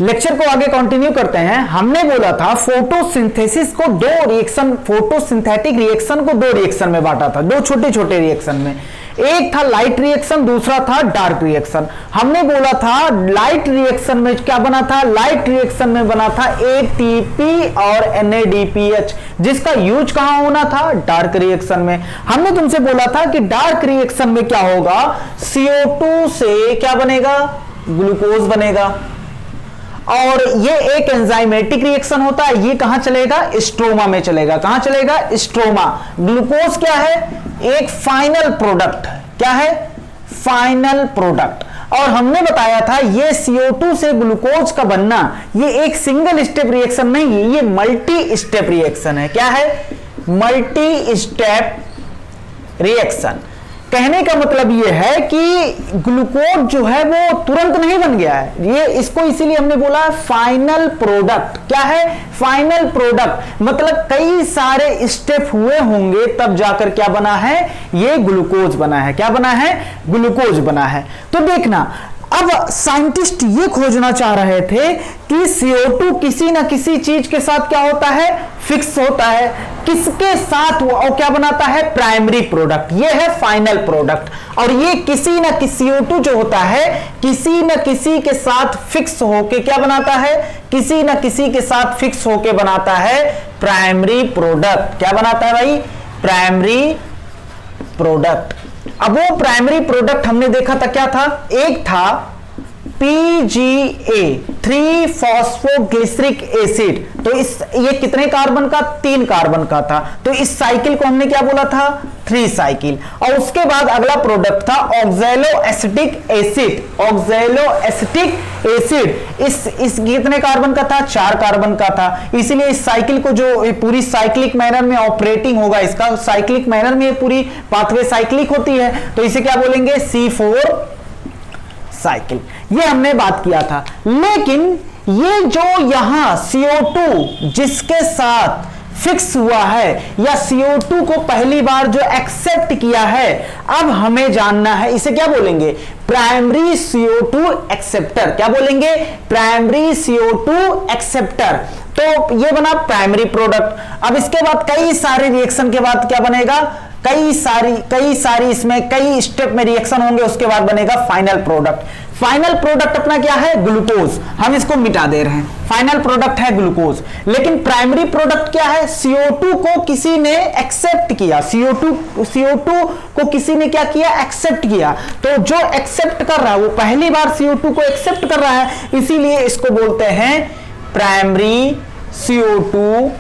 Lecture को आगे continue करते हैं। हमने बोला था फोटोसिंथेसिस को दो रिएक्शन, फोटोसिंथेटिक रिएक्शन को दो रिएक्शन में बांटा था, दो छोटे छोटे रिएक्शन में। एक था लाइट रिएक्शन, दूसरा था डार्क रिएक्शन। हमने बोला था लाइट रिएक्शन में क्या बना था, लाइट रिएक्शन में बना था एटीपी और NADPH, जिसका यूज कहां होना था, डार्क रिएक्शन में। हमने तुमसे बोला था कि डार्क रिएक्शन में क्या होगा, CO2 से क्या बनेगा, ग्लूकोज बनेगा, और ये एक एंजाइमेटिक रिएक्शन होता है। ये कहां चलेगा, स्ट्रोमा में चलेगा। कहां चलेगा, स्ट्रोमा। ग्लूकोज क्या है, एक फाइनल प्रोडक्ट। क्या है, फाइनल प्रोडक्ट। और हमने बताया था ये CO2 से ग्लूकोज का बनना ये एक सिंगल स्टेप रिएक्शन नहीं है, ये मल्टी स्टेप रिएक्शन है। क्या है, मल्टी स्टेप रिएक्शन। कहने का मतलब यह है कि ग्लूकोज जो है वो तुरंत नहीं बन गया है, ये इसको इसीलिए हमने बोला फाइनल प्रोडक्ट। क्या है, फाइनल प्रोडक्ट, मतलब कई सारे स्टेप हुए होंगे तब जाकर क्या बना है, ये ग्लूकोज बना है। क्या बना है, ग्लूकोज बना है। तो देखना, अब साइंटिस्ट ये खोजना चाह रहे थे कि CO2 किसी ना किसी चीज के साथ क्या होता है, फिक्स होता है। किसके साथ, और क्या बनाता है, प्राइमरी प्रोडक्ट। ये है फाइनल प्रोडक्ट। और ये किसी ना किसी CO2 जो होता है किसी ना किसी के साथ फिक्स होके क्या बनाता है, किसी ना किसी के साथ फिक्स होके बनाता है प्राइमरी प्रोडक्ट। क्या बनाता है भाई, प्राइमरी प्रोडक्ट। अब वो प्राइमरी प्रोडक्ट हमने देखा था, क्या था, एक था PGA, 3-फॉस्फोग्लिसरिक एसिड। तो इस ये कितने कार्बन का, 3 कार्बन का था। तो इस साइकिल को हमने क्या बोला था, 3 साइकिल। और उसके बाद अगला प्रोडक्ट था oxalo acetic acid. Oxalo acetic acid इस कितने कार्बन का था, 4 कार्बन का था। इसलिए इस साइकिल को जो पूरी साइक्लिक मैनर में ऑपरेटिंग होगा, इसका साइक्लिक मैनर में पूरी पाथवे साइक्लिक होती है, तो इसे क्या बोलेंगे, C4 साइकिल। ये हमने बात किया था। लेकिन ये जो यहां CO2 जिसके साथ फिक्स हुआ है, या CO2 को पहली बार जो एक्सेप्ट किया है, अब हमें जानना है इसे क्या बोलेंगे, प्राइमरी CO2 एक्सेप्टर। क्या बोलेंगे, प्राइमरी CO2 एक्सेप्टर। तो ये बना प्राइमरी प्रोडक्ट। अब इसके बाद कई सारे रिएक्शन के बाद क्या बनेगा, कई सारी इसमें कई स्टेप में रिएक्शन होंगे, उसके बाद बनेगा फाइनल प्रोडक्ट। फाइनल प्रोडक्ट अपना क्या है, ग्लूकोज। हम इसको मिटा दे रहे हैं, फाइनल प्रोडक्ट है ग्लूकोज। लेकिन प्राइमरी प्रोडक्ट क्या है, CO2 को किसी ने एक्सेप्ट किया, CO2 को किसी ने क्या किया, एक्सेप्ट किया। तो जो एक्सेप्ट कर रहा है वो पहली बार CO2 को एक्सेप्ट कर रहा है, इसीलिए इसको बोलते हैं प्राइमरी CO2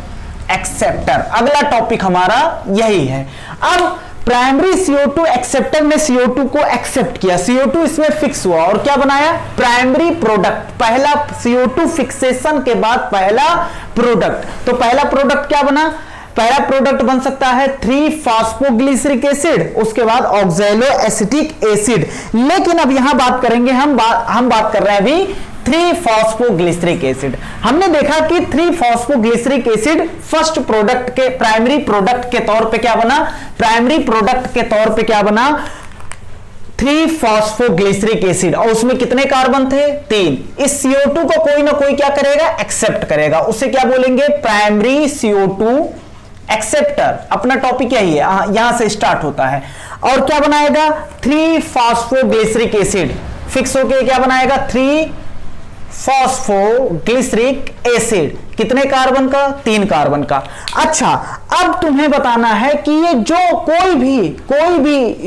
एक्सेप्टर। अगला टॉपिक हमारा यही है। अब प्राइमरी CO2 एक्सेप्टर ने CO2 को एक्सेप्ट किया, CO2 इसमें फिक्स हुआ और क्या बनाया, प्राइमरी प्रोडक्ट। पहला CO2 फिक्सेशन के बाद पहला प्रोडक्ट। तो पहला प्रोडक्ट क्या बना, पहला प्रोडक्ट बन सकता है 3-फॉस्फोग्लिसरिक एसिड, उसके बाद ऑक्सैलो एसिटिक एसिड। लेकिन अब यहां बात करेंगे हम बात कर रहे हैं अभी 3-फॉस्फोग्लिसरिक एसिड। हमने देखा कि 3-फॉस्फोग्लिसरिक एसिड फर्स्ट प्रोडक्ट के प्राइमरी प्रोडक्ट के तौर पे क्या बना, प्राइमरी प्रोडक्ट के तौर पे क्या बना, 3-फॉस्फोग्लिसरिक एसिड। और उसमें कितने कार्बन थे, 3। इस CO2 को कोई ना कोई क्या करेगा, एक्सेप्ट करेगा, उसे क्या बोलेंगे, प्राइमरी CO2 एक्सेप्टर। अपना टॉपिक यही है, यहां से स्टार्ट होता है। और क्या बनाएगा, 3-फॉस्फोग्लिसरिक एसिड फिक्स होके क्या बनाएगा, 3-फॉस्फोग्लिसरिक एसिड। कितने कार्बन का, 3 कार्बन का। अच्छा, अब तुम्हें बताना है कि ये जो कोई भी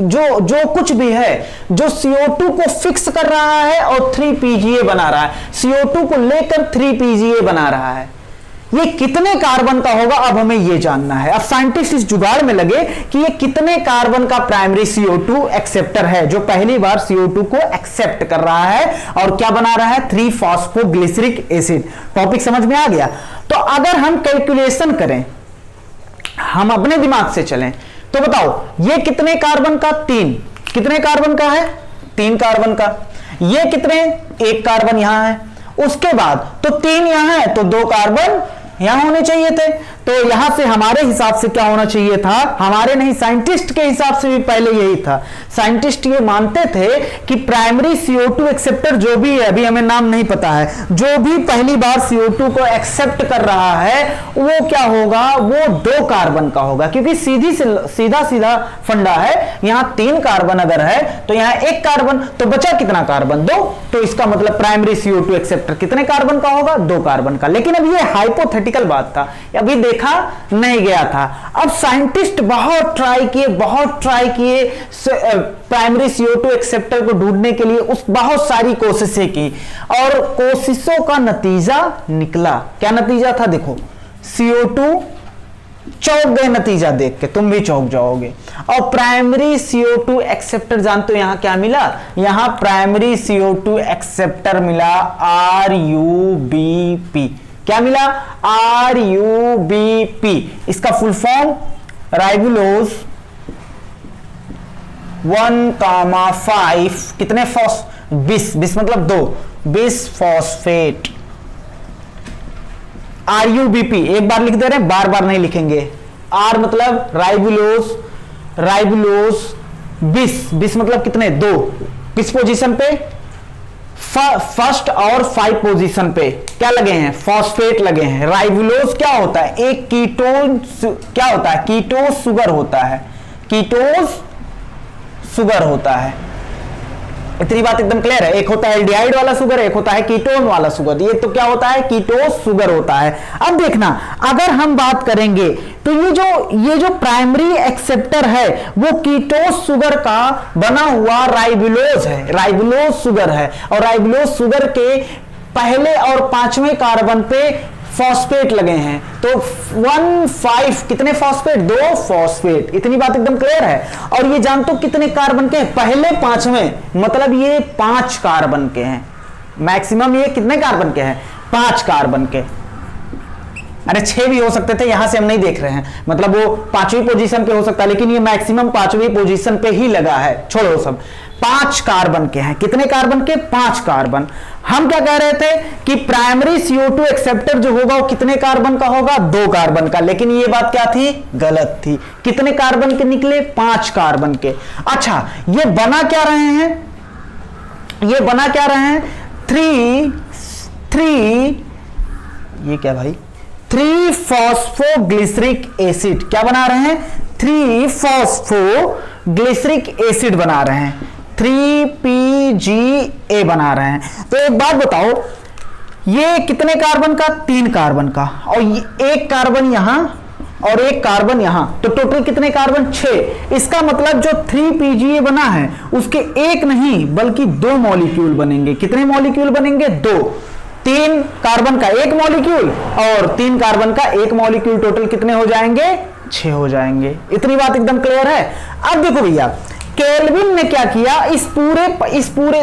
जो कुछ भी है जो CO2 को फिक्स कर रहा है और 3-PGA बना रहा है, CO2 को लेकर 3-PGA बना रहा है, ये कितने कार्बन का होगा, अब हमें ये जानना है। अब साइंटिस्ट इस जुगाड़ में लगे कि ये कितने कार्बन का प्राइमरी CO2 एक्सेप्टर है जो पहली बार CO2 को एक्सेप्ट कर रहा है और क्या बना रहा है, 3-फॉस्फोग्लिसरिक एसिड। टॉपिक समझ में आ गया। तो अगर हम कैलकुलेशन करें, हम अपने दिमाग से चलें, तो बताओ ये कितने कार्बन का, 3। कितने कार्बन का है, 3 कार्बन का। ये कितने, 1 कार्बन यहां है। उसके बाद तो 3 यहां है तो 2 कार्बन यहां होने चाहिए थे। तो यहां से हमारे हिसाब से क्या होना चाहिए था, हमारे नहीं साइंटिस्ट के हिसाब से भी पहले यही था। साइंटिस्ट ये मानते थे कि प्राइमरी CO2 एक्सेप्टर जो भी है, अभी हमें नाम नहीं पता है, जो भी पहली बार CO2 को एक्सेप्ट कर रहा है वो क्या होगा, वो 2 कार्बन का होगा, क्योंकि सीधा सीधा फंडा है। यहां 3 कार्बन अगर है तो यहां 1 कार्बन, तो बचा कितना कार्बन, 2। तो इसका मतलब प्राइमरी CO2 एक्सेप्टर कितने कार्बन का होगा, 2 कार्बन का। लेकिन अब ये हाइपोथेटिकल बात था, अभी देखा नहीं गया था। अब साइंटिस्ट बहुत ट्राई किए प्राइमरी CO2 एक्सेप्टर को ढूंढने के लिए, उस बहुत सारी कोशिशें की और कोशिशों का नतीजा निकला। क्या नतीजा था, देखो CO2 चौंक गए, नतीजा देख के तुम भी चौंक जाओगे। और प्राइमरी CO2 एक्सेप्टर जानते हो यहां क्या मिला, यहां प्राइमरी CO2 एक्सेप्टर मिला RUBP। क्या मिला, RUBP। इसका फुल फॉर्म राइबुलोज 1,5 कितने 20 मतलब 2 20 फॉस्फेट। RUBP एक बार लिख दे रहे हैं, बार बार नहीं लिखेंगे। R मतलब राइबुलोज 20 मतलब कितने 2, किस पोजीशन पे, फर्स्ट और 5 पोजीशन पे क्या लगे हैं, फॉस्फेट लगे हैं। राइबुलोज क्या होता है, एक कीटोन, क्या होता है, कीटोस सुगर होता है, कीटोस सुगर होता है। इतनी बात एकदम क्लियर है। एक होता है एल्डिहाइड वाला सुगर, एक होता है कीटोन वाला सुगर। ये तो क्या होता है, कीटोस सुगर होता है। अब देखना, अगर हम बात करेंगे तो ये जो प्राइमरी एक्सेप्टर है वो कीटोस सुगर का बना हुआ राइबुलोज है, राइबुलोज सुगर है। और राइबुलोज सुगर के पहले और 5वें कार्बन पे फॉस्फेट लगे हैं, तो 1,5 कितने फॉस्फेट, 2 फॉस्फेट। इतनी बात एकदम क्लियर है। और ये जानते हो कितने कार्बन के हैं, पहले 5वें, मतलब ये 5 कार्बन के हैं। मैक्सिमम ये कितने कार्बन के हैं, 5 कार्बन के। अरे 6 भी हो सकते थे, यहां से हम नहीं देख रहे हैं, मतलब वो 5वीं पोजीशन पे हो सकता है, लेकिन ये मैक्सिमम 5वीं पोजीशन पे ही लगा है। छोड़ो सब, 5 कार्बन के हैं। कितने कार्बन के, 5 कार्बन। हम क्या कह रहे थे कि प्राइमरी CO2 एक्सेप्टर जो होगा वो कितने कार्बन का होगा, 2 कार्बन का। लेकिन ये बात क्या थी, गलत थी। कितने कार्बन के निकले, 5 कार्बन के। अच्छा, ये बना क्या रहे हैं, ये बना क्या रहे हैं, 3 ये क्या भाई, 3 फॉस्फोग्लिसरिक एसिड। क्या बना रहे हैं, 3 फॉस्फोग्लिसरिक एसिड बना रहे हैं, 3PGA बना रहे हैं। तो एक बात बताओ, ये कितने कार्बन का, 3 कार्बन का, और एक कार्बन यहां और एक कार्बन यहां, तो टोटल कितने कार्बन, 6। इसका मतलब जो 3PGA बना है उसके एक नहीं बल्कि 2 मॉलिक्यूल बनेंगे। कितने मॉलिक्यूल बनेंगे, 2। 3 कार्बन का 1 मॉलिक्यूल और 3 कार्बन का 1 मॉलिक्यूल, टोटल कितने हो जाएंगे, 6 हो जाएंगे। इतनी बात एकदम क्लियर है। अब देखो भैया, केल्विन ने क्या किया, इस पूरे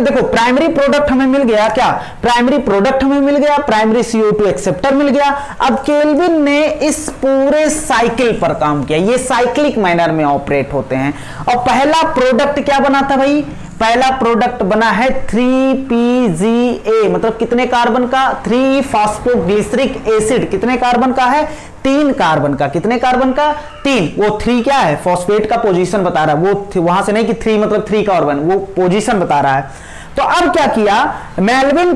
देखो, प्राइमरी प्रोडक्ट हमें मिल गया, क्या प्राइमरी प्रोडक्ट हमें मिल गया, प्राइमरी CO2 एक्सेप्टर मिल गया। अब केल्विन ने इस पूरे साइकिल पर काम किया। ये साइक्लिक मैनर में ऑपरेट होते हैं। और पहला प्रोडक्ट क्या बना था भाई, पहला प्रोडक्ट बना है 3PGA, मतलब कितने कार्बन का, 3 फॉस्फोग्लिसरिक एसिड। कितने कार्बन का है, 3 कार्बन का। कितने कार्बन का, 3। वो 3 क्या है, फॉस्फेट का पोजीशन बता रहा है, वो वहां से नहीं कि 3 मतलब 3 कार्बन, वो पोजीशन बता रहा है। तो अब क्या किया मेल्विन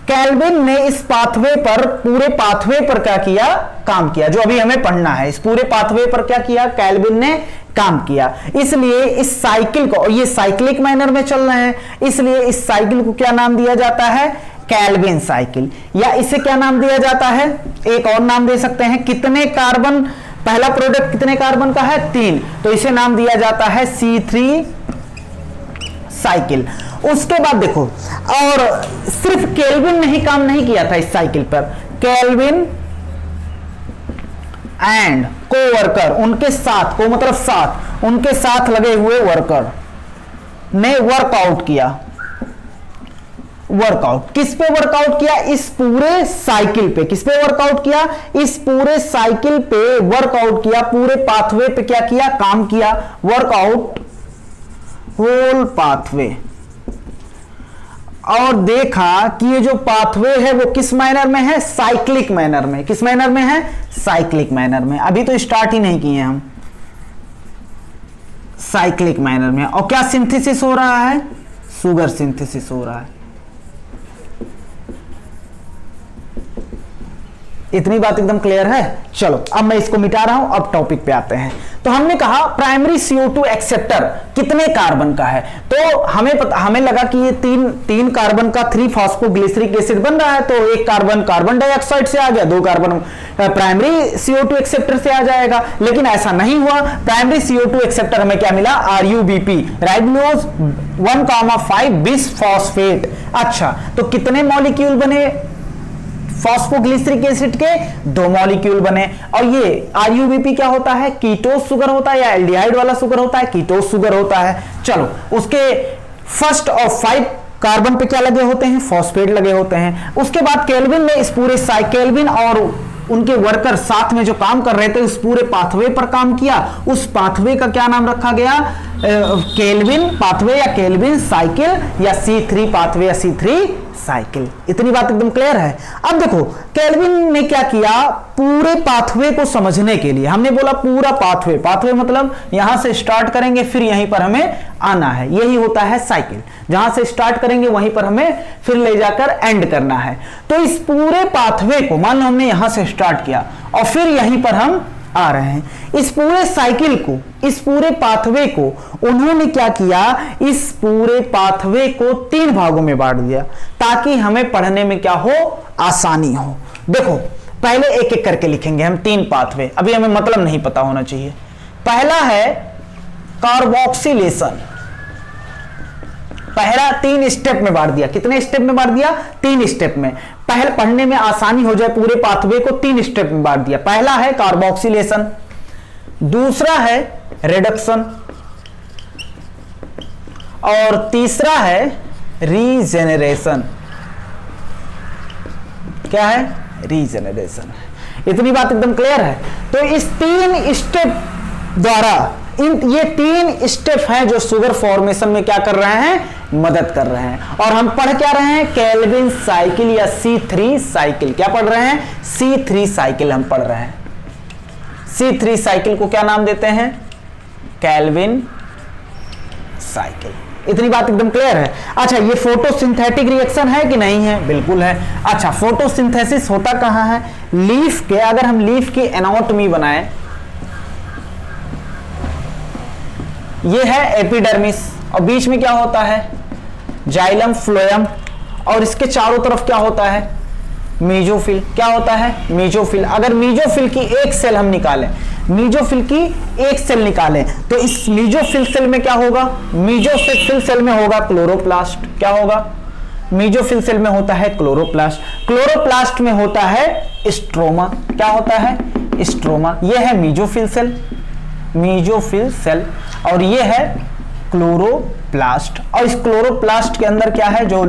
केल्विन ने इस पाथवे पर, पूरे पाथवे पर क्या किया, काम किया, जो अभी हमें पढ़ना है। इस पूरे पाथवे पर क्या किया, केल्विन ने काम किया। इसलिए इस साइकिल को, और ये साइक्लिक मैनर में चल रहे हैं, इसलिए इस साइकिल को क्या नाम दिया जाता है, केल्विन साइकिल। या इसे क्या नाम दिया जाता है, एक और नाम दे सकते हैं, कितने कार्बन, पहला प्रोडक्ट कितने कार्बन का है, 3, तो इसे नाम दिया जाता है C3 साइकिल। उसके बाद देखो, और सिर्फ केल्विन ने ही काम नहीं किया था इस साइकिल पर, केल्विन एंड कोवर्कर, उनके साथ, को मतलब साथ, उनके साथ लगे हुए वर्कर ने वर्कआउट किया। वर्कआउट किस पे वर्कआउट किया, इस पूरे साइकिल पे। किस पे वर्कआउट किया, इस पूरे साइकिल पे वर्कआउट किया, पूरे पाथवे पे क्या किया, काम किया, वर्कआउट होल पाथवे। और देखा कि ये जो पाथवे है वो किस मैनर में है, साइक्लिक मैनर में। किस मैनर में है, साइक्लिक मैनर में। अभी तो स्टार्ट ही नहीं किए हम, साइक्लिक मैनर में। और क्या सिंथेसिस हो रहा है, शुगर सिंथेसिस हो रहा है। इतनी बात एकदम क्लियर है। चलो अब मैं इसको मिटा रहा हूं, अब टॉपिक पे आते हैं। तो हमने कहा प्राइमरी CO2 एक्सेप्टर कितने कार्बन का है, तो हमें लगा कि ये तीन कार्बन का 3 फॉस्फोग्लिसरिक एसिड बन रहा है, तो एक कार्बन कार्बन डाइऑक्साइड से आ गया, 2 कार्बन प्राइमरी CO2 एक्सेप्टर से आ जाएगा। लेकिन ऐसा नहीं हुआ। प्राइमरी CO2 एक्सेप्टर हमें क्या मिला, RUBP, राइबोलोज 1,5 बिस फॉस्फेट। अच्छा, तो कितने मॉलिक्यूल बने फॉस्फोग्लिसरिक एसिड के, 2 मॉलिक्यूल बने। और ये RUBP क्या होता है, कीटोज शुगर होता है या एल्डिहाइड वाला शुगर होता है, कीटोज शुगर होता है। चलो, उसके फर्स्ट और 5 कार्बन पे क्या लगे होते हैं, फॉस्फेट लगे होते हैं। उसके बाद केल्विन ने इस पूरे केल्विन और उनके वर्कर साथ में जो काम कर रहे थे उस पूरे पाथवे पर काम किया। उस पाथवे का क्या नाम रखा गया, केल्विन पाथवे या केल्विन साइकिल या C3 पाथवे या C3 साइकिल। इतनी बात एकदम क्लियर है। अब देखो केल्विन ने क्या किया, पूरे पाथवे को समझने के लिए हमने बोला पूरा पाथवे मतलब यहां से स्टार्ट करेंगे फिर यहीं पर हमें आना है, यही होता है साइकिल। जहां से स्टार्ट करेंगे वहीं पर हमें फिर ले जाकर एंड करना है। तो इस पूरे पाथवे को मान लो हमने यहां से स्टार्ट किया और फिर यहीं पर हम आ रहे हैं। इस पूरे साइकिल को, इस पूरे पाथवे को उन्होंने क्या किया, इस पूरे पाथवे को 3 भागों में बांट दिया ताकि हमें पढ़ने में क्या हो, आसानी हो। देखो पहले एक एक करके लिखेंगे हम 3 पाथवे, अभी हमें मतलब नहीं पता होना चाहिए। पहला है कार्बोक्सिलेशन, पहला 3 स्टेप में बांट दिया। कितने स्टेप में बांट दिया, 3 स्टेप में। पहले पढ़ने में आसानी हो जाए, पूरे पाथवे को 3 स्टेप में बांट दिया। पहला है कार्बोक्सिलेशन, दूसरा है रिडक्शन और तीसरा है रीजेनरेशन। क्या है, रीजेनरेशन। इतनी बात एकदम क्लियर है। तो इस 3 स्टेप द्वारा ये 3 स्टेप हैं जो शुगर फॉर्मेशन में क्या कर रहे हैं, मदद कर रहे हैं। और हम पढ़ क्या रहे हैं, केल्विन साइकिल या C3 साइकिल। क्या पढ़ रहे हैं, C3 साइकिल हम पढ़ रहे हैं। C3 साइकिल को क्या नाम देते हैं, केल्विन साइकिल। इतनी बात एकदम क्लियर है। अच्छा, ये फोटोसिंथेटिक रिएक्शन है कि नहीं है, बिल्कुल है। अच्छा, फोटोसिंथेसिस होता कहां है, लीफ के। अगर हम लीफ की एनाटॉमी बनाएं, ये है एपिडर्मिस और बीच में क्या होता है, जाइलम फ्लोएम, और इसके चारों तरफ क्या होता है, मेसोफिल। क्या होता है, मेसोफिल। अगर मेसोफिल की एक सेल हम निकालें, मेसोफिल की एक सेल निकालें तो इस मेसोफिल सेल में क्या होगा, मेसोफिल सेल में होगा क्लोरोप्लास्ट। क्या होगा, मेसोफिल सेल में होता है क्लोरोप्लास्ट, क्लोरोप्लास्ट में होता है स्ट्रोमा। क्या होता है, स्ट्रोमा। यह है मेसोफिल सेल, मेसोफिल सेल, और ये है क्लोरोप्लास्ट। और इस क्लोरोप्लास्ट के अंदर क्या है, जो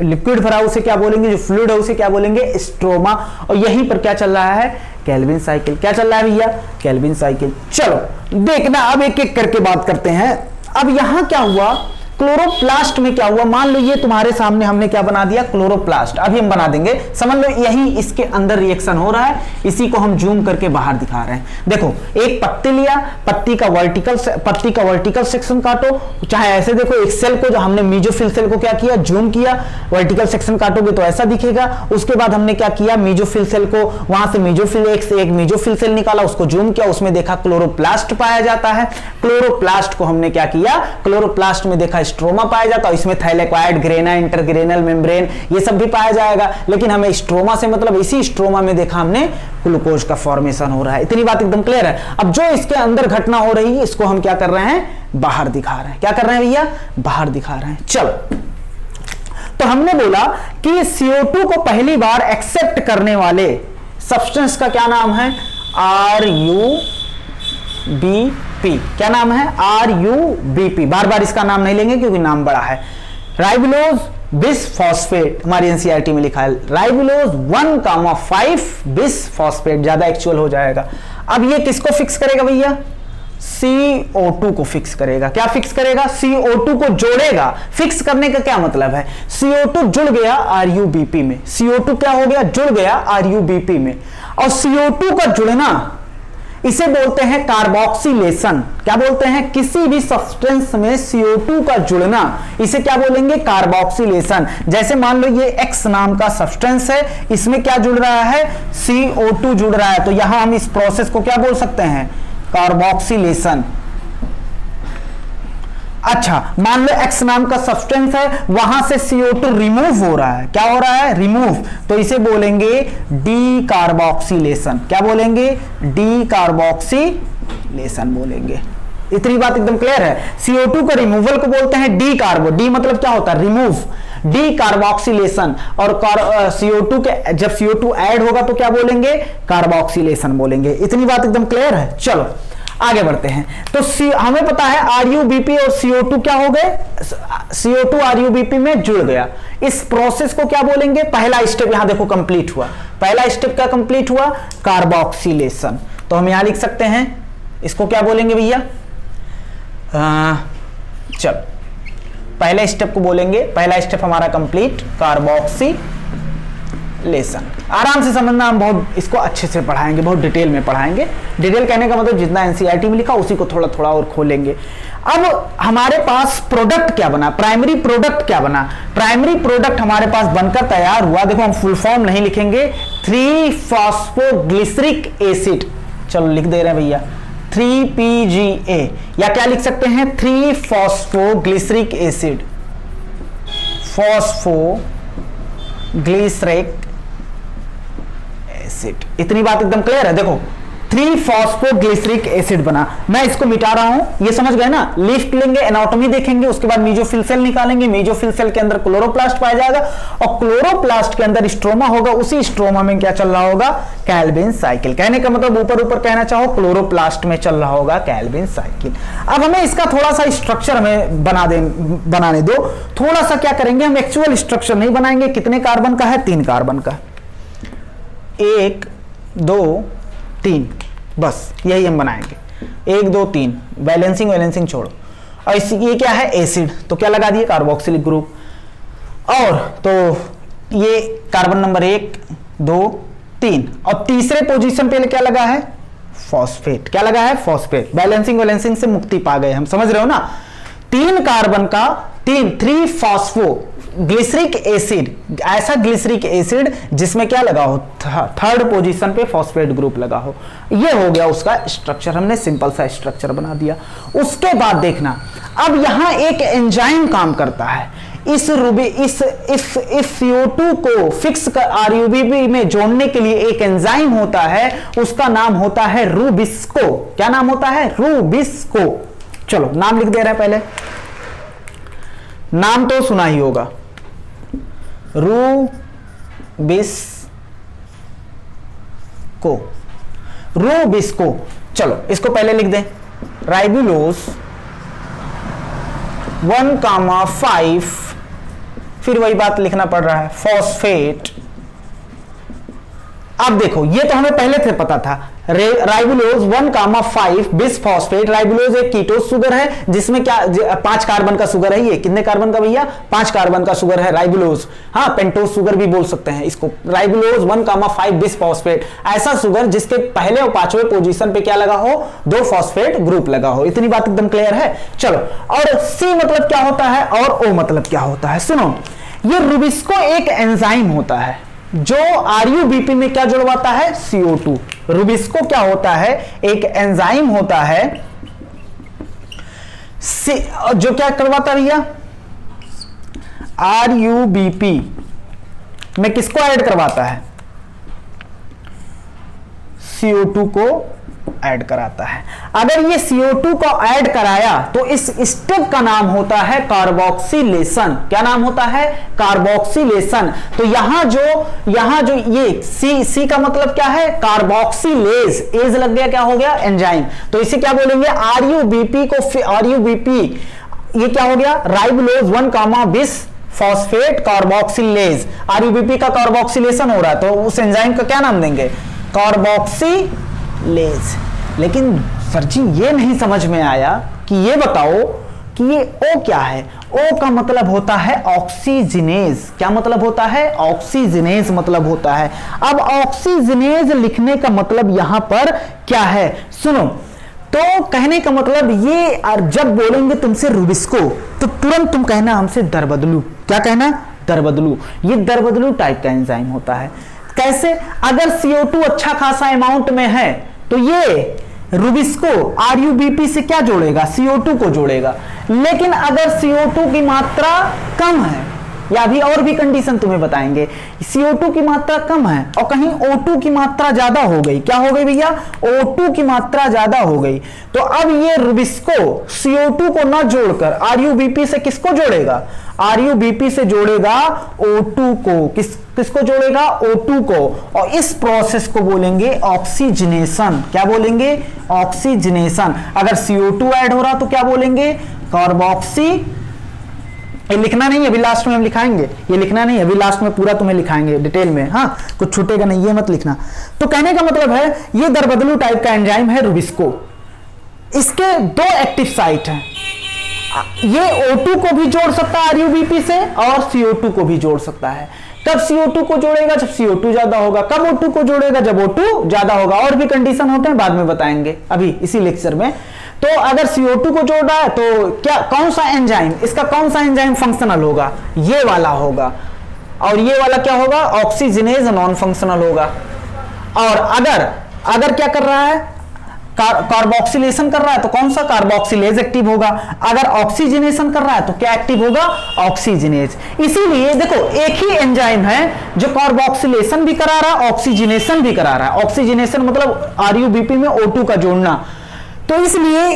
लिक्विड भरा उसे क्या बोलेंगे, जो फ्लूइड है उसे क्या बोलेंगे, स्ट्रोमा। और यहीं पर क्या चल रहा है, केल्विन साइकिल। क्या चल रहा है भैया, केल्विन साइकिल। चलो देखना, अब एक एक करके बात करते हैं। अब यहां क्या हुआ, क्लोरोप्लास्ट में क्या हुआ, मान लो ये तुम्हारे सामने हमने क्या बना दिया, क्लोरोप्लास्ट। अभी हम बना देंगे, समझ लो यही इसके अंदर रिएक्शन हो रहा है, इसी को हम जूम करके बाहर दिखा रहे हैं। देखो एक पत्ती लिया, पत्ती का वर्टिकल सेक्शन काटो, चाहे ऐसे देखो, एक सेल को जो हमने मेसोफिल सेल को क्या किया, जूम किया, वर्टिकल सेक्शन काटोगे तो ऐसा दिखेगा। उसके बाद हमने क्या किया, मेसोफिल सेल को वहां से एक मेसोफिल सेल निकाला, उसको जूम किया, उसमें देखा क्लोरोप्लास्ट पाया जाता है। क्लोरोप्लास्ट को हमने क्या किया, क्लोरोप्लास्ट में देखा स्ट्रोमा पाया जाता है, इसमें थैलेक्वाइड, ग्रेना, इंटरग्रेनल मेम्ब्रेन, ये सब भी पाया जाएगा। लेकिन हमें स्ट्रोमा से मतलब इसी स्ट्रोमा में देखा हमने ग्लूकोज का फॉर्मेशन हो रहा है। इतनी बात एकदम क्लियर है। अब जो इसके अंदर घटना हो रही है इसको हम क्या कर रहे हैं, बाहर दिखा रहे हैं। क्या कर रहे हैं भैया, बाहर दिखा रहे हैं। चलो, तो हमने बोला कि CO2 को पहली बार एक्सेप्ट करने वाले सब्सटेंस का क्या नाम है, RUBP। क्या नाम है, RUBP। बार बार इसका नाम नहीं लेंगे क्योंकि नाम बड़ा है। राइबोलोज बिस फॉस्फेट, हमारी एनसीईआरटी में लिखा है राइबोलोज 1,5 बिस फॉस्फेट, ज्यादा एक्चुअल हो जाएगा। अब ये किसको फिक्स करेगा भैया, CO2 को फिक्स करेगा। क्या फिक्स करेगा? CO2 को जोड़ेगा। फिक्स करने का क्या मतलब है? CO2 जुड़ गया RuBp में, CO2 क्या हो गया? जुड़ गया RuBp में। और CO2 का जुड़ना इसे बोलते हैं कार्बोक्सिलेशन। क्या बोलते हैं? किसी भी सब्सटेंस में CO2 का जुड़ना इसे क्या बोलेंगे? कार्बोक्सिलेशन। जैसे मान लो ये X नाम का सब्सटेंस है, इसमें क्या जुड़ रहा है? CO2 जुड़ रहा है, तो यहां हम इस प्रोसेस को क्या बोल सकते हैं? कार्बोक्सिलेशन। अच्छा, मान लो X नाम का सब्सटेंस है, वहां से CO2 रिमूव हो रहा है। क्या हो रहा है? रिमूव। तो इसे बोलेंगे डी कार्बोक्सिलेशन। क्या बोलेंगे? डी कार्बोक्सिलेशन बोलेंगे। इतनी बात एकदम क्लियर है। CO2 को रिमूवल को बोलते हैं डी कार्बो। डी मतलब क्या होता है? रिमूव। D carboxylation. और CO2 के जब CO2 ऐड होगा तो क्या बोलेंगे? कार्बोक्सिलेशन बोलेंगे। इतनी बात एकदम क्लियर है। चलो आगे बढ़ते हैं। तो हमें पता है RuBp और CO2 क्या हो गए? CO2 RuBp में जुड़ गया। इस प्रोसेस को क्या बोलेंगे? पहला स्टेप यहां देखो कंप्लीट हुआ। पहला स्टेप क्या कंप्लीट हुआ? कार्बोक्सिलेशन। तो हम यहां लिख सकते हैं, इसको क्या बोलेंगे भैया? चल पहले स्टेप को बोलेंगे, पहला स्टेप हमारा कंप्लीट, कार्बोक्सिलेशन। आराम से समझना, हम बहुत इसको अच्छे से पढ़ाएंगे, बहुत डिटेल में पढ़ाएंगे। डिटेल कहने का मतलब जितना एनसीईआरटी में लिखा उसी को थोड़ा थोड़ा और खोलेंगे। अब हमारे पास प्रोडक्ट क्या बना? प्राइमरी प्रोडक्ट क्या बना? प्राइमरी प्रोडक्ट हमारे पास बनकर तैयार हुआ। देखो हम फुल फॉर्म नहीं लिखेंगे, 3-फॉस्फोग्लिसरिक एसिड। चलो लिख दे रहे हैं भैया 3PGA, या क्या लिख सकते हैं? 3-फॉस्फोग्लिसरिक एसिड। Phosphoglyceric acid. इतनी बात एकदम क्लियर है। देखो 3-फॉस्फोग्लिसरिक एसिड बना। मैं इसको मिटा रहा हूं, ये समझ गए ना? लिस्ट लेंगे, एनाटॉमी देखेंगे, उसके बाद मीजोफिल सेल निकालेंगे। मीजोफिल सेल के अंदर क्लोरोप्लास्ट पाया जाएगा और क्लोरोप्लास्ट के अंदर स्ट्रोमा होगा। उसी स्ट्रोमा में क्या चल रहा होगा? Calvin cycle. कहने का मतलब ऊपर ऊपर कहना चाहो, क्लोरोप्लास्ट में चल रहा होगा कैल्विन साइकिल। अब हमें इसका थोड़ा सा स्ट्रक्चर हमें बनाने दो। थोड़ा सा क्या करेंगे हम? एक्चुअल स्ट्रक्चर नहीं बनाएंगे। कितने कार्बन का है? 3 कार्बन का। 1 2 3, बस यही हम बनाएंगे। 1 2 3, बैलेंसिंग छोड़ो। और ये क्या है? एसिड। तो क्या लगा दिए? Carboxylic group. और तो ये कार्बन नंबर 1 2 3, और तीसरे पोजीशन पे क्या लगा है? फॉस्फेट। क्या लगा है? फॉस्फेट। बैलेंसिंग से मुक्ति पा गए हम, समझ रहे हो ना? 3 कार्बन का 3-फॉस्फोग्लिसरिक एसिड, ऐसा ग्लिसरिक एसिड जिसमें क्या लगा हो? थर्ड पोजीशन पे फॉस्फेट ग्रुप लगा हो। ये हो गया उसका स्ट्रक्चर। हमने सिंपल सा स्ट्रक्चर बना दिया। उसके बाद देखना, अब यहां एक एंजाइम काम करता है। इस CO2 को फिक्स कर RuBp में जोड़ने के लिए एक एंजाइम होता है, उसका नाम होता है रूबिस्को। क्या नाम होता है? रूबिस्को। चलो नाम लिख दे रहे हैं पहले। नाम तो सुना ही होगा, रूबिस्को। चलो इसको पहले लिख दें, राइबुलोज 1,5, फिर वही बात लिखना पड़ रहा है, फॉस्फेट। अब देखो ये तो हमें पहले से पता था, राइबुलोज 1,5 बिसफॉस्फेट। राइबुलोज एक कीटोस शुगर है जिसमें क्या 5 कार्बन का शुगर है। ये कितने कार्बन का भैया? 5 कार्बन का शुगर है राइबुलोज। हाँ, पेंटोस शुगर भी बोल सकते हैं इसको। राइबुलोज 1,5 बिसफॉस्फेट, ऐसा शुगर जिसके पहले और 5वें पोजीशन पे क्या लगा हो? 2 फॉस्फेट ग्रुप लगा हो। इतनी बात एकदम क्लियर है। चलो, और C मतलब क्या होता है और O मतलब क्या होता है? सुनो, ये रूबिस्को एक एंजाइम होता है जो RuBp में क्या जुड़वाता है? CO2। रूबिस्को क्या होता है? एक एंजाइम होता है जो क्या करवाता है भैया? RuBp में किसको ऐड करवाता है? CO2 को ऐड कराता है। अगर ये CO2 को ऐड कराया तो इस स्टेप का नाम होता है कार्बोक्सिलेशन। क्या नाम होता है? कार्बोक्सिलेशन। तो यहां जो ये सी का मतलब क्या है? कार्बोक्सिलेज। एज लग गया, क्या हो गया? एंजाइम। तो इसे क्या बोलेंगे? RuBp को RuBp ये क्या हो गया? Ribulose 1,20 phosphate carboxylase. RuBp का कार्बोक्सिलेशन हो रहा है तो उस एंजाइम का क्या नाम देंगे? कार्बोक्सिलेज। लेकिन सर जी ये नहीं समझ में आया कि ये बताओ कि ये O क्या है। O का मतलब होता है ऑक्सीजनेज। क्या मतलब होता है? ऑक्सीजनेज मतलब होता है। अब ऑक्सीजनेज लिखने का मतलब यहां पर क्या है, सुनो। तो कहने का मतलब ये, और जब बोलेंगे तुमसे रुबिस्को तो तुरंत तुम कहना हमसे दर बदलू। क्या कहना? दर बदलू। ये दर बदलू टाइप का एंजाइम होता है। कैसे? अगर CO2 अच्छा खासा अमाउंट में है तो ये रुबिस्को RuBP से क्या जोड़ेगा? CO2 को जोड़ेगा। लेकिन अगर CO2 की मात्रा कम है, या अभी और भी कंडीशन तुम्हें बताएंगे, CO2 की मात्रा कम है और कहीं O2 की मात्रा ज्यादा हो गई। क्या हो गई भैया? O2 की मात्रा ज्यादा हो गई। तो अब ये रुबिस्को CO2 को न जोड़कर RuBP से किसको जोड़ेगा? RuBP से जोड़ेगा O2 को। किसको जोड़ेगा? O2 को। और इस प्रोसेस को बोलेंगे ऑक्सीजनेशन। क्या बोलेंगे? ऑक्सीजनेशन। अगर CO2 ऐड हो रहा तो क्या बोलेंगे? कार्बोक्सी। ये लिखना नहीं है, अभी लास्ट में हम लिखाएंगे। ये लिखना नहीं है, अभी लास्ट में पूरा तुम्हें लिखाएंगे डिटेल में। हाँ, कुछ छूटेगा नहीं, ये मत लिखना। तो कहने का मतलब है ये दरबदलू टाइप का एंजाइम है रुबिस्को। इसके 2 एक्टिव साइट हैं। ये O2 को भी जोड़ सकता है RuBP से और CO2 को भी जोड़ सकता है। कब CO2 को जोड़ेगा? जब CO2 ज्यादा होगा। कब O2 को जोड़ेगा? जब O2 ज्यादा होगा। और भी कंडीशन होते हैं, बाद में बताएंगे अभी इसी लेक्चर में। तो अगर CO2 को जोड़ रहा है तो क्या, कौन सा एंजाइम, इसका कौन सा एंजाइम फंक्शनल होगा? ये वाला होगा। और ये वाला क्या होगा? ऑक्सीजनेज नॉन फंक्शनल होगा। और अगर क्या कर रहा है? कार्बोक्सिलेशन कर रहा है तो कौन सा? कार्बोक्सिलेज एक्टिव होगा। अगर ऑक्सीजनेशन कर रहा है तो क्या एक्टिव होगा? ऑक्सीजनेज। इसीलिए देखो एक ही एंजाइम है जो कार्बोक्सिलेशन भी करा रहा है, ऑक्सीजनेशन भी करा रहा है। ऑक्सीजनेशन मतलब RuBP में O2 का जोड़ना। तो इसलिए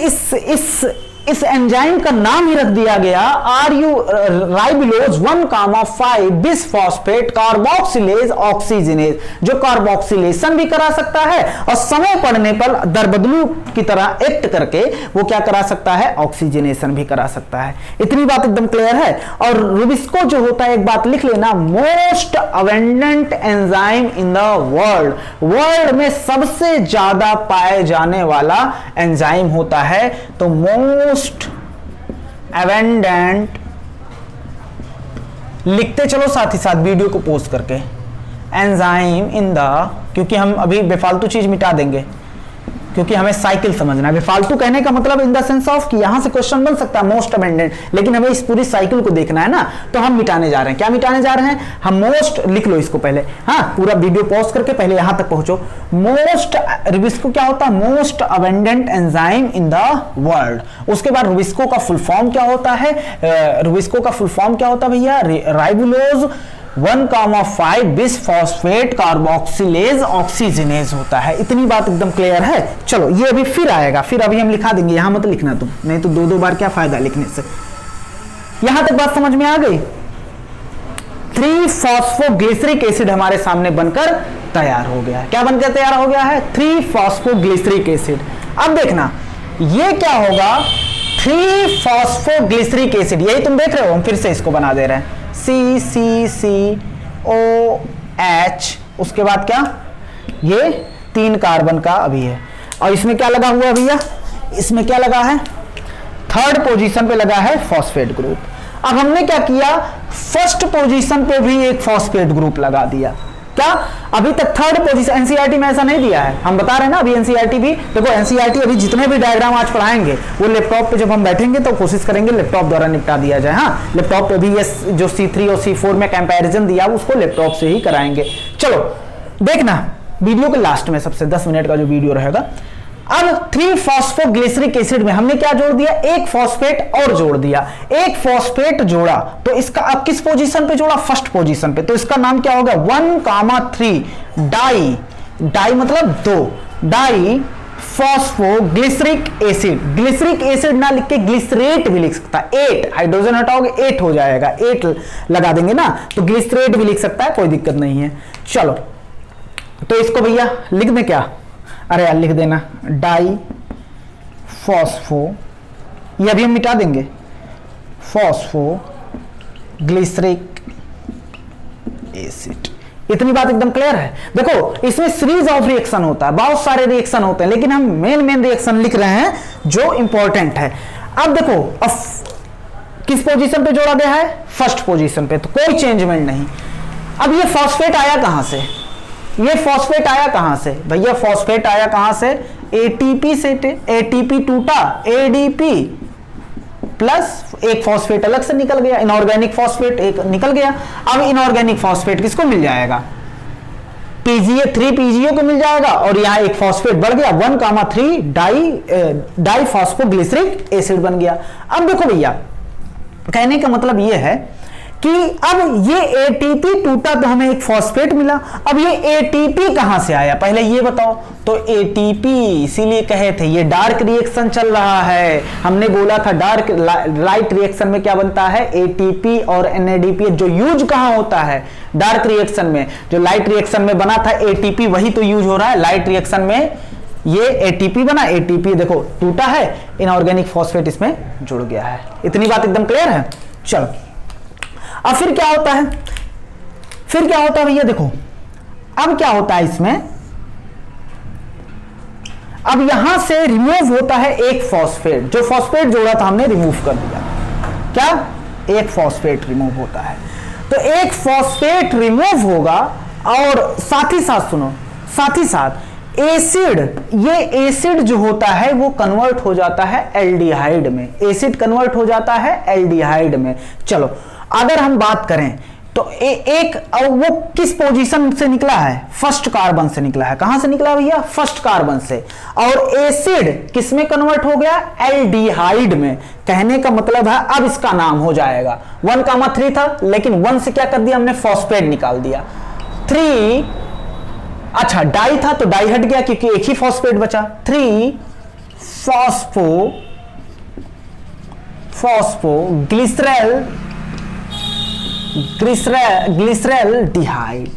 इस एंजाइम का नाम ही रख दिया गया राइबोलोज 1,5 बिसफॉस्फेट कार्बोक्सिलेज ऑक्सीजनेज, जो कार्बोक्सिलेशन भी करा सकता है और समय पड़ने पर दरबदलू की तरह एक्ट करके वो क्या करा सकता है? ऑक्सीजनेशन भी करा सकता है। इतनी बात एकदम क्लियर है। और रुबिस्को जो होता है, एक बात लिख लेना, most abundant enzyme in the world में सबसे ज्यादा पाए जाने वाला एंजाइम होता है। तो मोस्ट अबंडेंट लिखते चलो साथ ही साथ वीडियो को पोस्ट करके, एंजाइम इन द, क्योंकि हम अभी बेफालतू चीज मिटा देंगे क्योंकि हमें साइकिल समझना है। बेफालतू कहने का मतलब इन द सेंस ऑफ कि यहां से क्वेश्चन बन सकता है मोस्ट अबंडेंट, लेकिन हमें इस पूरी साइकिल को देखना है ना, तो हम मिटाने जा रहे हैं। क्या मिटाने जा रहे हैं हम? मोस्ट लिख लो इसको पहले। हाँ, पूरा वीडियो पॉज करके पहले यहां तक पहुंचो। मोस्ट रुबिस्को क्या होता है? Most abundant enzyme in the world. उसके बाद रुबिस्को का फुल फॉर्म क्या होता है? रुबिस्को का फुल फॉर्म क्या होता है भैया? राइबोलोज 1,5 बिसफॉस्फेट कार्बोक्सिलेज ऑक्सीजनेज होता है। इतनी बात एकदम क्लियर है। चलो ये अभी फिर आएगा, फिर अभी हम लिखा देंगे, यहां मत लिखना तुम, नहीं तो 2 बार क्या फायदा लिखने से। यहां तक बात समझ में आ गई? 3-फॉस्फोग्लिसरिक एसिड हमारे सामने बनकर तैयार हो गया है। क्या बनकर तैयार हो गया है? 3-फॉस्फोग्लिसरिक एसिड। अब देखना ये क्या होगा? 3-फॉस्फोग्लिसरिक एसिड, यही तुम देख रहे हो, हम फिर से इसको बना दे रहे हैं। CCCOH, उसके बाद क्या? ये 3 कार्बन का अभी है। और इसमें क्या लगा हुआ है भैया? इसमें क्या लगा है? 3rd पोजीशन पे लगा है फॉस्फेट ग्रुप। अब हमने क्या किया? 1st पोजीशन पे भी एक फॉस्फेट ग्रुप लगा दिया। क्या? अभी तक 3rd पोजीशन एनसीईआरटी में ऐसा नहीं दिया है, हम बता रहे हैं ना। अभी एनसीईआरटी भी देखो, एनसीईआरटी अभी जितने भी डायग्राम आज पढ़ाएंगे वो लैपटॉप पे जब हम बैठेंगे तो कोशिश करेंगे लैपटॉप द्वारा निपटा दिया जाए। हाँ, लैपटॉप पे भी ये जो C3 और C4 में कंपैरिजन दिया उसको लैपटॉप से ही कराएंगे। चलो देखना वीडियो के लास्ट में, सबसे 10 मिनट का जो वीडियो रहेगा। अब 3-फॉस्फोग्लिसरिक एसिड में हमने क्या जोड़ दिया? एक फॉस्फेट और जोड़ दिया। एक फॉस्फेट जोड़ा तो इसका अब किस पोजीशन पे जोड़ा? 1st पोजीशन पे। तो इसका नाम क्या होगा? 1,3 डाई मतलब 2 di phosphoglyceric acid. Glyceric acid ना लिख के ग्लिसरेट भी लिख सकता है। 8 हाइड्रोजन हटाओगे 8 हो जाएगा, 8 लगा देंगे ना, तो ग्लिसरेट भी लिख सकता है, कोई दिक्कत नहीं है। चलो तो इसको भैया लिख दें क्या? अरे यार लिख देना डाई फॉस्फो, ये अभी हम मिटा देंगे, फॉस्फो ग्लिसरिक एसिड। इतनी बात एकदम क्लियर है। देखो इसमें सीरीज ऑफ रिएक्शन होता है, बहुत सारे रिएक्शन होते हैं, लेकिन हम मेन रिएक्शन लिख रहे हैं जो इंपॉर्टेंट है। अब देखो अब किस पोजीशन पे जोड़ा गया है, फर्स्ट पोजीशन पे, तो कोई चेंजमेंट नहीं। अब ये फॉस्फेट आया कहां से, ये फॉस्फेट आया कहां से भैया, फॉस्फेट आया कहां से, एटीपी से, एटीपी टूटा, एडीपी प्लस एक फॉस्फेट अलग से निकल गया, इनऑर्गेनिक फॉस्फेट एक निकल गया। अब इनऑर्गेनिक फॉस्फेट किसको मिल जाएगा, पीजीए 3 पीजीओ को मिल जाएगा, और यहां एक फॉस्फेट बढ़ गया 1,3 डाई फॉस्फोग्लिसरिक एसिड बन गया। अब देखो भैया कहने का मतलब यह है कि अब ये एटीपी टूटा तो हमें एक फॉस्फेट मिला, अब ये एटीपी कहां से आया पहले ये बताओ। तो एटीपी इसीलिए कहे थे ये डार्क रिएक्शन चल रहा है, हमने बोला था डार्क लाइट रिएक्शन में क्या बनता है, एटीपी और एनएडीपी। जो यूज कहां होता है, डार्क रिएक्शन में। जो लाइट रिएक्शन में बना था एटीपी वही तो यूज हो रहा है लाइट रिएक्शन में, ये एटीपी बना, एटीपी देखो टूटा है, इनऑर्गेनिक फॉस्फेट इसमें जुड़ गया है। इतनी बात एकदम क्लियर है। चलो अब फिर क्या होता है, फिर क्या होता है भैया देखो, अब क्या होता है इसमें, अब यहां से रिमूव होता है एक फॉस्फेट, जो फॉस्फेट जोड़ा था हमने रिमूव कर दिया, क्या एक फॉस्फेट रिमूव होता है। तो एक फॉस्फेट रिमूव होगा और साथ ही साथ सुनो, साथ ही साथ एसिड, ये एसिड जो होता है वो कन्वर्ट हो जाता है एल्डिहाइड में, एसिड कन्वर्ट हो जाता है एल्डिहाइड में। चलो अगर हम बात करें तो एक वो किस पोजीशन से निकला है, फर्स्ट कार्बन से निकला है। कहां से निकला भैया, फर्स्ट कार्बन से। और एसिड किस में कन्वर्ट हो गया, एल्डिहाइड में। कहने का मतलब है अब इसका नाम हो जाएगा 1,3 था, लेकिन 1 से क्या कर दिया हमने, फॉस्फेट निकाल दिया। 3 अच्छा डाई था तो डाई हट गया क्योंकि एक ही फॉस्फेट बचा, 3 ग्लिसरैल्डिहाइड,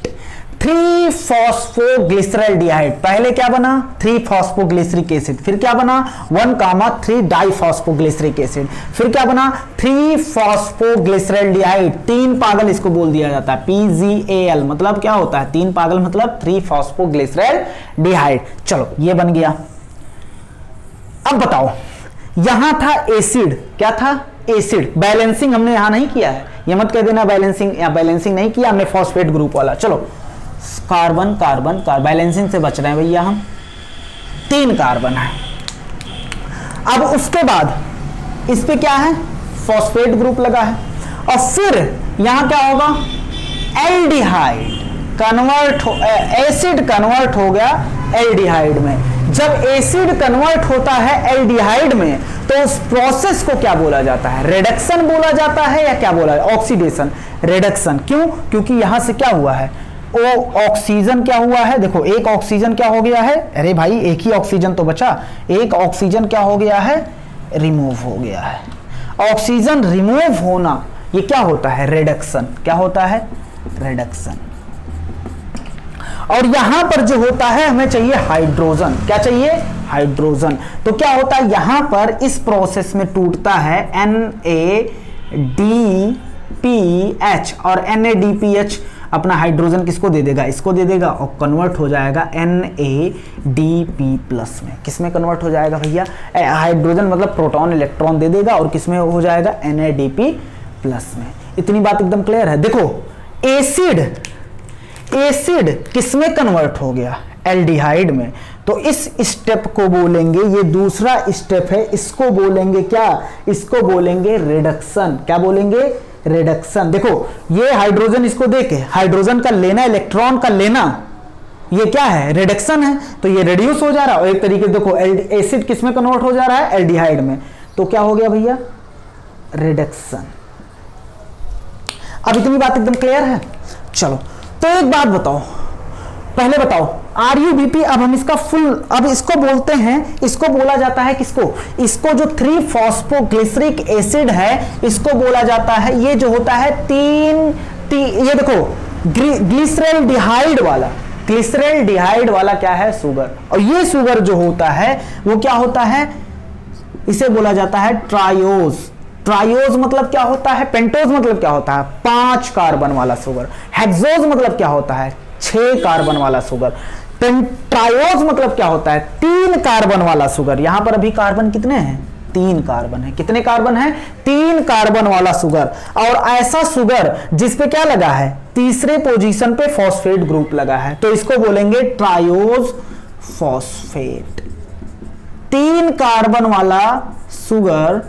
3 फॉस्फोग्लिसरैल्डिहाइड। पहले क्या बना, 3 फॉस्फोग्लिसरिक एसिड, फिर क्या बना 1,3 डाइफॉस्फोग्लिसरिक एसिड, फिर क्या बना 3 फॉस्फोग्लिसरैल्डिहाइड। 3 पागल इसको बोल दिया जाता है, PGAL मतलब क्या होता है, 3 पागल मतलब 3 फॉस्फोग्लिसरैल्डिहाइड। चलो ये बन गया। अब बताओ यहां था एसिड, क्या था एसिड, बैलेंसिंग हमने यहां नहीं किया है, ये मत कह देना बैलेंसिंग, या बैलेंसिंग नहीं किया हमने फॉस्फेट ग्रुप वाला। चलो कार्बन कार्बन कार्बन, बैलेंसिंग से बच रहे हैं भैया हम, 3 कार्बन है। अब उसके बाद इस पे क्या है, फॉस्फेट ग्रुप लगा है, और फिर यहां क्या होगा, एल्डिहाइड कन्वर्ट हो, एसिड कन्वर्ट हो गया एल्डिहाइड में। जब एसिड कन्वर्ट होता है एल्डिहाइड में तो उस प्रोसेस को क्या बोला जाता है, रिडक्शन बोला जाता है, या क्या बोला है, ऑक्सीडेशन, रिडक्शन। क्यों, क्योंकि यहां से क्या हुआ है, वो ऑक्सीजन क्या हुआ है, देखो एक ऑक्सीजन क्या हो गया है, अरे भाई एक ही ऑक्सीजन तो बचा, एक ऑक्सीजन क्या हो गया है, रिमूव हो गया है। ऑक्सीजन रिमूव होना ये क्या होता है, रिडक्शन। क्या होता है, रिडक्शन। और यहां पर जो होता है हमें चाहिए हाइड्रोजन, क्या चाहिए, हाइड्रोजन। तो क्या होता है यहां पर इस प्रोसेस में टूटता है NADPH, और NADPH अपना हाइड्रोजन किसको दे देगा, इसको दे देगा, और कन्वर्ट हो जाएगा NADP+ में। किसमें कन्वर्ट हो जाएगा भैया, हाइड्रोजन मतलब प्रोटॉन इलेक्ट्रॉन दे देगा, और किसमें हो जाएगा, NADP+ में। इतनी बात एकदम क्लियर है। देखो एसिड किसमें कन्वर्ट हो गया, एल्डिहाइड में। तो इस स्टेप को बोलेंगे, ये दूसरा स्टेप है, इसको बोलेंगे क्या, इसको बोलेंगे रिडक्शन। क्या बोलेंगे, रिडक्शन। देखो ये हाइड्रोजन इसको देके, हाइड्रोजन का लेना, इलेक्ट्रॉन का लेना, ये क्या है, रिडक्शन है। तो ये रिड्यूस हो जा रहा है, और एक तरीके देखो एसिड किसमें कन्वर्ट हो जा रहा है, एल्डिहाइड में। तो क्या हो गया भैया, रिडक्शन। अब इतनी बात एकदम क्लियर है। चलो तो एक बात बताओ, पहले बताओ RUBP, अब हम इसका फुल, अब इसको बोलते हैं, इसको बोला जाता है किसको, इसको जो 3 फॉस्फोग्लिसरिक एसिड है इसको बोला जाता है, ये जो होता है ये देखो ग्लिसरैल्डिहाइड वाला, ग्लिसरैल्डिहाइड वाला क्या है, शुगर। और ये शुगर जो होता है वो क्या होता है, इसे बोला जाता है ट्रायोज, ट्रायोज मतलब क्या होता है, पेंटोज मतलब क्या होता है, 5 कार्बन वाला शुगर, हेक्सोज मतलब क्या होता है, 6 कार्बन वाला शुगर, ट्रायोज मतलब क्या होता है, 3 कार्बन वाला शुगर। यहां पर अभी कार्बन कितने हैं, 3 कार्बन है। कितने कार्बन है, 3 कार्बन वाला शुगर। और ऐसा शुगर जिसपे क्या लगा है, तीसरे पोजीशन पे फॉस्फेट ग्रुप लगा है, तो इसको बोलेंगे ट्रायोज फॉस्फेट। 3 कार्बन वाला शुगर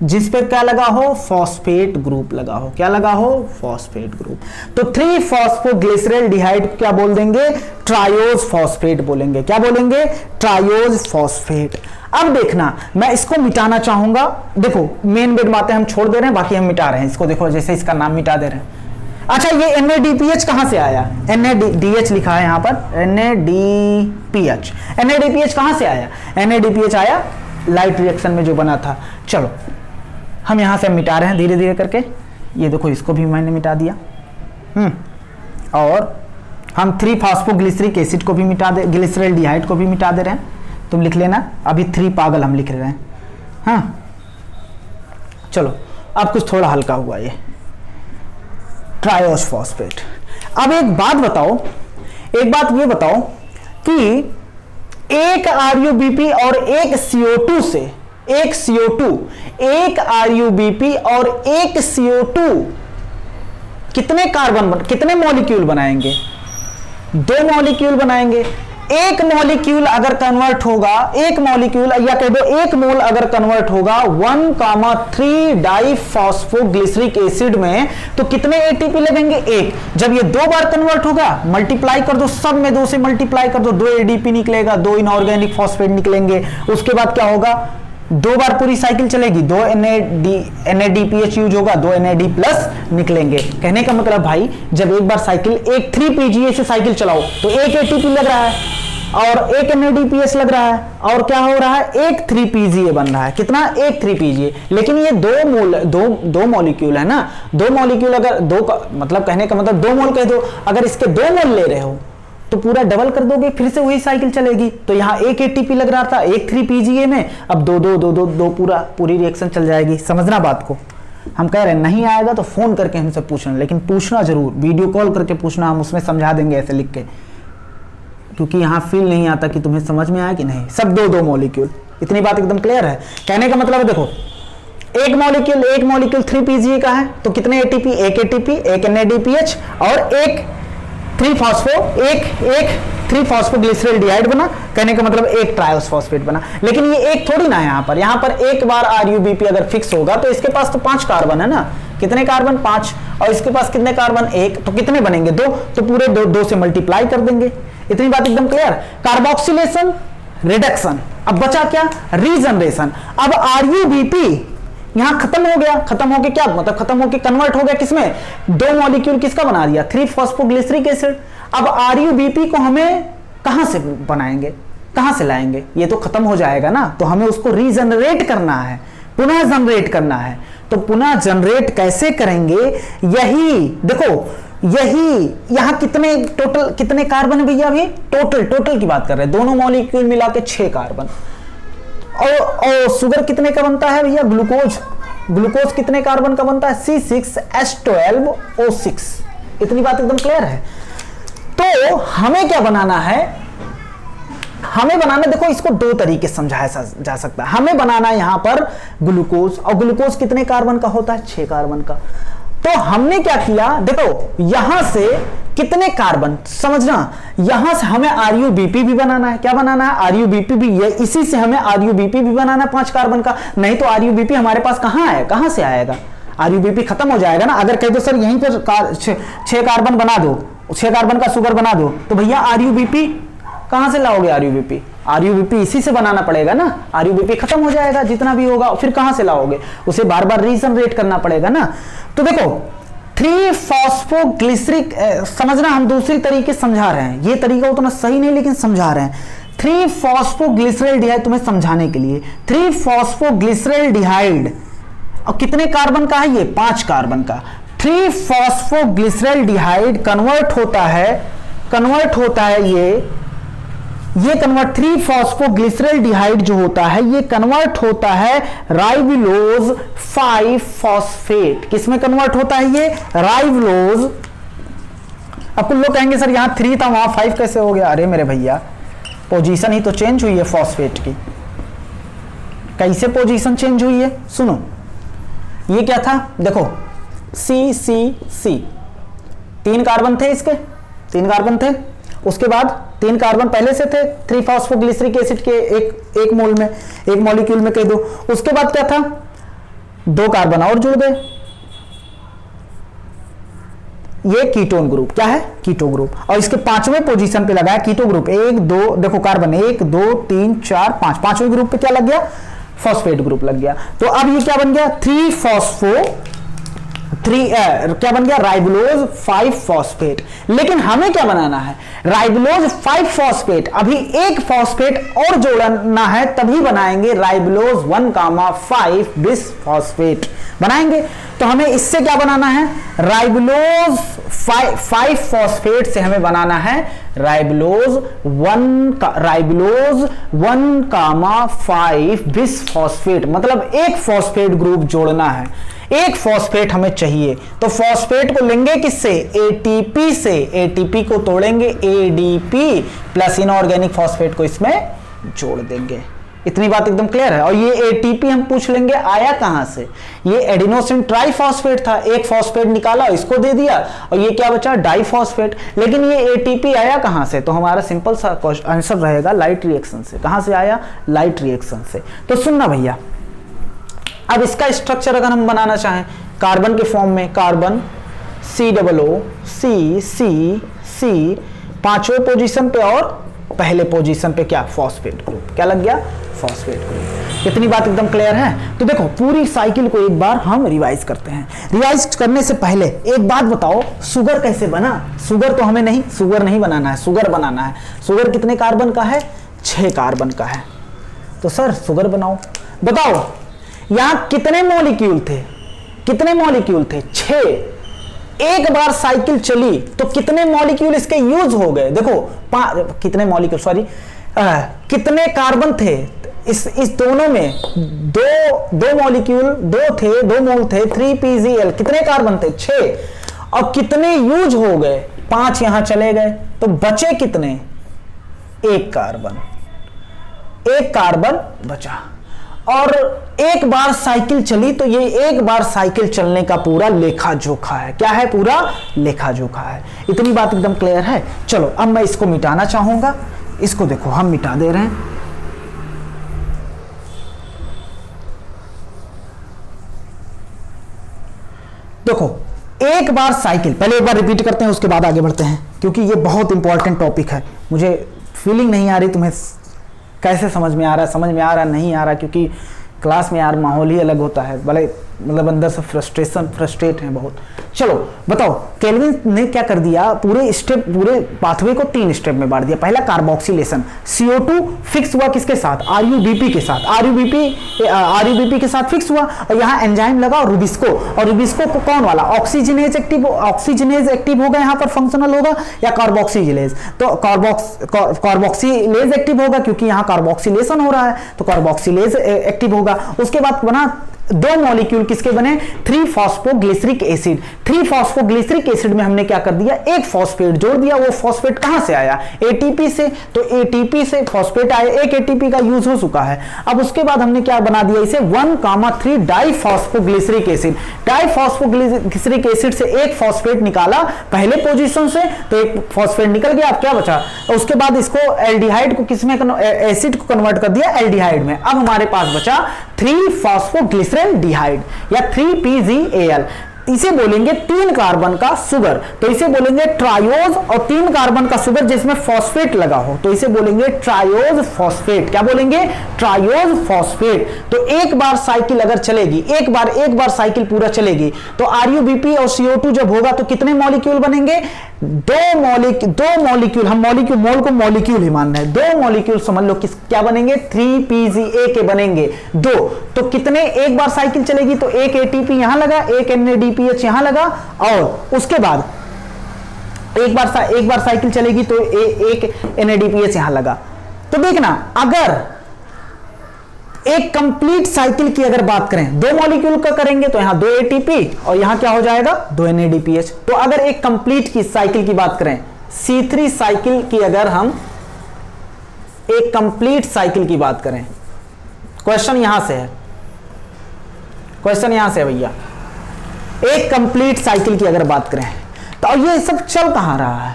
जिस पे क्या लगा हो, फॉस्फेट ग्रुप लगा हो। क्या लगा हो, फॉस्फेट ग्रुप। तो 3 फॉस्फोग्लिसरॉल्डिहाइड क्या बोल देंगे, ट्रायोज फॉस्फेट बोलेंगे। क्या बोलेंगे, ट्रायोज फॉस्फेट। अब देखना, मैं इसको मिटाना चाहूंगा। देखो मेन बातें हम छोड़ दे रहे हैं, बाकी हम मिटा रहे हैं इसको। देखो जैसे इसका नाम मिटा दे रहे हैं। अच्छा, ये NADPH कहां से आया, NADH लिखा है यहां पर, NADPH। NADPH कहां से आया, NADPH आया लाइट रिएक्शन में जो बना था। चलो हम यहां से मिटा रहे हैं धीरे धीरे करके। ये देखो इसको भी मैंने मिटा दिया। और हम 3 फॉस्फोग्लिसरिक एसिड को भी मिटा दे, ग्लिसरॉल्डिहाइड को भी मिटा दे रहे हैं। तुम लिख लेना, अभी 3 पागल हम लिख रहे हैं। हाँ चलो, अब कुछ थोड़ा हल्का हुआ ये ट्रायोज फॉस्फेट। अब एक बात बताओ, एक बात ये बताओ कि एक RuBP और एक CO2 से, एक CO2, एक RuBP और एक CO2 कितने कार्बन, कितने मॉलिक्यूल बनाएंगे, 2 मॉलिक्यूल बनाएंगे। एक मॉलिक्यूल अगर कन्वर्ट होगा, एक मॉलिक्यूल या कह दो 1 मोल अगर कन्वर्ट होगा 1,3 डाइफॉस्फोग्लिसरिक एसिड में, तो कितने ATP लगेंगे, 1। जब ये 2 बार कन्वर्ट होगा, मल्टीप्लाई कर दो, सब में 2 से मल्टीप्लाई कर दो, 2 ADP निकलेगा, 2 इनऑर्गेनिक फॉस्फेट निकलेंगे। उसके बाद क्या होगा, 2 बार पूरी साइकिल चलेगी, 2 NADPH यूज होगा, 2 NAD प्लस निकलेंगे। कहने का मतलब भाई, जब एक बार साइकिल, एक 3PGA से साइकिल चलाओ तो 1 ATP लग रहा है और 1 NADPH लग रहा है, और क्या हो रहा है, 1 3PGA बन रहा है। कितना, 1 3PGA। लेकिन ये 2 मॉलिक्यूल है ना, 2 मॉलिक्यूल अगर 2 का मतलब, कहने का मतलब 2 मोल कह दो, अगर इसके 2 मोल ले रहे हो तो पूरा डबल कर दोगे, फिर से वही साइकिल चलेगी। तो यहाँ 1 ATP लग रहा था 1 3PGA में, अब 2 पूरी रिएक्शन चल जाएगी। समझना बात को। हम कह रहे हैं नहीं आएगा तो फोन करके हमसे पूछना, लेकिन पूछना जरूर, वीडियो कॉल करके पूछना, हम उसमें समझा देंगे ऐसे लिख के, क्योंकि यहाँ फील नहीं आता कि तुम्हें समझ में आया कि नहीं। सब 2 मॉलिक्यूल, इतनी बात एकदम क्लियर है। कहने का मतलब है, देखो एक मॉलिक्यूल 3PGA का है, तो कितने ATP, 1 ATP, 1 NADPH और 1 3 फॉस्फोग्लिसरॉल्डिहाइड बना। कहने का मतलब 1 ट्रायोज फॉस्फेट बना। लेकिन ये एक थोड़ी ना है, यहाँ पर एक बार RuBP अगर फिक्स होगा तो इसके पास तो 5 कार्बन है ना। कितने कार्बन, 5, और इसके पास कितने कार्बन, 1, तो कितने बनेंगे, 2, तो पूरे 2 से मल्टीप्लाई कर देंगे। इतनी बात एकदम क्लियर। कार्बोक्सिलेशन, रिडक्शन, अब बचा क्या, रीजनरेशन। अब RuBP यहां खत्म हो गया, खत्म होके क्या मतलब, खत्म होके कन्वर्ट हो गया किसमें, 2 मॉलिक्यूल किसका बना दिया, 3 फॉस्फोग्लिसरिक एसिड। अब RuBP को हमें कहां से बनाएंगे, कहां से लाएंगे, ये तो खत्म हो जाएगा ना, तो हमें उसको रीजनरेट करना है, पुनः जनरेट करना है। तो पुनः जनरेट कैसे करेंगे, यही देखो, यही यहां कितने टोटल, कितने कार्बन है भैया, अभी टोटल की बात कर रहे हैं, दोनों मॉलिक्यूल मिला के 6 कार्बन। और शुगर कितने का बनता है भैया, ग्लूकोज कितने कार्बन का बनता है, C6H12O6। इतनी बात एकदम क्लियर है। तो हमें क्या बनाना है, हमें बनाना, देखो इसको 2 तरीके से समझाया जा सकता है। हमें बनाना है यहां पर ग्लूकोज, और ग्लूकोज कितने कार्बन का होता है, 6 कार्बन का। तो हमने क्या किया, देखो यहां से कितने कार्बन, समझना, यहां से हमें RuBP भी बनाना है। क्या बनाना है, RuBP भी, ये इसी से हमें RuBP भी बनाना है 5 कार्बन का। नहीं तो RuBP हमारे पास कहां है, कहां से आएगा, RuBP खत्म हो जाएगा ना। अगर कह दो सर यहीं पर 6 कार्बन बना दो, 6 कार्बन का शुगर बना दो, तो भैया RuBP कहां से लाओगे, RuBP इसी से बनाना पड़ेगा ना। RuBP खत्म हो जाएगा जितना भी होगा, फिर कहां से लाओगे, उसे बार बार रीजनरेट करना पड़ेगा ना। तो देखो 3 फॉस्फोग्लिसरिक, समझना, हम दूसरी तरीके समझा रहे हैं, ये तरीका उतना सही नहीं लेकिन समझा रहे हैं। 3 फॉस्फोग्लिसरॉल्डिहाइड तुम्हें समझाने के लिए, 3 फॉस्फोग्लिसरॉल्डिहाइड, और कितने कार्बन का है ये, 5 कार्बन का। 3 फॉस्फोग्लिसरॉल्डिहाइड कन्वर्ट होता है ये ये कन्वर्ट 3-फॉस्फोग्लिसरॉल्डिहाइड जो होता है ये कन्वर्ट होता है राइबुलोज 5-फॉस्फेट। किसमें कन्वर्ट होता है ये? राइबुलोज। अब कुछ लोग कहेंगे सर यहां 3 था वहां 5 कैसे हो गया? अरे मेरे भैया पोजीशन ही तो चेंज हुई है फॉस्फेट की। कैसे पोजीशन चेंज हुई है? सुनो, ये क्या था देखो, C 3 कार्बन थे, इसके 3 कार्बन थे, उसके बाद 3 कार्बन पहले से थे 3-फॉस्फोग्लिसरिक एसिड के एक मोल में, एक मॉलिक्यूल में कह दो। उसके बाद क्या था? 2 कार्बन और जुड़ गए, ये कीटोन ग्रुप। क्या है? Keto group. और इसके 5वें पोजीशन पे लगा है कीटो ग्रुप। 1 2 देखो कार्बन 1 2 3 4 5, 5वें ग्रुप पे क्या लग गया? फॉस्फेट ग्रुप लग गया। तो अब ये क्या बन गया? 3 क्या बन गया? राइबुलोज 5-फॉस्फेट। लेकिन हमें क्या बनाना है? राइबुलोज 5-फॉस्फेट। अभी एक फॉस्फेट और जोड़ना है, तभी बनाएंगे राइबुलोज 1,5 बिसफॉस्फेट बनाएंगे। तो हमें इससे क्या बनाना है? राइबुलोज 5-फॉस्फेट से हमें बनाना है राइबुलोज 1,5 बिसफॉस्फेट। मतलब एक फॉस्फेट ग्रुप जोड़ना है, एक फॉस्फेट हमें चाहिए। तो फॉस्फेट को लेंगे किससे? एटीपी से। एटीपी को तोड़ेंगे एडीपी प्लस इनऑर्गेनिक फॉस्फेट को इसमें जोड़ देंगे। इतनी बात एकदम क्लियर है। और ये एटीपी हम पूछ लेंगे आया कहां से? ये एडिनोसिन ट्राइफॉस्फेट था, एक फॉस्फेट निकाला इसको दे दिया और ये क्या बचा? डाइफॉस्फेट। लेकिन ये एटीपी आया कहां से? तो हमारा सिंपल सा आंसर रहेगा लाइट रिएक्शन से। कहां से आया? लाइट रिएक्शन से। तो सुनना भैया, अब इसका स्ट्रक्चर अगर हम बनाना चाहें कार्बन के फॉर्म में, कार्बन COO C 5वें पोजीशन पे और पहले पोजीशन पे क्या? Phosphate group. क्या लग गया? Phosphate group. इतनी बात एकदम क्लियर है। तो देखो पूरी साइकिल को एक बार हम रिवाइज करते हैं। रिवाइज करने से पहले एक बात बताओ, शुगर कैसे बना? शुगर तो हमें नहीं, शुगर नहीं बनाना है, शुगर बनाना है। शुगर कितने कार्बन का है? 6 कार्बन का है। तो सर शुगर बनाओ। बताओ यहां कितने मॉलिक्यूल थे? कितने मॉलिक्यूल थे? 6। एक बार साइकिल चली तो कितने मॉलिक्यूल इसके यूज हो गए? देखो कितने मॉलिक्यूल, सॉरी कितने कार्बन थे इस दोनों में? दो मॉलिक्यूल, 2 थे, 2 मोल थे, 3PgL। कितने कार्बन थे? 6। और कितने यूज हो गए? 5 यहां चले गए, तो बचे कितने? 1 कार्बन। 1 कार्बन बचा। और एक बार साइकिल चली तो ये एक बार साइकिल चलने का पूरा लेखा जोखा है। क्या है? पूरा लेखा जोखा है। इतनी बात एकदम क्लियर है। चलो अब मैं इसको मिटाना चाहूंगा। इसको देखो हम मिटा दे रहे हैं। देखो एक बार साइकिल, पहले एक बार रिपीट करते हैं उसके बाद आगे बढ़ते हैं, क्योंकि ये बहुत इंपॉर्टेंट टॉपिक है। मुझे फीलिंग नहीं आ रही तुम्हें कैसे समझ में आ रहा है, समझ में आ रहा नहीं आ रहा, क्योंकि क्लास में यार माहौल ही अलग होता है। भले मतलब अंदर से फ्रस्ट्रेट हैं बहुत। चलो बताओ, केल्विन ने क्या कर दिया? पूरे पाथवे को 3 स्टेप में बांट दिया। पहला कार्बोक्सिलेशन, CO2 फिक्स हुआ किसके साथ? RuBP के साथ। RuBP के साथ फिक्स हुआ और यहाँ एंजाइम लगा रुबिस्को। और रुबिस्को को कौन वाला? ऑक्सीजनेज एक्टिव होगा, यहाँ पर फंक्शनल होगा, या कार्बोक्सीजिलेज? तो कार्बोक्सिलेज एक्टिव होगा क्योंकि यहाँ कार्बोक्सिलेशन हो रहा है, तो कार्बोक्सिलेज एक्टिव होगा। उसके बाद बना 2 मॉलिक्यूल किसके बने? 3-फॉस्फोग्लिसरिक एसिड। 3-फॉस्फोग्लिसरिक एसिड में हमने क्या कर दिया? एक फॉस्फेट जोड़ दिया। वो फॉस्फेट कहां से आया? एटीपी से। तो एटीपी से फॉस्फेट आया, एक एटीपी का यूज हो चुका है। अब उसके बाद हमने क्या बना दिया इसे? 1,3 डाइफॉस्फोग्लिसरिक एसिड। डाइफॉस्फोग्लिसरिक एसिड से एक फॉस्फेट निकाला पहले पोजीशन से, तो एक फॉस्फेट निकल गया। अब क्या बचा? उसके बाद इसको एल्डिहाइड को किसमें, एसिड को कन्वर्ट कर दिया एल्डिहाइड में। अब हमारे पास बचा 3-फॉस्फोग्लिसरॉल्डिहाइड या 3PgAl। इसे बोलेंगे 3 कार्बन का सुगर, तो इसे बोलेंगे ट्रायोज। और 3 कार्बन का सुगर जिसमें फॉस्फेट लगा हो, तो इसे बोलेंगे ट्रायोज फॉस्फेट। क्या बोलेंगे? Triose phosphate. तो एक बार साइकिल अगर चलेगी, एक बार साइकिल पूरा चलेगी, तो RuBP और CO2 जब होगा तो कितने मॉलिक्यूल बनेंगे? 2 मॉलिक्यूल। हम मोल को मॉलिक्यूल ही मान रहे हैं। 2 मॉलिक्यूल समझ लो क्या बनेंगे? 3PgA के बनेंगे 2। तो कितने? एक बार साइकिल चलेगी तो एक ATP यहां लगा, एक NADPH यहां लगा, और उसके बाद एक बार साइकिल चलेगी तो एक NADPH यहां लगा। तो देखना, अगर एक कंप्लीट साइकिल की अगर बात करें, दो मॉलिक्यूल का करेंगे तो यहां 2 एटीपी और यहां क्या हो जाएगा 2 NADPH। तो अगर एक कंप्लीट की साइकिल की बात करें, C3 साइकिल की अगर हम एक कंप्लीट साइकिल की बात करें, क्वेश्चन यहां से है, क्वेश्चन यहां से है भैया, एक कंप्लीट साइकिल की अगर बात करें तो ये सब चल कहां रहा है,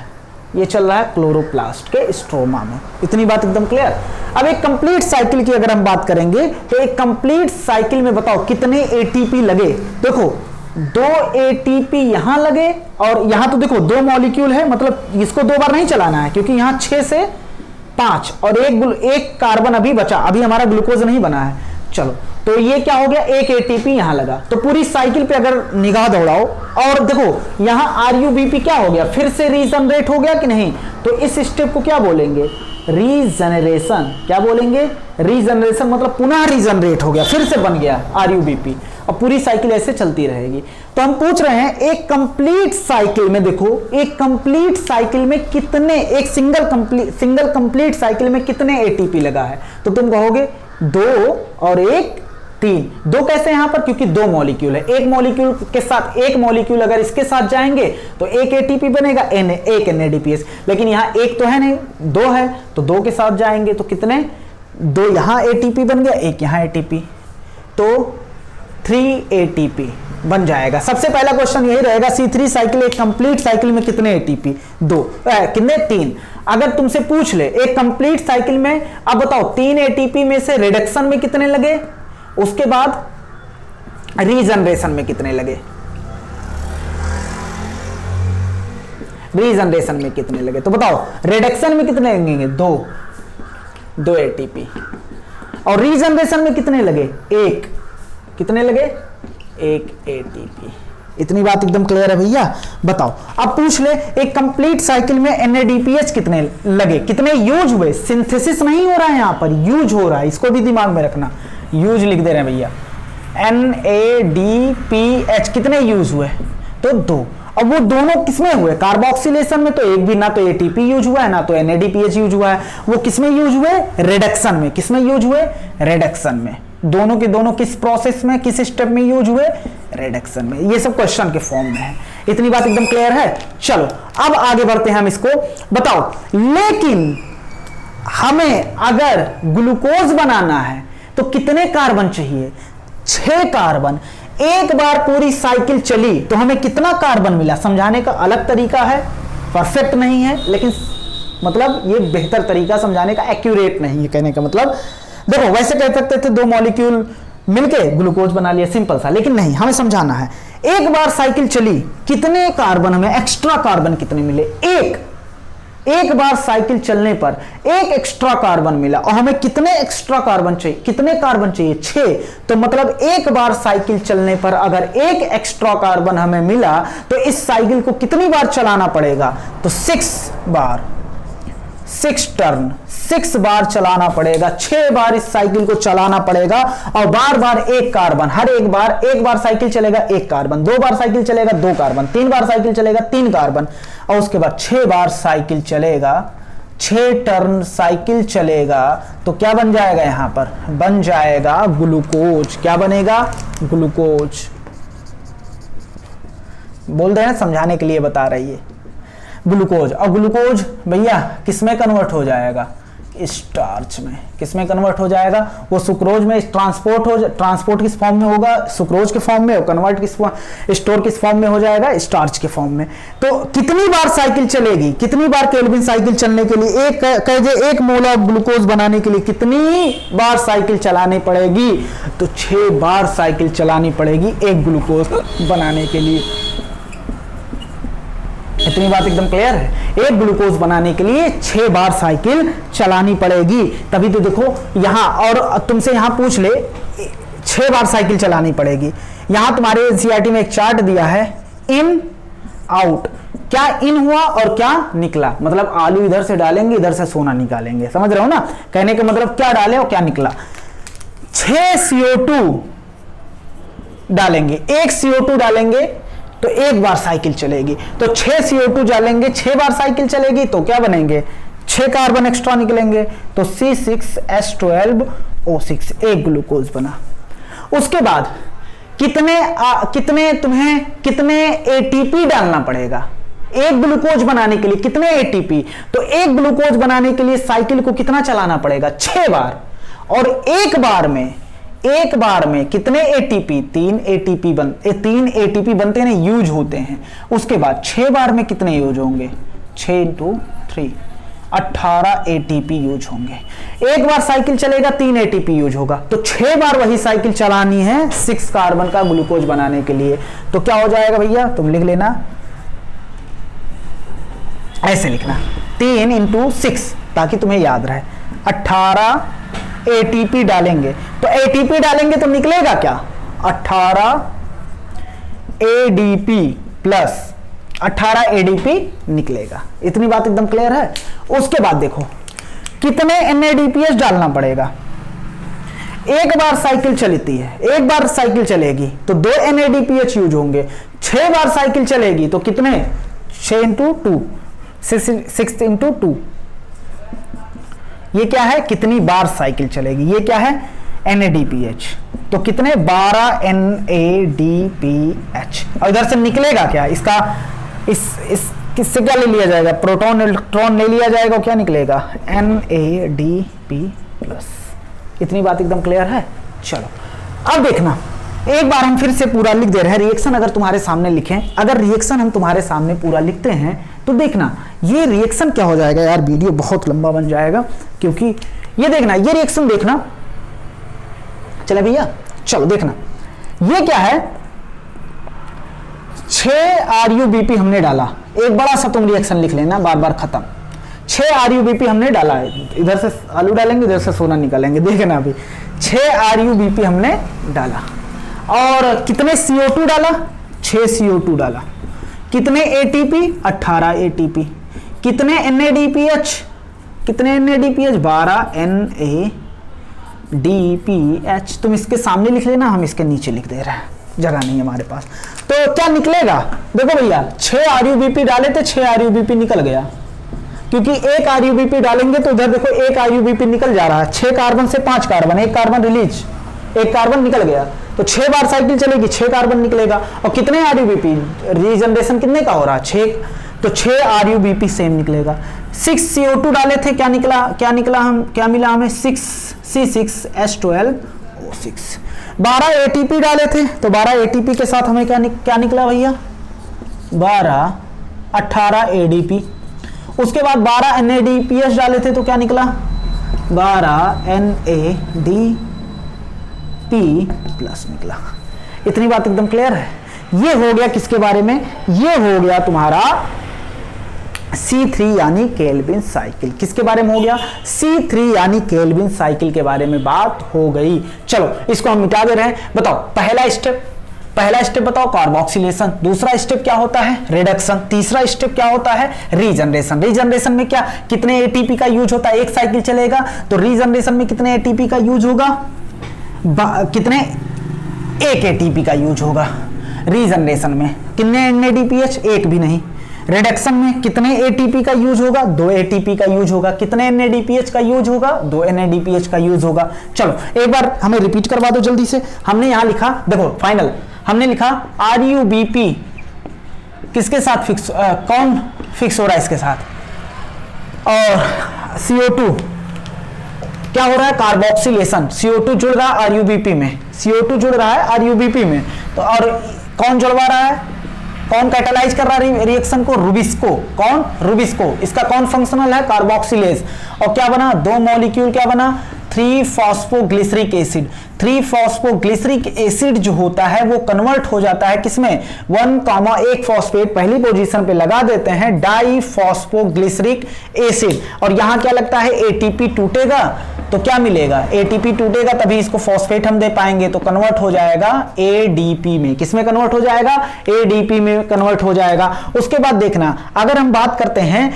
ये चल रहा है क्लोरोप्लास्ट के स्ट्रोमा में। इतनी बात एकदम क्लियर। अब एक कंप्लीट साइकिल की अगर हम बात करेंगे तो एक कंप्लीट साइकिल में बताओ कितने एटीपी लगे। देखो 2 एटीपी यहां लगे और यहां तो देखो 2 मॉलिक्यूल है, मतलब इसको 2 बार नहीं चलाना है क्योंकि यहां 6 से 5 और एक कार्बन अभी बचा, अभी हमारा ग्लूकोज नहीं बना है। चलो तो ये क्या हो गया, 1 एटीपी यहां लगा। तो पूरी साइकिल पे अगर निगाह दौड़ाओ और देखो यहां RUBP क्या हो गया, फिर से रीजनरेट हो गया कि नहीं। तो इस स्टेप को क्या बोलेंगे, रीजनरेशन। क्या बोलेंगे, रीजनरेशन, मतलब पुनः रीजनरेट हो गया, फिर से बन गया RUBP और पूरी साइकिल ऐसे चलती रहेगी। तो हम पूछ रहे हैं एक कंप्लीट साइकिल में, देखो एक कंप्लीट साइकिल में कितने, एक सिंगल कंप्लीट साइकिल में कितने एटीपी लगा है। तो तुम कहोगे 2 और 1 3। 2 कैसे यहां पर, क्योंकि 2 मॉलिक्यूल है, एक मॉलिक्यूल के साथ एक मॉलिक्यूल अगर इसके साथ जाएंगे तो 1 एटीपी बनेगा, 1 NADPH। लेकिन यहां 1 तो है नहीं, 2 है, तो 2 के साथ जाएंगे तो कितने, 2 यहां एटीपी बन गया, 1 यहां एटीपी, तो 3 एटीपी बन जाएगा। सबसे पहला क्वेश्चन यही रहेगा, C3 साइकिल एक कंप्लीट साइकिल में कितने एटीपी, 2 कितने 3। अगर तुमसे पूछ ले एक कंप्लीट साइकिल में, अब बताओ 3 एटीपी में से रिडक्शन में कितने लगे, उसके बाद रीजनरेशन में कितने लगे, रीजनरेशन में कितने लगे। तो बताओ रिडक्शन में कितने लगेंगे, 2 एटीपी और रीजनरेशन में कितने लगे, 1, कितने लगे 1 एटीपी। इतनी बात एकदम क्लियर है भैया। बताओ अब पूछ ले एक कंप्लीट साइकिल में NADPH कितने लगे, कितने यूज हुए। सिंथेसिस नहीं हो रहा है यहां पर, यूज हो रहा है, इसको भी दिमाग में रखना, यूज लिख दे रहे हैं भैया। NADPH कितने यूज हुए, तो 2। अब वो दोनों किसमें हुए, कार्बोक्सिलेशन में, तो एक भी ना तो ATP यूज हुआ है ना तो NADPH यूज हुआ है, वो किसमें यूज हुए, रिडक्शन में। किसमें यूज हुए, रिडक्शन में। दोनों के दोनों किस प्रोसेस में, किस स्टेप में यूज हुए, रिडक्शन में। ये सब क्वेश्चन के फॉर्म में है। इतनी बात एकदम क्लियर है। चलो अब आगे बढ़ते हैं हम इसको। बताओ लेकिन हमें अगर ग्लूकोज बनाना है तो कितने कार्बन चाहिए, 6 कार्बन। एक बार पूरी साइकिल चली तो हमें कितना कार्बन मिला, समझाने का अलग तरीका है, परफेक्ट नहीं है, लेकिन मतलब ये बेहतर तरीका समझाने का, एक्यूरेट नहीं है कहने का मतलब। देखो वैसे कह सकते थे 2 मॉलिक्यूल मिलके ग्लूकोज बना लिया, सिंपल सा, लेकिन नहीं, हमें समझाना है एक बार साइकिल चली कितने कार्बन, हमें एक्स्ट्रा कार्बन कितने मिले, एक बार साइकिल चलने पर 1 एक्स्ट्रा कार्बन मिला और हमें कितने एक्स्ट्रा कार्बन चाहिए, कितने कार्बन चाहिए, 6। तो मतलब एक बार साइकिल चलने पर अगर 1 एक्स्ट्रा कार्बन हमें मिला तो इस साइकिल को कितनी बार चलाना पड़ेगा, तो 6 बार, 6 टर्न, 6 बार चलाना पड़ेगा, 6 बार इस साइकिल को चलाना पड़ेगा और बार बार 1 कार्बन, हर एक बार साइकिल चलेगा 1 कार्बन, 2 बार साइकिल चलेगा 2 कार्बन, 3 बार साइकिल चलेगा 3 कार्बन और उसके बाद 6 बार साइकिल चलेगा, 6 टर्न साइकिल चलेगा तो क्या बन जाएगा, यहां पर बन जाएगा ग्लूकोज। क्या बनेगा, ग्लूकोज। बोल रहे हैं समझाने के लिए बता रही है, ग्लूकोज। और ग्लूकोज भैया किसमें कन्वर्ट हो जाएगा, स्टार्च में। किसमें कन्वर्ट हो जाएगा, वो सुक्रोज में ट्रांसपोर्ट किस फॉर्म में होगा, सुक्रोज के फॉर्म में, कन्वर्ट किस स्टोर किस फॉर्म में हो जाएगा, स्टार्च के फॉर्म में। तो कितनी बार साइकिल चलेगी, कितनी बार केल्विन साइकिल चलने के लिए, एक मोल ऑफ ग्लूकोज बनाने के लिए कितनी बार साइकिल चलानी पड़ेगी, तो 6 बार साइकिल चलानी पड़ेगी एक ग्लूकोज बनाने के लिए। इतनी बात एकदम क्लियर है। एक ग्लूकोज बनाने के लिए 6 बार साइकिल चलानी पड़ेगी, तभी तो देखो यहां, और तुमसे यहां पूछ ले 6 बार साइकिल चलानी पड़ेगी। यहां तुम्हारे एनसीईआरटी में एक चार्ट दिया है, इन आउट, क्या इन हुआ और क्या निकला, मतलब आलू इधर से डालेंगे इधर से सोना निकालेंगे, समझ रहे हो ना, कहने का मतलब क्या डाले और क्या निकला। 6 CO2 डालेंगे, 1 CO2 डालेंगे तो 1 बार साइकिल चलेगी, तो 6 CO2 डालेंगे 6 बार साइकिल चलेगी तो क्या बनेंगे 6 कार्बन एक्स्ट्रा निकलेंगे तो C6H12O6 एक ग्लूकोज बना। उसके बाद कितने एटीपी डालना पड़ेगा एक ग्लूकोज बनाने के लिए? कितने एटीपी? तो एक ग्लूकोज बनाने के लिए साइकिल को कितना चलाना पड़ेगा? 6 बार। और एक बार में कितने एटीपी? 3 एटीपी बनते हैं, यूज होते हैं। उसके बाद 6 बार में कितने यूज होंगे? 6 × 3 18 एटीपी यूज होंगे। एक बार साइकिल चलेगा 3 एटीपी यूज होगा, तो 6 बार वही साइकिल चलानी है 6 कार्बन का ग्लूकोज बनाने के लिए। तो क्या हो जाएगा भैया, तुम लिख लेना, ऐसे लिखना 3 × 6 ताकि तुम्हें याद रहे। 18 एटीपी डालेंगे, तो एटीपी डालेंगे तो निकलेगा क्या? 18 एडीपी प्लस 18 एडीपी निकलेगा। इतनी बात एकदम क्लियर है। उसके बाद देखो कितने एनएडीपीएच डालना पड़ेगा। एक बार साइकिल चलती है, एक बार साइकिल चलेगी तो 2 एनएडीपीएच यूज होंगे। 6 बार साइकिल चलेगी तो कितने? 6 × 2 6 × 2। ये क्या है? कितनी बार साइकिल चलेगी। ये क्या है? NADPH। तो कितने? 12 NADPH। और इधर से निकलेगा क्या? इसका किससे क्या ले लिया जाएगा? प्रोटॉन इलेक्ट्रॉन ले लिया जाएगा, क्या निकलेगा? NADP+। इतनी बात एकदम क्लियर है। चलो अब देखना, एक बार हम फिर से पूरा लिख दे रहे हैं रिएक्शन। अगर तुम्हारे सामने लिखें, अगर रिएक्शन हम तुम्हारे सामने पूरा लिखते हैं तो देखना ये रिएक्शन क्या हो जाएगा। यार वीडियो बहुत लंबा बन जाएगा, क्योंकि ये देखना, ये रिएक्शन देखना। चले भैया, चलो देखना ये क्या है। 6 RuBP हमने डाला। एक बड़ा सा तुम रिएक्शन लिख लेना, बार बार खत्म। 6 RuBP हमने डाला है, इधर से आलू डालेंगे, इधर से सोना निकालेंगे। देखना अभी 6 RuBP हमने डाला। और कितने CO2 डाला? 6 CO2 डाला। कितने ATP? 18 ATP। कितने NADPH? कितने NADPH? 12 NADPH। तुम इसके सामने लिख लेना, हम इसके नीचे लिख दे रहे हैं, जगह नहीं है हमारे पास। तो क्या निकलेगा? देखो भैया 6 RuBP डाले थे, 6 RuBP निकल गया, क्योंकि एक RuBP डालेंगे तो उधर देखो एक RuBP निकल जा रहा है। 6 कार्बन से 5 कार्बन, एक कार्बन रिलीज, एक कार्बन निकल गया। तो 6 बार साइकिल चलेगी, 6 कार्बन निकलेगा। और कितने RuBP? रीजनरेशन कितने का हो रहा है? 6। तो 6 RuBP सेम निकलेगा। 6 CO2 डाले थे, क्या निकला? क्या मिला हमें? 6 C6H12O6। 12 ATP डाले थे, तो 12 ATP के साथ हमें क्या निकला भैया? 18 ADP। उसके बाद 12 NADPH डाले थे, तो क्या निकला? 12 NADP+ निकला। इतनी बात एकदम क्लियर है। ये हो गया किसके बारे में? ये हो गया तुम्हारा C3 यानी केल्विन साइकिल। किसके बारे में हो गया? C3 यानी केल्विन साइकिल के बारे में बात हो गई। चलो इसको हम मिटा दे रहे हैं। बताओ पहला स्टेप बताओ कार्बोक्सिलेशन। दूसरा स्टेप क्या होता है? रिडक्शन। तीसरा स्टेप क्या होता है? रीजनरेशन। रीजनरेशन में क्या, कितने एटीपी का यूज होता है? एक साइकिल चलेगा तो रीजनरेशन में कितने एटीपी का यूज होगा? कितने? 1 एटीपी का यूज होगा रीजनरेशन में। कितने NADPH? 1 भी नहीं। रिडक्शन में कितने एटीपी का यूज होगा? 2 एटीपी का यूज होगा। कितने NADPH का यूज होगा? 2 NADPH का यूज होगा। चलो एक बार हमें रिपीट करवा दो जल्दी से। हमने यहां लिखा, देखो फाइनल हमने लिखा RuBP किसके साथ फिक्स, कौन फिक्स हो रहा है इसके साथ? और CO2 क्या हो रहा है? कार्बोक्सिलेशन। CO2 जुड़ रहा है RuBP में, CO2 जुड़ रहा है RuBP में। तो और कौन जुड़वा रहा है? कौन कैटालाइज कर रहा है रिएक्शन को? रुबिस्को। कौन? रुबिस्को। इसका कौन फंक्शनल है? कार्बोक्सिलेज। और क्या बना? 2 मॉलिक्यूल क्या बना? 3-फॉस्फोग्लिसरिक एसिड। 3-फॉस्फोग्लिसरिक एसिड जो होता है वो कन्वर्ट हो जाता है किसमें? 1, फॉस्फेट पहली पोजीशन पे लगा देते हैं, डाइफॉस्फोग्लिसरिक एसिड। और यहां क्या लगता है? एटीपी टूटेगा तो क्या मिलेगा? एटीपी टूटेगा तभी इसको फॉस्फेट हम दे पाएंगे, तो कन्वर्ट हो जाएगा एडीपी में। किसमें कन्वर्ट हो जाएगा? एडीपी में कन्वर्ट हो जाएगा। उसके बाद देखना, अगर हम बात करते हैं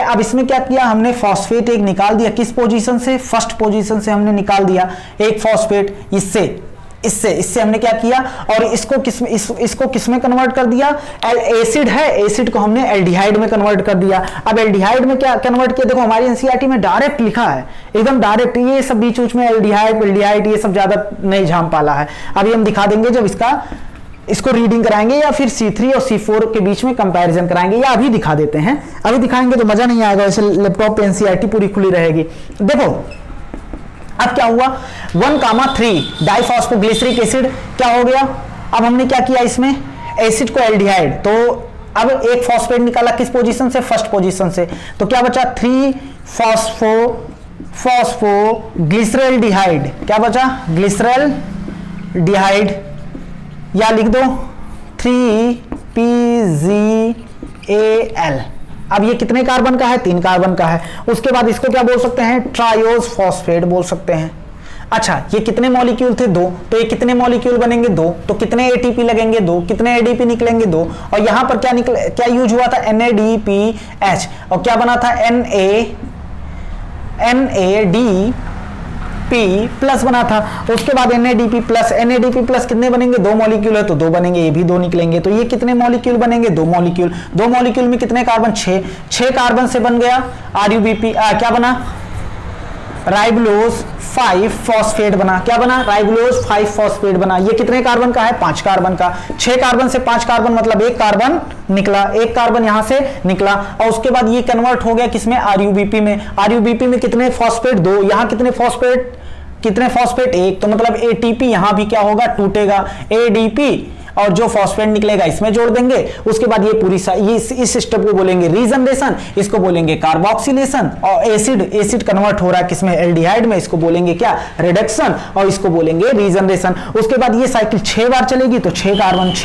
अब इसमें क्या किया हमने? फॉस्फेट एक निकाल दिया। किस पोजीशन से? फर्स्ट पोजीशन से हमने निकाल दिया एक फॉस्फेट। इससे इससे हमने क्या किया, और इसको किस में कन्वर्ट कर दिया, एसिड है, एसिड को हमने एल्डिहाइड में कन्वर्ट कर दिया। अब एल्डिहाइड में क्या कन्वर्ट किया, देखो हमारी एनसीईआरटी में डायरेक्ट लिखा है, एकदम डायरेक्ट, ये सब बीच बीच में एल्डिहाइड ये सब ज्यादा नहीं झाम पाला है। अभी हम दिखा देंगे जब इसको रीडिंग कराएंगे, या फिर C3 और C4 के बीच में कंपैरिजन कराएंगे, या अभी दिखा देते हैं, अभी दिखाएंगे तो मजा नहीं आएगा, वैसे लैपटॉप पे एनसीईआरटी पूरी खुली रहेगी। देखो अब क्या हुआ, 1,3 डाइफॉस्फोग्लिसरिक एसिड क्या हो गया, अब हमने क्या किया इसमें, एसिड को एल्डिहाइड, तो अब एक फॉस्फेट निकाला किस पोजीशन से, फर्स्ट पोजीशन से, तो क्या बचा 3 फॉस्फोग्लिसरल्डिहाइड, क्या बचा ग्लिसरल्डिहाइड, या लिख दो 3PgAl। अब ये कितने कार्बन का है, 3 कार्बन का है। उसके बाद इसको क्या बोल सकते हैं, ट्रायोज फॉस्फेट बोल सकते हैं। अच्छा ये कितने मॉलिक्यूल थे, 2, तो ये कितने मॉलिक्यूल बनेंगे, 2, तो कितने एटीपी लगेंगे, 2, कितने एडीपी निकलेंगे, 2, और यहां पर क्या यूज हुआ था, NADPH, और क्या बना था, NADP प्लस बना था। उसके बाद NADP प्लस कितने बनेंगे, 2 मॉलिक्यूल है तो 2 बनेंगे, ये भी 2 निकलेंगे, तो ये कितने मॉलिक्यूल बनेंगे, 2 मॉलिक्यूल। 2 मॉलिक्यूल में कितने कार्बन, 6 कार्बन से बन गया RUBP, क्या बना, राइबोलोज 5 फॉस्फेट बना, क्या बना, राइबोलोज 5 फॉस्फेट बना। ये कितने कार्बन का है, 5 कार्बन का। 6 कार्बन से 5 कार्बन मतलब 1 कार्बन निकला, 1 कार्बन यहां से निकला, और उसके बाद ये कन्वर्ट हो गया किसमें, RUBP में। RUBP में कितने फॉस्फेट, 2, यहां कितने फॉस्फेट 1, तो मतलब ATP यहां भी क्या होगा, टूटेगा, ADP, और जो फॉस्फेट निकलेगा इसमें जोड़ देंगे। उसके बाद ये पूरी इस स्टेप को बोलेंगे रीजनरेशन, इसको बोलेंगे कार्बोक्सिलेशन, और एसिड कन्वर्ट हो रहा है किसमें, एल्डिहाइड में, इसको बोलेंगे क्या, रिडक्शन, और इसको बोलेंगे रीजनरेशन। उसके बाद ये साइकिल 6 बार चलेगी, तो 6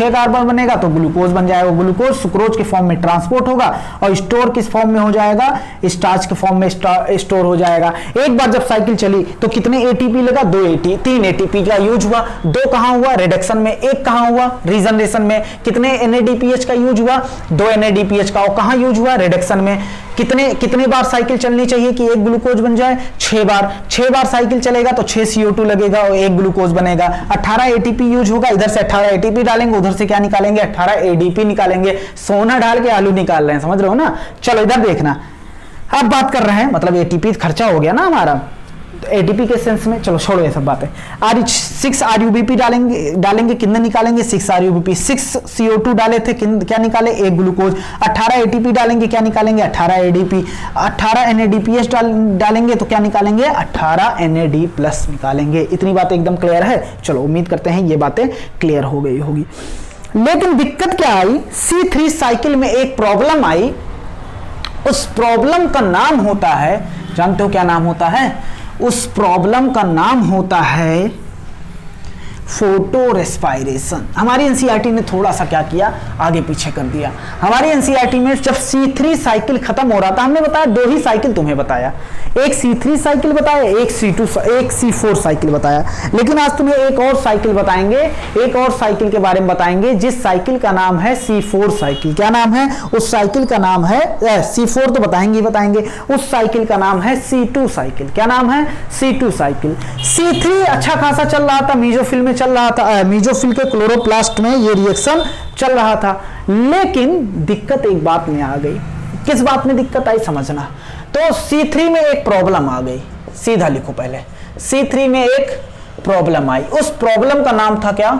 कार्बन बनेगा, तो ग्लूकोज बन जाएगा। ग्लूकोज सुक्रोज के फॉर्म में ट्रांसपोर्ट होगा, और स्टोर किस फॉर्म में हो जाएगा, स्टार्च के फॉर्म में स्टोर हो जाएगा। एक बार जब साइकिल चली तो कितने एटीपी लगा, 3 एटीपी का यूज हुआ। 2 कहां हुआ, रिडक्शन में, 1 कहां हुआ, रीजनरेशन में। कितने NADPH का यूज हुआ, 2 NADPH का, और कहां यूज हुआ, रिडक्शन में। कितने बार साइकिल चलनी चाहिए कि 1 ग्लूकोज बन जाए, 6 बार। 6 बार साइकिल चलेगा तो 6 CO2 लगेगा और 1 ग्लूकोज बनेगा। 18 ATP यूज होगा, इधर से 18 ATP डालेंगे, उधर से क्या निकालेंगे, 18 ADP निकालेंगे। सोना डाल के आलू निकाल रहे हैं, समझ रहे हो ना। चलो इधर देखना, अब बात कर रहे हैं, मतलब ATP खर्चा हो गया ना हमारा, एटीपी के सेंस में। चलो छोड़ो ये सब बातें। 6 RUBP डालेंगे, कितने निकालेंगे, 6 RUBP। 6 CO2 डाले थे, क्या निकाले, 1 ग्लूकोज। 18 ATP डालेंगे, क्या निकालेंगे, 18 ADP। 18 NADPH डालेंगे तो क्या निकालेंगे, 18 NAD प्लस निकालेंगे। इतनी बातें एकदम क्लियर है। चलो उम्मीद करते हैं ये बातें क्लियर हो गई होगी। लेकिन दिक्कत क्या आई, C3 साइकिल में एक प्रॉब्लम आई। उस प्रॉब्लम का नाम होता है, जानते हो क्या नाम होता है, उस प्रॉब्लम का नाम होता है फोटो रेस्पायरेशन। हमारी एनसीईआरटी ने थोड़ा सा क्या किया, आगे पीछे कर दिया। हमारी एनसीईआरटी में जब C3 साइकिल खत्म हो रहा था, हमने बताया 2 ही साइकिल तुम्हें बताया, एक C3 साइकिल बताया, एक C4 साइकिल बताया। लेकिन आज तुम्हें एक और साइकिल बताएंगे, एक और साइकिल के बारे में बताएंगे, जिस साइकिल का नाम है C4 साइकिल। क्या नाम है उस साइकिल का, नाम है C4 तो बताएंगे, उस साइकिल का नाम है C2 साइकिल। क्या नाम है, C2 साइकिल। C3 अच्छा खासा चल रहा था, मेसोफिल में चल रहा था, मेसोफिल के क्लोरोप्लास्ट में ये रिएक्शन चल रहा था। लेकिन दिक्कत एक बात में आ गई। किस बात में दिक्कत आई, समझना। तो C3 में एक प्रॉब्लम आ गई, सीधा लिखो पहले, C3 में एक प्रॉब्लम आई। उस प्रॉब्लम का नाम था क्या,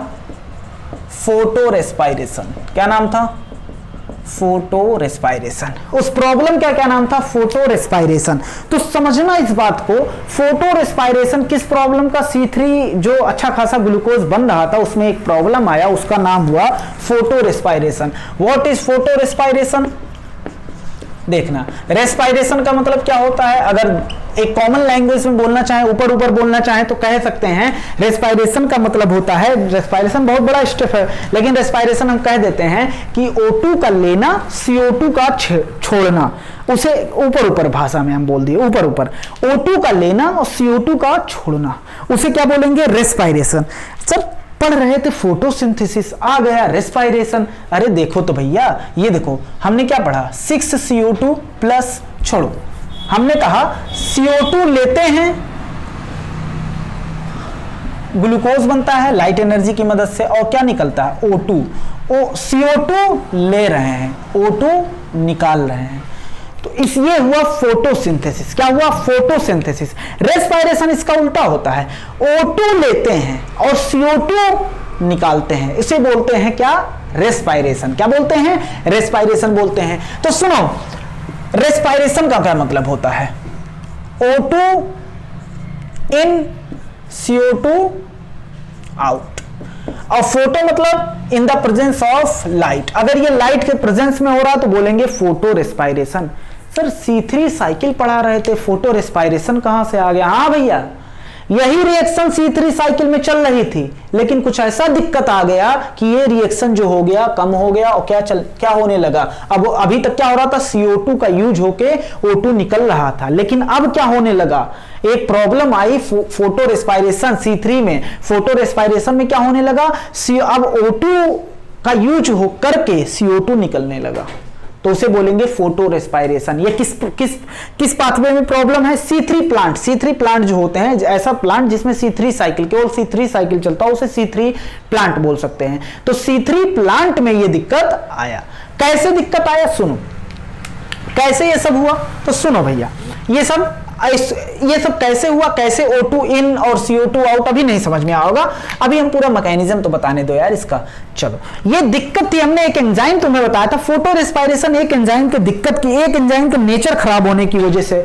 फोटो रेस्पायरेशन। क्या नाम था, फोटो रेस्पायरेशन। उस प्रॉब्लम का क्या नाम था, फोटो रेस्पायरेशन। तो समझना इस बात को, फोटो रेस्पायरेशन किस प्रॉब्लम का, C3 जो अच्छा खासा ग्लूकोज बन रहा था उसमें एक प्रॉब्लम आया, उसका नाम हुआ photo respiration. What is photo respiration, देखना। रेस्पायरेशन का मतलब क्या होता है, अगर एक कॉमन लैंग्वेज में बोलना चाहे, ऊपर बोलना चाहे तो कह सकते हैं रेस्पायरेशन का मतलब होता है, रेस्पायरेशन बहुत बड़ा स्टेप है, लेकिन रेस्पायरेशन हम कह देते हैं कि O2 का लेना, CO2 का छोड़ना। उसे ऊपर भाषा में हम बोल दिए, ऊपर O2 का लेना और CO2 का छोड़ना, उसे क्या बोलेंगे, रेस्पायरेशन। सब पढ़ रहे थे फोटोसिंथेसिस, आ गया रेस्पायरेशन। अरे देखो तो भैया, ये देखो हमने क्या पढ़ा, 6 CO2 प्लस, छोड़ो, हमने कहा CO2 लेते हैं, ग्लूकोज बनता है लाइट एनर्जी की मदद से, और क्या निकलता है O2, CO2 ले रहे हैं, O2 निकाल रहे हैं। तो इस ये हुआ फोटोसिंथेसिस। क्या हुआ? फोटोसिंथेसिस। रेस्पायरेशन इसका उल्टा होता है, O2 लेते हैं और CO2 निकालते हैं, इसे बोलते हैं क्या? रेस्पायरेशन। क्या बोलते हैं? रेस्पायरेशन बोलते हैं। तो सुनो, रेस्पायरेशन का क्या मतलब होता है? O2 इन, CO2 आउट। और फोटो मतलब in the presence of light. अगर ये लाइट के प्रेजेंस में हो रहा तो बोलेंगे photo respiration. Sir C3 cycle पढ़ा रहे थे, फोटो रेस्पायरेशन कहां से आ गया? हाँ भैया, यही रिएक्शन C3 साइकिल में चल रही थी, लेकिन कुछ ऐसा दिक्कत आ गया कि ये रिएक्शन जो हो गया कम हो गया, और क्या होने लगा? अब अभी तक क्या हो रहा था? CO2 का यूज होके O2 निकल रहा था, लेकिन अब क्या होने लगा? एक प्रॉब्लम आई फोटो रेस्पायरेशन C3 में। फोटो रेस्पायरेशन में क्या होने लगा? अब O2 का यूज हो करके CO2 निकलने लगा, तो उसे बोलेंगे फोटो रेस्पायरेशन। ये किस पाथवे में प्रॉब्लम है? C3 plant. C3 प्लांट जो होते हैं, ऐसा प्लांट जिसमें C3 साइकिल, केवल C3 साइकिल चलता है, उसे C3 प्लांट बोल सकते हैं। तो C3 प्लांट में ये दिक्कत आया। कैसे दिक्कत आया? सुनो, कैसे ये सब हुआ? तो सुनो भैया, ये सब कैसे हुआ, कैसे O2 इन और CO2 आउट, अभी नहीं समझ में आओगा, अभी हम पूरा मैकेनिज्म तो बताने दो यार इसका। चलो, ये दिक्कत थी, हमने एक एंजाइम तुम्हें बताया था, फोटो रेस्पायरेशन एक एंजाइम की दिक्कत की, एक एंजाइम का नेचर खराब होने की वजह से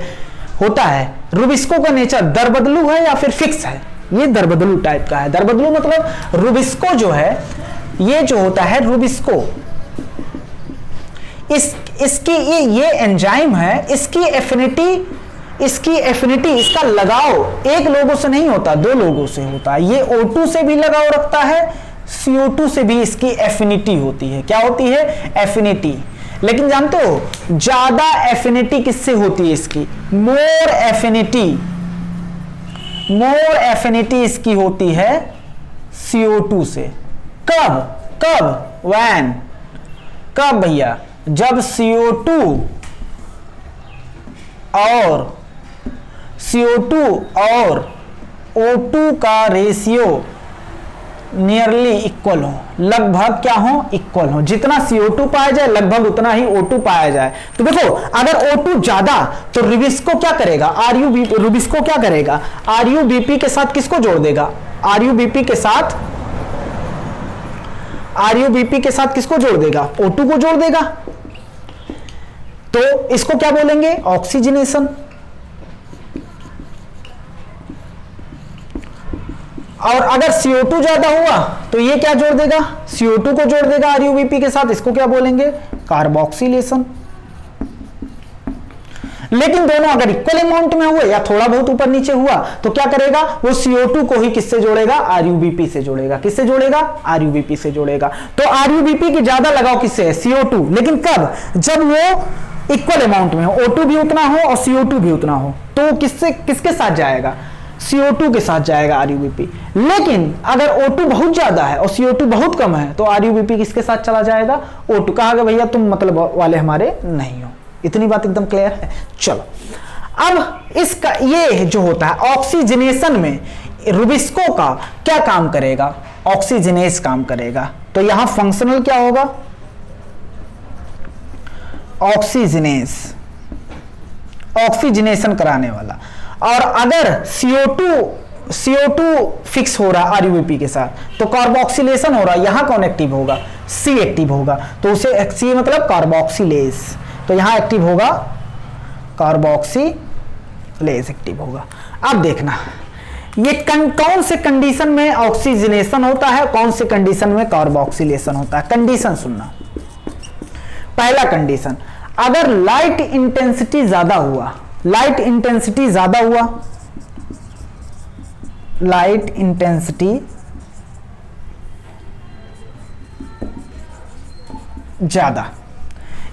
होता है। रुबिस्को का नेचर दरबदलू है या फिर फिक्स है? ये दरबदलू टाइप का है। दरबदलू मतलब रुबिस्को जो है, ये जो होता है रुबिस्को, इसकी ये एंजाइम है, इसकी एफिनिटी, इसका लगाव एक लोगों से नहीं होता, दो लोगों से होता है। ये O2 से भी लगाव रखता है, CO2 से भी इसकी एफिनिटी होती है। क्या होती है? एफिनिटी। लेकिन जानते हो ज्यादा एफिनिटी किससे होती है इसकी? मोर एफिनिटी इसकी होती है CO2 से। कब भैया? जब CO2 और O2 का रेशियो नियरली इक्वल हो, लगभग क्या हो? इक्वल हो। जितना CO2 पाया जाए लगभग उतना ही O2 पाया जाए। तो देखो, अगर O2 ज्यादा तो रुबिस्को क्या करेगा? रुबिस्को क्या करेगा? RuBP के साथ किसको जोड़ देगा? RuBP के साथ किसको जोड़ देगा? O2 को जोड़ देगा। तो इसको क्या बोलेंगे? ऑक्सीजनेशन। और अगर CO2 ज्यादा हुआ तो ये क्या जोड़ देगा? CO2 को जोड़ देगा RuBP के साथ, इसको क्या बोलेंगे? कार्बोक्सिलेशन। लेकिन दोनों अगर इक्वल अमाउंट में हुए या थोड़ा बहुत ऊपर नीचे हुआ तो क्या करेगा? वो CO2 को ही किससे जोड़ेगा? RuBP से जोड़ेगा। किससे जोड़ेगा? RuBP से जोड़ेगा। तो RuBP की ज्यादा लगाव किससे है? CO2। लेकिन कब? जब वो इक्वल अमाउंट में हो, O2 भी उतना हो और CO2 भी उतना हो, तो किसके साथ जाएगा? CO2 के साथ जाएगा RuBP। लेकिन अगर O2 बहुत ज्यादा है और CO2 बहुत कम है तो RuBP किसके साथ चला जाएगा? O2। कहा गया भैया तुम मतलब वाले हमारे नहीं हो। इतनी बात एकदम क्लियर है। चलो, अब इसका ये जो होता है ऑक्सीजनेशन में रुबिस्को का क्या काम करेगा? ऑक्सीजनेस काम करेगा। तो यहां फंक्शनल क्या होगा? ऑक्सीजनेशन कराने वाला। और अगर CO2 फिक्स हो रहा है RuBP के साथ तो कार्बोक्सिलेशन हो रहा है, यहां कौन एक्टिव होगा? C एक्टिव होगा। तो उसे C मतलब कार्बोक्सिलेज, तो यहां एक्टिव होगा कार्बोक्सिलेज एक्टिव होगा। अब देखना ये कौन से कंडीशन में ऑक्सीजनेशन होता है, कौन से कंडीशन में कार्बोक्सिलेशन होता है। कंडीशन सुनना। पहला कंडीशन, अगर लाइट इंटेंसिटी ज्यादा हुआ, लाइट इंटेंसिटी ज्यादा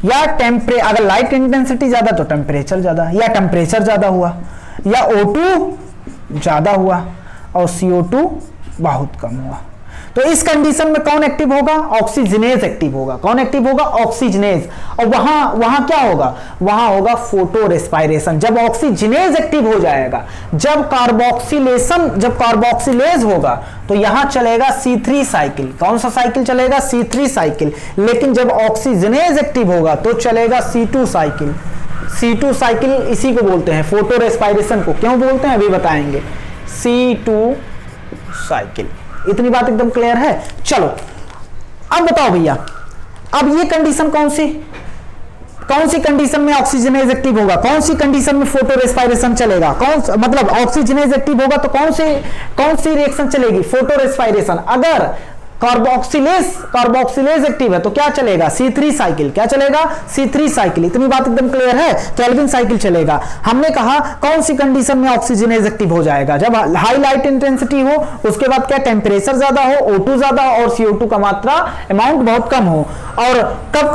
या अगर लाइट इंटेंसिटी ज्यादा तो टेम्परेचर ज्यादा, या टेम्परेचर ज्यादा हुआ, या O2 ज्यादा हुआ और CO2 बहुत कम हुआ। तो इस कंडीशन में कौन एक्टिव होगा? ऑक्सीजनेज एक्टिव होगा। कौन एक्टिव होगा? ऑक्सीजनेज। और वहां क्या होगा? वहां होगा फोटो रेस्पायरेशन। जब ऑक्सीजनेज एक्टिव हो जाएगा, जब कार्बोक्सिलेज होगा, तो यहां चलेगा C3 साइकिल। कौन सा साइकिल चलेगा? C3 cycle. लेकिन जब ऑक्सीजनेज एक्टिव होगा तो चलेगा C2 साइकिल। C2 साइकिल इसी को बोलते हैं, फोटो रेस्पायरेशन को। क्यों बोलते हैं अभी बताएंगे। C2 cycle. इतनी बात एकदम क्लियर है। चलो अब बताओ भैया, अब ये कंडीशन कौन सी कंडीशन में ऑक्सीजनेज एक्टिव होगा? कौन सी कंडीशन में फोटो रेस्पायरेशन चलेगा? मतलब ऑक्सीजनेज एक्टिव होगा तो कौन सी रिएक्शन चलेगी? Photo respiration. अगर कार्बोक्सिलेज एक्टिव है तो क्या चलेगा? C3 cycle. क्या चलेगा? C3 cycle. इतनी बात एकदम क्लियर है। केल्विन साइकिल चलेगा। हमने कहा कौन सी कंडीशन में ऑक्सीजनेज एक्टिव हो जाएगा? जब हाई लाइट इंटेंसिटी हो, उसके बाद क्या टेम्परेचर ज्यादा हो, O2 ज्यादा हो और CO2 का मात्रा अमाउंट बहुत कम हो। और कब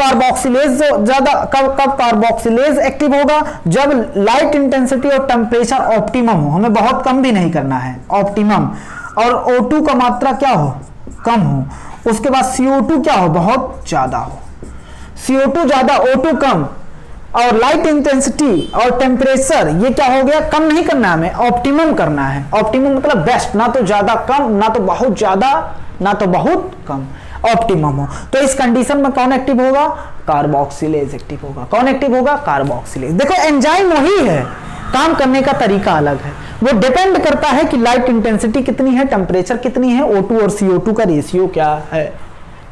कार्बोक्सिलेज एक्टिव होगा? जब लाइट इंटेंसिटी और टेम्परेचर ऑप्टिमम हो, हमें बहुत कम भी नहीं करना है, ऑप्टिमम, और O2 का मात्रा क्या हो? कम हो। उसके बाद CO2 क्या हो? बहुत ज्यादा हो। CO2 ज्यादा, O2 कम, और लाइट इंटेंसिटी और टेम्परेचर ये क्या हो गया? कम नहीं करना है, हमें ऑप्टिमम करना है। ऑप्टिमम मतलब बेस्ट, ना तो ज्यादा कम, ना तो बहुत ज्यादा, ना तो बहुत कम, ऑप्टिमम हो। तो इस कंडीशन में कौन एक्टिव होगा? कार्बोक्सिलेज एक्टिव होगा। कौन एक्टिव होगा? कार्बोक्सिलेज। देखो एंजाइम वही है, काम करने का तरीका अलग है। वो डिपेंड करता है कि लाइट इंटेंसिटी कितनी है, टेम्परेचर कितनी है, O2 और CO2 का रेशियो क्या है।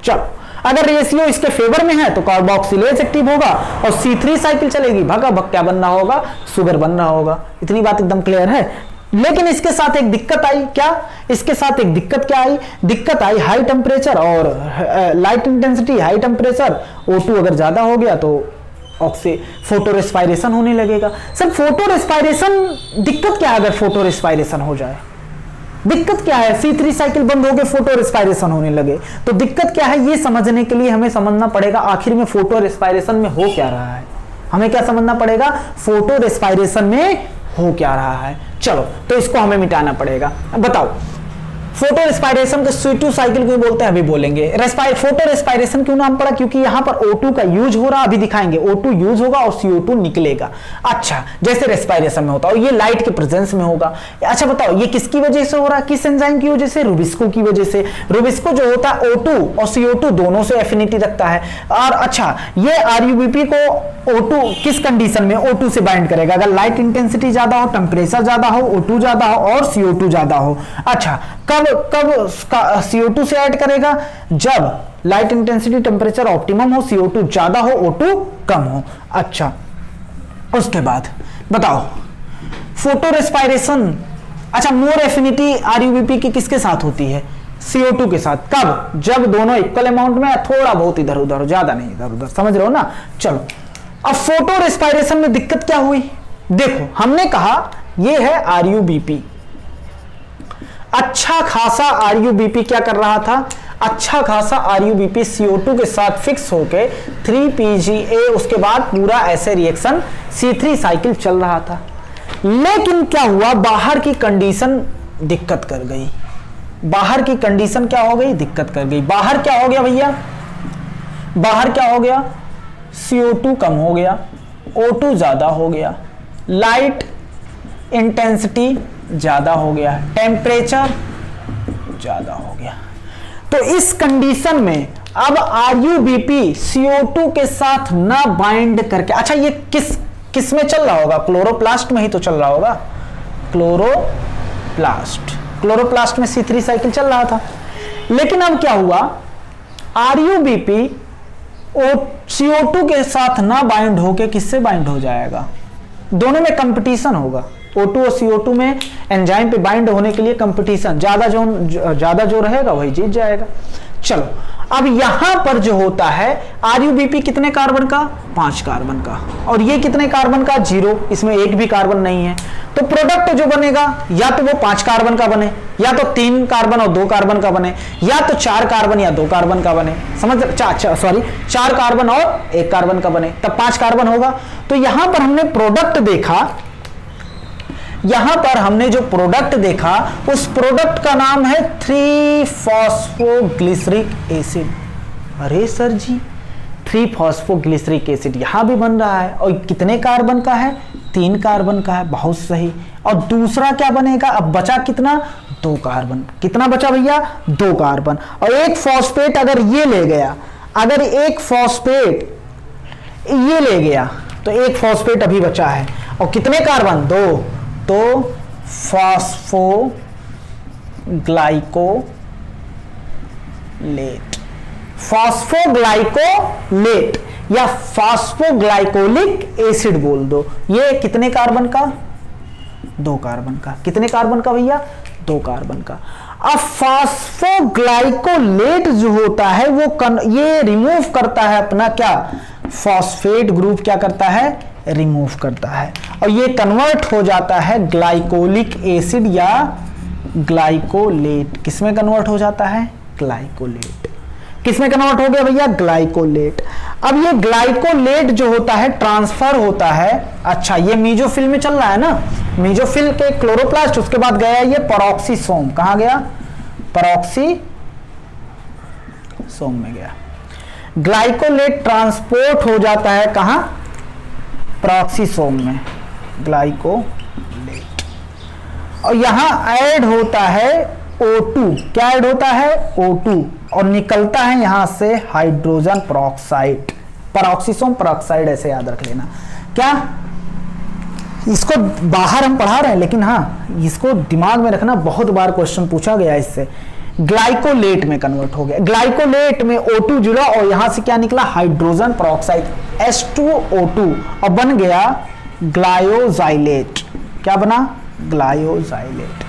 चलो अगर रेशियो इसके फेवर में है तो कार्बोक्सिलेज एक्टिव होगा और C3 साइकिल चलेगी। भग क्या बनना होगा? शुगर बनना होगा। इतनी बात एकदम क्लियर है। लेकिन इसके साथ एक दिक्कत आई। क्या? इसके साथ एक दिक्कत क्या आई? दिक्कत आई हाई टेम्परेचर और light intensity, high temperature, O2 अगर ज्यादा हो गया तो फोटो रेस्पायरेशन होने लगेगा। सर फोटो रेस्पायरेशन दिक्कत क्या है? अगर फोटो रेस्पायरेशन हो जाए दिक्कत क्या है? C3 साइकिल बंद हो गए, फोटो रेस्पायरेशन होने लगे, तो दिक्कत क्या है? ये समझने के लिए हमें समझना पड़ेगा आखिर में फोटो रेस्पायरेशन में हो क्या रहा है। हमें क्या समझना पड़ेगा? फोटो रेस्पायरेशन में हो क्या रहा है। चलो तो इसको हमें मिटाना पड़ेगा। बताओ फोटो रेस्पायरेशन के C2 साइकिल को बोलते हैं, अभी बोलेंगे। फोटो रेस्पायरेशन क्यों नाम पड़ा? क्योंकि यहां पर O2 का यूज हो रहा, अभी दिखाएंगे। O2 यूज होगा और CO2 निकलेगा। अच्छा, जैसे रेस्पायरेशन में होता है, ये लाइट के प्रेजेंस में होगा। अच्छा बताओ ये किसकी वजह से हो रहा है? किस एंजाइम की वजह से? रुबिस्को की वजह से। रुबिस्को जो होता है O2 और CO2 दोनों से एफिनिटी रखता है। और अच्छा ये RUBP को O2 किस कंडीशन में? O2 से बाइंड करेगा अगर लाइट इंटेंसिटी ज्यादा हो, टेम्परेचर ज्यादा हो, O2 ज्यादा हो और CO2 ज्यादा हो। अच्छा कब CO2 से ऐड करेगा? जब लाइट इंटेंसिटी, टेम्परेचर ऑप्टिमम हो, CO2 ज्यादा हो, O2 कम हो। अच्छा उसके बाद बताओ फोटो रेस्पायरेशन। अच्छा मोर एफिनिटी RUBP की किसके साथ होती है? CO2 के साथ। कब? जब दोनों इक्वल अमाउंट में, थोड़ा बहुत इधर उधर हो, ज्यादा नहीं इधर उधर, समझ रहे हो ना। चलो अब फोटो रेस्पायरेशन में दिक्कत क्या हुई? देखो हमने कहा ये है RUBP। अच्छा खासा RUBP क्या कर रहा था? अच्छा खासा RUBP CO2 के साथ फिक्स होके 3PGA, उसके बाद पूरा ऐसे रिएक्शन C3 साइकिल चल रहा था। लेकिन क्या हुआ? बाहर की कंडीशन दिक्कत कर गई। बाहर की कंडीशन क्या हो गई? दिक्कत कर गई। बाहर क्या हो गया भैया? बाहर क्या हो गया? CO2 कम हो गया, O2 ज्यादा हो गया, लाइट इंटेंसिटी ज्यादा हो गया, टेम्परेचर ज्यादा हो गया। तो इस कंडीशन में अब RUBP CO2 के साथ ना बाइंड करके, अच्छा ये किस में चल रहा होगा? क्लोरोप्लास्ट में ही तो चल रहा होगा। क्लोरोप्लास्ट में C3 साइकिल चल रहा था। लेकिन अब क्या हुआ? RUBP CO2 के साथ ना बाइंड होके किससे बाइंड हो जाएगा? दोनों में कंपटीशन होगा। O2 और CO2 में एंजाइम पे बाइंड होने के लिए कंपटीशन, ज्यादा जो रहेगा वही जीत जाएगा। चलो अब यहां पर जो होता है RUBP कितने कार्बन का? 5 कार्बन का। और ये कितने कार्बन का? 0। इसमें एक भी कार्बन नहीं है। तो प्रोडक्ट जो बनेगा या तो वो 5 कार्बन का बने, या तो 3 कार्बन और 2 कार्बन का बने, या तो 4 कार्बन या 2 कार्बन का बने। समझ? 4 कार्बन और 1 कार्बन का बने, तब 5 कार्बन होगा। तो यहां पर हमने प्रोडक्ट देखा, यहां पर हमने जो प्रोडक्ट देखा उस प्रोडक्ट का नाम है 3-फॉस्फोग्लिसरिक एसिड। अरे सर जी 3-फॉस्फोग्लिसरिक एसिड यहां भी बन रहा है और कितने कार्बन का है? 3 कार्बन का है। बहुत सही। और दूसरा क्या बनेगा? अब बचा कितना? 2 कार्बन। कितना बचा भैया? 2 कार्बन। और एक फॉस्फेट अगर ये ले गया, अगर एक फॉस्फेट ये ले गया तो एक फॉस्फेट अभी बचा है और कितने कार्बन? 2। तो फॉस्फोग्लाइकोलेट, फॉस्फोग्लाइकोलेट या फॉस्फोग्लाइकोलिक एसिड बोल दो। ये कितने कार्बन का? 2 कार्बन का। कितने कार्बन का भैया? 2 कार्बन का। अब फॉस्फोग्लाइकोलेट जो होता है वो ये रिमूव करता है अपना क्या? फॉस्फेट ग्रुप क्या करता है? रिमूव करता है और ये कन्वर्ट हो जाता है ग्लाइकोलिक एसिड या ग्लाइकोलेट। किसमें कन्वर्ट हो जाता है? ग्लाइकोलेट। किसमें कन्वर्ट हो गया भैया? ग्लाइकोलेट। अब ये ग्लाइकोलेट जो होता है ट्रांसफर होता है। अच्छा, ये मीजोफिल में चल रहा है ना, मीजोफिल के क्लोरोप्लास्ट, उसके बाद गया ये पेरोक्सीसोम। कहां गया? पेरोक्सीसोम में गया। ग्लाइकोलेट ट्रांसपोर्ट हो जाता है कहां? पेरोक्सीसोम में, ग्लाइकोलेट। और यहां ऐड होता है O2। क्या ऐड होता है? O2। और निकलता है यहां से हाइड्रोजन पेरोक्साइड। पेरोक्सीसोम पेरोक्साइड ऐसे याद रख लेना। क्या इसको बाहर हम पढ़ा रहे हैं, लेकिन हाँ इसको दिमाग में रखना, बहुत बार क्वेश्चन पूछा गया इससे। ग्लाइकोलेट में कन्वर्ट हो गया। ग्लाइकोलेट में O2 जुड़ा और यहां से क्या निकला? हाइड्रोजन पेरोक्साइड H2O2 और बन गया ग्लायोजाइलेट। क्या बना? ग्लायोजाइलेट।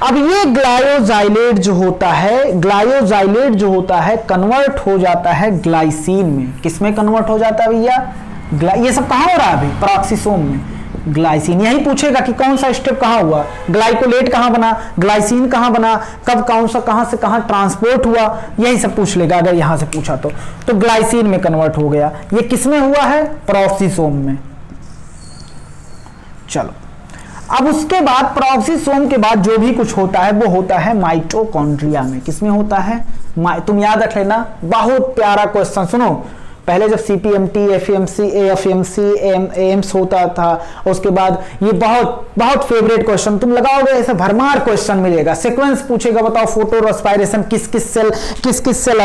अब ये ग्लायोजाइलेट जो होता है, ग्लायोजाइलेट जो होता है कन्वर्ट हो जाता है ग्लाइसिन में। किसमें कन्वर्ट हो जाता है भैया? ये सब कहां हो रहा है अभी? पेरोक्सीसोम में। ग्लाइसिन। यही पूछेगा कि कौन सा स्टेप कहां हुआ, ग्लाइकोलेट कहां बना, ग्लाइसिन कहां बना, कब कौन सा कहां से कहां ट्रांसपोर्ट हुआ, यही सब पूछ लेगा अगर यहां से पूछा तो ग्लाइसिन में कन्वर्ट हो गया। ये किसमें हुआ है? पेरोक्सीसोम में। चलो, अब उसके बाद पेरोक्सीसोम के बाद जो भी कुछ होता है वो होता है माइटोकॉन्ड्रिया में। किसमें होता है? तुम याद रख लेना, बहुत प्यारा क्वेश्चन। सुनो, पहले जब CPMT, FMC, AFMC, एम्स होता था, उसके बाद ये बहुत बहुत फेवरेट क्वेश्चन तुम लगाओगे, ऐसे भरमार क्वेश्चन मिलेगा। सीक्वेंस पूछेगा, बताओ फोटो रेस्पिरेशन किस किस सेल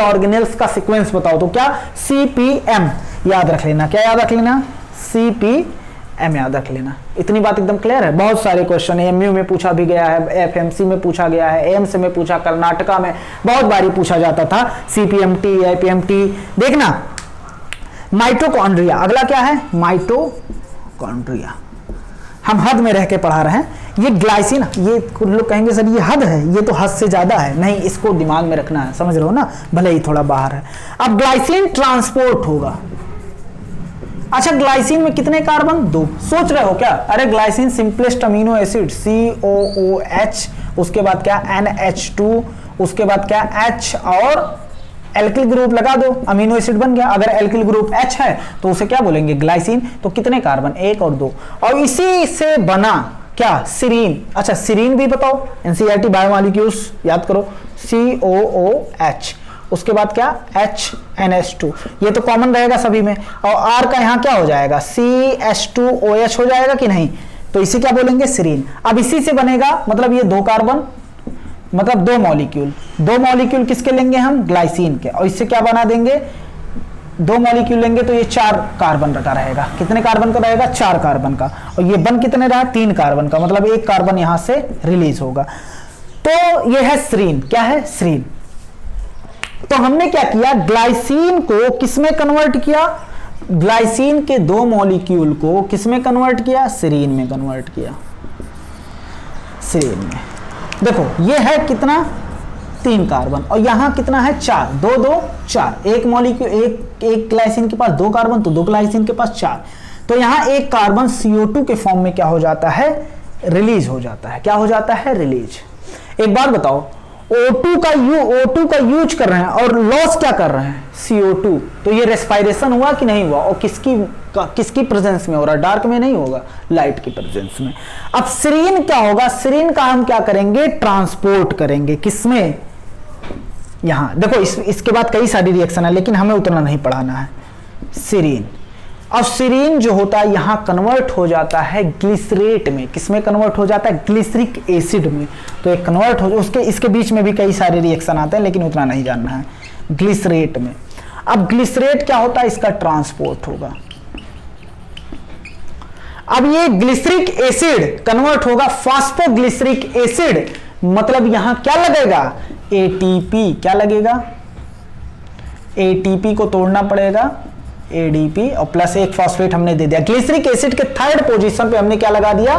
ऑर्गेनेल्स का सीक्वेंस बताओ। तो क्या? CPM याद रख लेना। क्या याद रख लेना? CPM याद रख लेना। इतनी बात एकदम क्लियर है। बहुत सारे क्वेश्चन MU में पूछा भी गया है, FMC में पूछा गया है, एम्स में पूछा, कर्नाटका में बहुत बारी पूछा जाता था। CPMT, IPMT देखना। माइटोकॉन्ड्रिया अगला क्या है? माइटोकॉन्ड्रिया। हम हद में रह के पढ़ा रहे हैं। ये ग्लाइसिन, ये लोग कहेंगे सर ये हद है, ये तो हद से ज्यादा है। नहीं, इसको दिमाग में रखना है, समझ रहे हो ना, भले ही थोड़ा बाहर है। अब ग्लाइसिन ट्रांसपोर्ट होगा। अच्छा, ग्लाइसिन में कितने कार्बन? 2। सोच रहे हो क्या? अरे glycine simplest amino acid COOH, उसके बाद क्या? NH2, उसके बाद क्या? H और एल्किल ग्रुप लगा दो, अमीनो एसिड बन गया। अगर एल्किल ग्रुप H है तो उसे क्या बोलेंगे? ग्लाइसिन। तो कितने कार्बन? 1 और 2। और इसी से बना क्या? सीरीन। अच्छा, सीरीन भी बताओ, NCERT बायोमॉलिक्यूल्स याद करो, COOH, उसके बाद क्या? HNH2। ये तो कॉमन रहेगा सभी में। और R का यहां क्या हो जाएगा? CH2OH हो जाएगा कि नहीं? तो इसे क्या बोलेंगे? सीरीन। अब इसी से बनेगा, मतलब ये 2 कार्बन, मतलब 2 मॉलिक्यूल। 2 मॉलिक्यूल किसके लेंगे हम? ग्लाइसिन के। और इससे क्या बना देंगे? 2 मॉलिक्यूल लेंगे तो ये 4 कार्बन का रहेगा। कितने कार्बन का रहेगा? 4 कार्बन का। और ये बन कितने रहा? 3 कार्बन का, मतलब 1 कार्बन यहां से रिलीज होगा। तो ये है सीरीन। क्या है? सीरीन। तो हमने क्या किया? ग्लाइसिन को किसमें कन्वर्ट किया? ग्लाइसिन के 2 मॉलिक्यूल को किसमें कन्वर्ट किया? सीरीन में कन्वर्ट किया। सीरीन में देखो, ये है कितना? 3 कार्बन। और यहां कितना है? 4। 2 2 4। एक मॉलिक्यूल, एक ग्लाइसिन के पास 2 कार्बन, तो 2 ग्लाइसिन के पास 4। तो यहां 1 कार्बन CO2 के फॉर्म में क्या हो जाता है? रिलीज हो जाता है। क्या हो जाता है? रिलीज। एक बार बताओ, O2 का यूज कर रहे हैं और लॉस क्या कर रहे हैं? CO2। तो ये रेस्पिरेशन हुआ कि नहीं हुआ? और किसकी किसकी प्रेजेंस में हो रहा है, डार्क में नहीं होगा, लाइट की प्रेजेंस में। अब सेरीन क्या होगा, सेरीन का हम क्या करेंगे, ट्रांसपोर्ट करेंगे, किसमें, यहां देखो इसके बाद कई सारी रिएक्शन है लेकिन हमें उतना नहीं पढ़ाना है। सेरीन, अब सेरीन जो होता है यहां कन्वर्ट हो जाता है ग्लिसरेट में, किसमें कन्वर्ट हो जाता है, ग्लिसरिक एसिड में। तो एक कन्वर्ट हो, उसके इसके बीच में भी कई सारे रिएक्शन आते हैं लेकिन उतना नहीं जानना है, ग्लिसरेट में। अब ग्लिसरेट क्या होता है, इसका ट्रांसपोर्ट होगा। अब ये ग्लिसरिक एसिड कन्वर्ट होगा फास्फोग्लिसरिक एसिड, मतलब यहां क्या लगेगा, एटीपी, क्या लगेगा, एटीपी को तोड़ना पड़ेगा, एडीपी, और प्लस एक फॉस्फेट हमने दे दिया। ग्लिसरिक एसिड के थर्ड पोजीशन पे हमने क्या लगा दिया,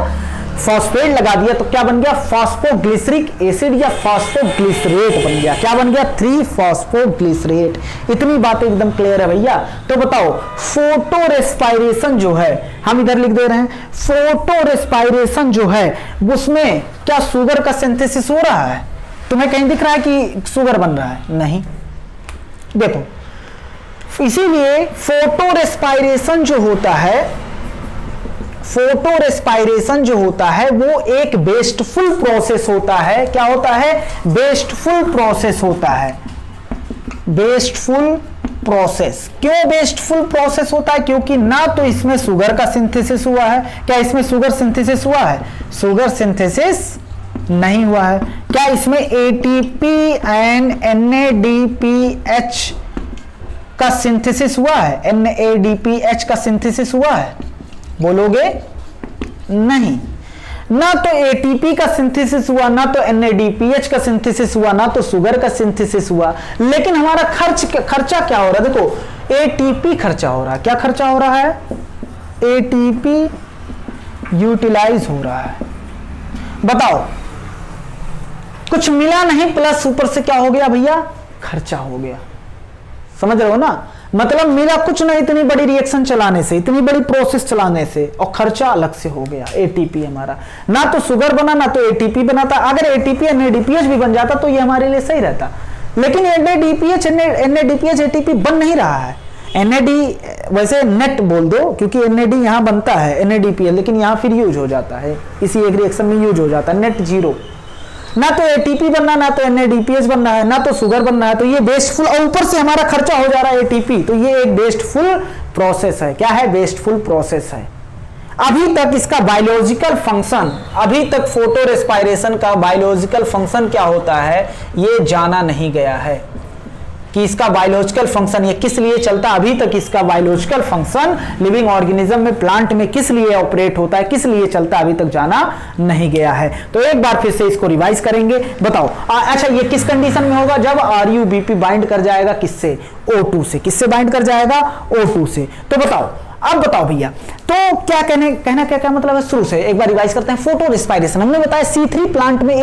फॉस्फेट लगा दिया, तो क्या बन गया, फास्फोग्लिसरिक एसिड या फास्फोग्लिसरेट बन गया। क्या बन गया, 3-फॉस्फोग्लिसरेट। इतनी बातें एकदम क्लियर है भैया। तो बताओ फोटो रेस्पायरेशन जो है, हम इधर लिख दे रहे हैं, फोटो रेस्पायरेशन जो है उसमें क्या शुगर का सिंथेसिस हो रहा है, तुम्हें कहीं दिख रहा है कि शुगर बन रहा है, नहीं। देखो इसीलिए फोटो रेस्पायरेशन जो होता है, फोटो रेस्पायरेशन जो होता है वो एक वेस्टफुल प्रोसेस होता है। क्या होता है, वेस्टफुल प्रोसेस होता है, वेस्टफुल प्रोसेस। क्यों वेस्टफुल प्रोसेस होता है, क्योंकि ना तो इसमें शुगर का सिंथेसिस हुआ है, क्या इसमें शुगर सिंथेसिस हुआ है, शुगर सिंथेसिस नहीं हुआ है। क्या इसमें एटीपी एंड NADPH का सिंथेसिस हुआ है, NADPH का सिंथेसिस हुआ है, बोलोगे नहीं। ना तो एटीपी का सिंथेसिस हुआ, ना तो NADPH का सिंथेसिस हुआ, ना तो शुगर का सिंथेसिस हुआ। लेकिन हमारा खर्चा क्या हो रहा है, देखो एटीपी खर्चा हो रहा है। क्या खर्चा हो रहा है, एटीपी यूटिलाइज हो रहा है। बताओ कुछ मिला नहीं, प्लस ऊपर से क्या हो गया भैया, खर्चा हो गया। समझ रहे हो ना, मतलब मिला कुछ नहीं, इतनी बड़ी रिएक्शन चलाने से, इतनी बड़ी प्रोसेस चलाने से, और खर्चा अलग से हो गया। एटीपी हमारा, ना तो शुगर बना ना तो एटीपी बनाता। अगर एटीपी NADPH भी बन जाता तो ये हमारे लिए सही रहता, लेकिन NADPH एटीपी बन नहीं रहा है। NAD वैसे नेट बोल दो, क्योंकि NAD यहां बनता है NADPH, लेकिन यहां फिर यूज हो जाता है, इसी एक रिएक्शन में यूज हो जाता है, नेट जीरो। ना तो एटीपी बनना, ना तो NADPH बनना है, ना तो शुगर बनना है, तो ये वेस्टफुल, और ऊपर से हमारा खर्चा हो जा रहा है एटीपी, तो ये एक वेस्टफुल प्रोसेस है। क्या है, वेस्टफुल प्रोसेस है। अभी तक इसका बायोलॉजिकल फंक्शन, अभी तक फोटो रेस्पायरेशन का बायोलॉजिकल फंक्शन क्या होता है ये जाना नहीं गया है, कि इसका बायोलॉजिकल फंक्शन ये किस लिए चलता है। अभी तक इसका बायोलॉजिकल फंक्शन लिविंग ऑर्गेनिज्म में, प्लांट में किस लिए ऑपरेट होता है, किस लिए चलता है, अभी तक जाना नहीं गया है। तो एक बार फिर से इसको रिवाइज करेंगे। बताओ अच्छा ये किस कंडीशन में होगा, जब RuBP बाइंड कर जाएगा किससे, O2 से। किससे बाइंड कर जाएगा, O2 से। तो बताओ, अब बताओ भैया, तो क्या कहना क्या मतलब है, शुरू से एक बार रिवाइज करते हैं। फोटो रेस्पायरेशन हमने बताया C3 प्लांट में